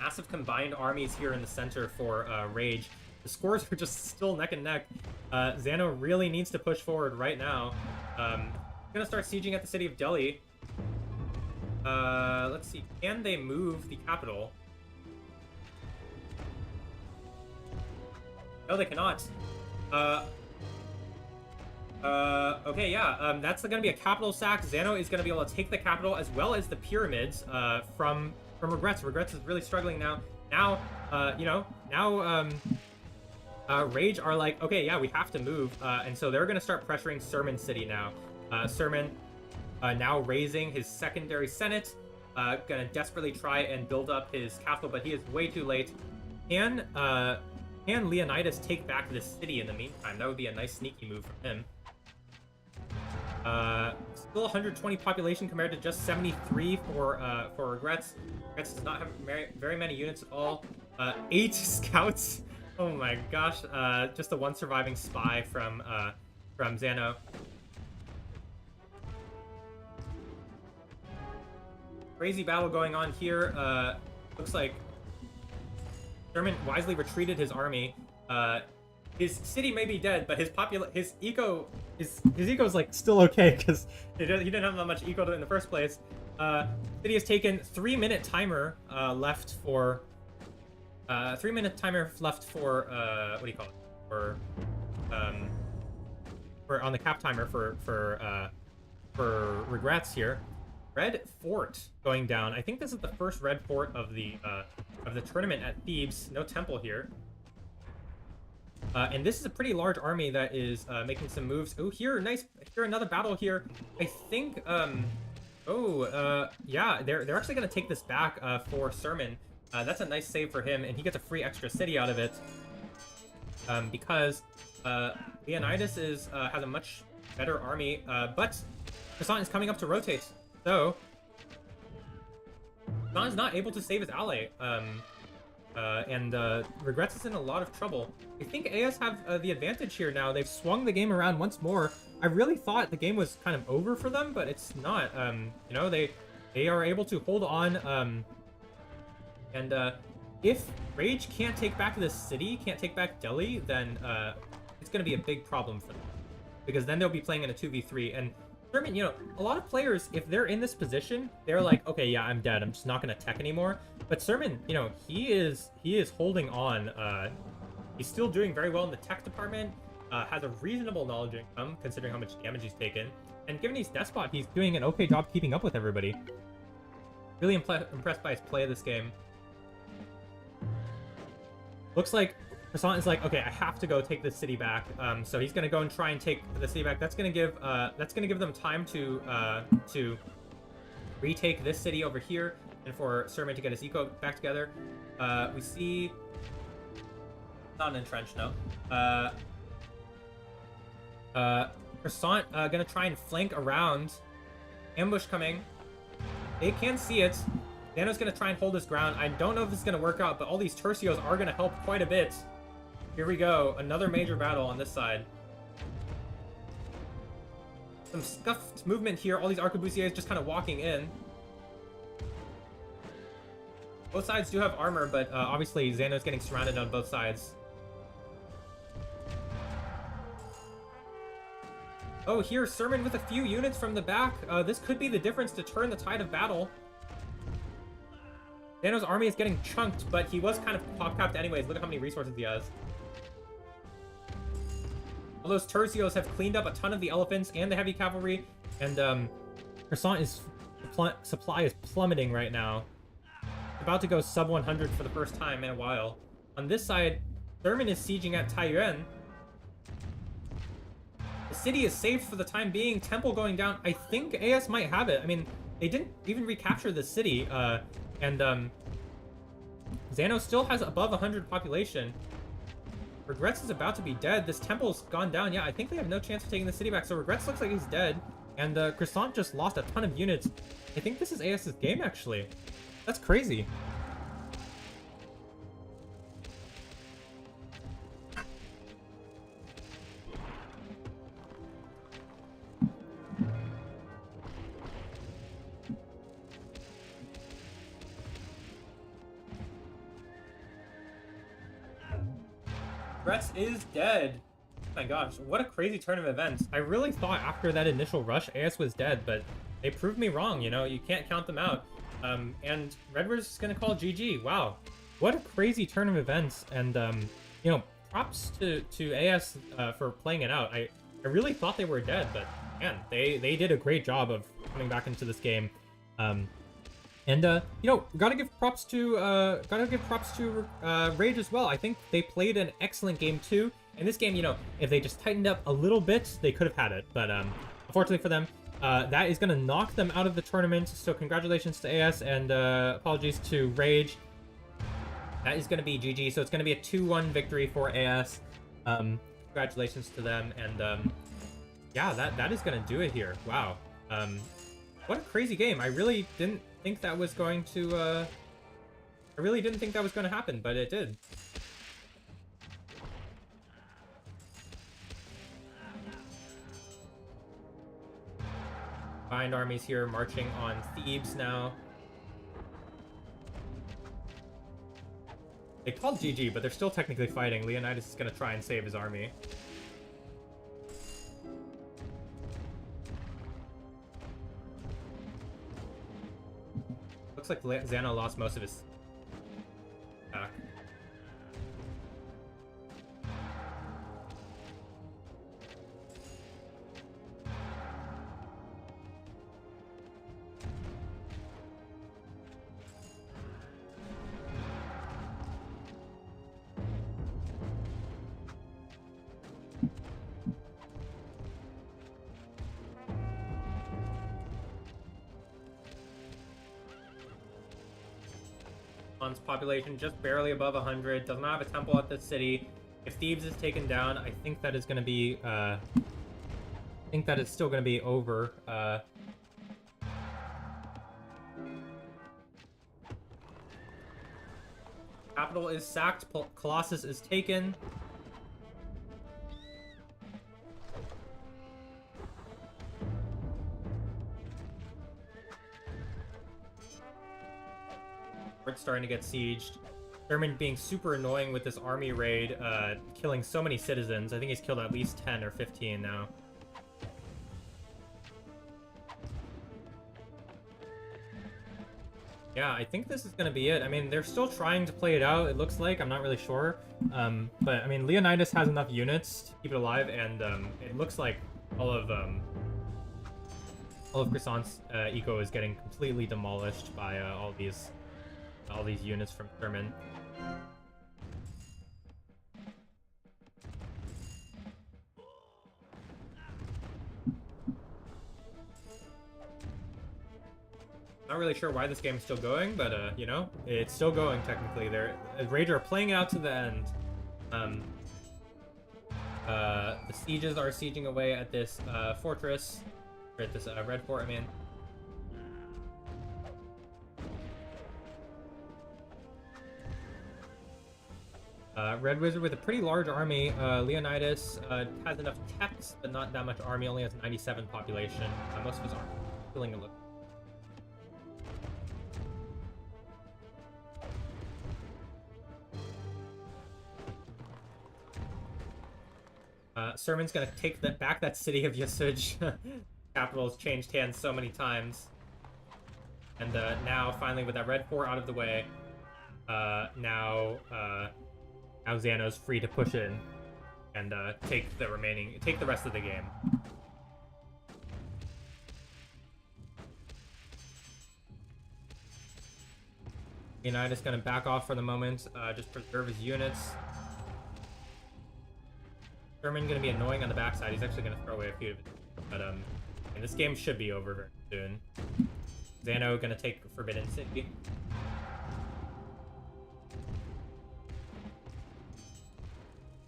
massive combined armies here in the center for Rage. The scores are just still neck and neck. Xano really needs to push forward right now. Gonna start sieging at the city of Delhi. Let's see. Can they move the capital? No, they cannot. Okay, yeah. That's gonna be a capital sack. Xano is gonna be able to take the capital as well as the pyramids from Regrets. Regrets is really struggling now. Now, you know, now Rage are like, okay, yeah, we have to move, and so they're gonna start pressuring Sermon City now. Sermon now raising his secondary senate, gonna desperately try and build up his capital, but he is way too late. Can Leonidas take back this city in the meantime? That would be a nice sneaky move from him. Still 120 population compared to just 73 for Regrets. Regrets does not have very many units at all. 8 scouts. Oh my gosh. Just the one surviving spy from Xano. Crazy battle going on here. Looks like Sermon wisely retreated his army. His city may be dead, but his eco is like still okay because he didn't have that much eco in the first place. City has taken 3-minute timer left for 3-minute timer left for what do you call it, for on the cap timer for Regrets here. Red Fort going down. I think this is the first red fort of the tournament at Thebes. No temple here. And this is a pretty large army that is making some moves. Oh, here, nice. Here, another battle here. I think, yeah, they're actually going to take this back for Sermon. That's a nice save for him, and he gets a free extra city out of it. Because Leonidas has a much better army, but Croissant is coming up to rotate. So, Croissant is not able to save his ally. And Regrets is in a lot of trouble. I think AS have the advantage here now. They've swung the game around once more. I really thought the game was kind of over for them, but it's not. You know, they are able to hold on. If Rage can't take back this city, can't take back Delhi, then it's going to be a big problem for them. Because then they'll be playing in a 2v3. And Sermon, you know, a lot of players, if they're in this position, they're like, okay, yeah, I'm dead. I'm just not going to tech anymore. But Sermon, you know, he is holding on. He's still doing very well in the tech department. Has a reasonable knowledge income, considering how much damage he's taken. And given he's Despot, he's doing an okay job keeping up with everybody. Really impressed by his play of this game. Looks like Croissant is like, okay, I have to go take this city back. So he's gonna go and try and take the city back. That's gonna give them time to retake this city over here, and for Sermon to get his eco back together. We see not an entrenched, no. Croissant gonna try and flank around. Ambush coming. They can see it. Dano's gonna try and hold his ground. I don't know if this is gonna work out, but all these Tercios are gonna help quite a bit. Here we go. Another major battle on this side. Some scuffed movement here. All these Arquebusiers just kind of walking in. Both sides do have armor, but obviously Xano's getting surrounded on both sides. Oh, here, Sermon with a few units from the back. This could be the difference to turn the tide of battle. Xano's army is getting chunked, but he was kind of top-capped anyways. Look at how many resources he has. All those Tercios have cleaned up a ton of the elephants and the heavy cavalry, and Croissant is supply is plummeting right now. About to go sub 100 for the first time in a while. On this side, Sermon is sieging at Taiyuan. The city is safe for the time being. Temple going down. I think AS might have it. I mean, they didn't even recapture the city, and Xano still has above 100 population. Regrets is about to be dead. This temple's gone down. Yeah, I think they have no chance of taking the city back. So Regrets looks like he's dead. And Croissant just lost a ton of units. I think this is AS's game, actually. That's crazy. Regrets is dead. Oh my gosh, what a crazy turn of events. I really thought after that initial rush, AS was dead, but they proved me wrong, you know? You can't count them out. And Redward's is gonna call GG. Wow. What a crazy turn of events. And, you know, props to AS for playing it out. I really thought they were dead, but man, they did a great job of coming back into this game. And you know, gotta give props to Rage as well. I think they played an excellent game too. In this game, you know, if they just tightened up a little bit, they could have had it. But unfortunately for them, that is gonna knock them out of the tournament. So congratulations to AS and apologies to Rage. That is gonna be GG. So it's gonna be a 2-1 victory for AS. Congratulations to them. And yeah, that is gonna do it here. Wow. What a crazy game. I really didn't think that was going to happen, but it did. Combined armies here marching on Thebes now. They called GG, but they're still technically fighting. Leonidas is going to try and save his army. Looks like Xano lost most of his attack. Croissant's population just barely above 100. Does not have a temple at this city. If Thebes is taken down, I think that is going to be... I think that is still going to be over. Capital is sacked. Colossus is taken. It's starting to get sieged. Sherman being super annoying with this army raid, killing so many citizens. I think he's killed at least 10 or 15 now. Yeah, I think this is going to be it. I mean, they're still trying to play it out, it looks like. I'm not really sure. But, I mean, Leonidas has enough units to keep it alive, and it looks like all of Croissant's eco is getting completely demolished by all these units from Sherman. Not really sure why this game is still going, but you know, it's still going technically. The Rager are playing it out to the end. The sieges are sieging away at this fortress, or at this red fort, I mean. Red Wizard with a pretty large army. Leonidas has enough techs, but not that much army. Only has 97 population. Most of his army is feeling a little. Sermon's gonna take back that city of Yasuj. Capital's changed hands so many times. And now, finally, with that red fort out of the way, now Xano's free to push in and take the rest of the game. Leonidas gonna back off for the moment, just preserve his units. Sherman gonna be annoying on the backside. He's actually gonna throw away a few of it. But and this game should be over very soon. Xano gonna take Forbidden City.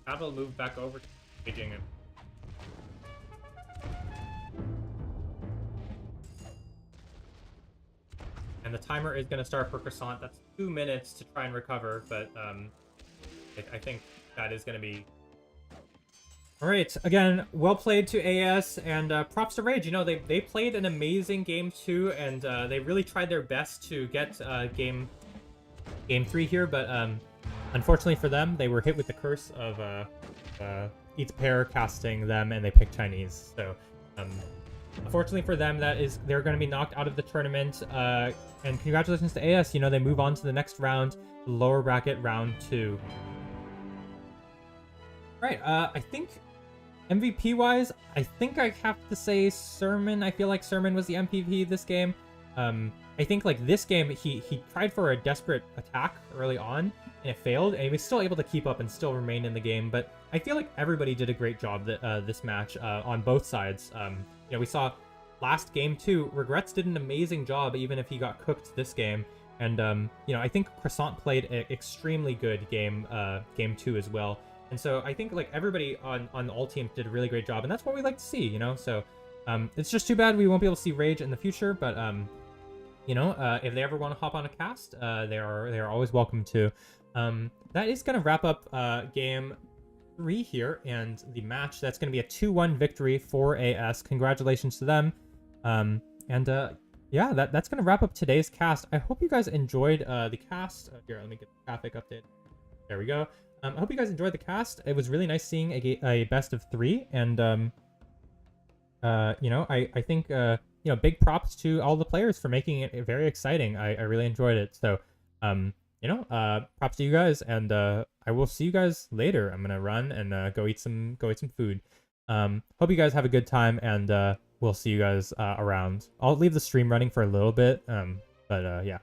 Capital move back over to engaging him. And the timer is gonna start for Croissant. That's 2 minutes to try and recover, but I think that is gonna be. All right, again, well played to AS, and props to Rage. You know, they played an amazing game 2, and they really tried their best to get game 3 here, but unfortunately for them, they were hit with the curse of each pair casting them, and they picked Chinese. So, unfortunately for them, they're going to be knocked out of the tournament. And congratulations to AS. You know, they move on to the next round, lower bracket round 2. All right, I think MVP-wise, I think I have to say Sermon. I feel like Sermon was the MVP this game. I think, like, this game, he tried for a desperate attack early on, and it failed, and he was still able to keep up and still remain in the game, but I feel like everybody did a great job this match on both sides. You know, we saw last game 2, Regrets did an amazing job, even if he got cooked this game, and, you know, I think Croissant played an extremely good game 2 as well. And so I think, like, everybody on all teams did a really great job, and that's what we like to see, you know? So it's just too bad we won't be able to see Rage in the future, but, you know, if they ever want to hop on a cast, they are always welcome to. That is going to wrap up game 3 here, and the match. That's going to be a 2-1 victory for AS. Congratulations to them. Yeah, that's going to wrap up today's cast. I hope you guys enjoyed the cast. Here, let me get the traffic update. There we go. I hope you guys enjoyed the cast. It was really nice seeing a best of 3, and you know, I think you know, big props to all the players for making it very exciting. I really enjoyed it. So you know, props to you guys, and I will see you guys later. I'm gonna run and go eat some food. Hope you guys have a good time, and we'll see you guys around. I'll leave the stream running for a little bit, but yeah.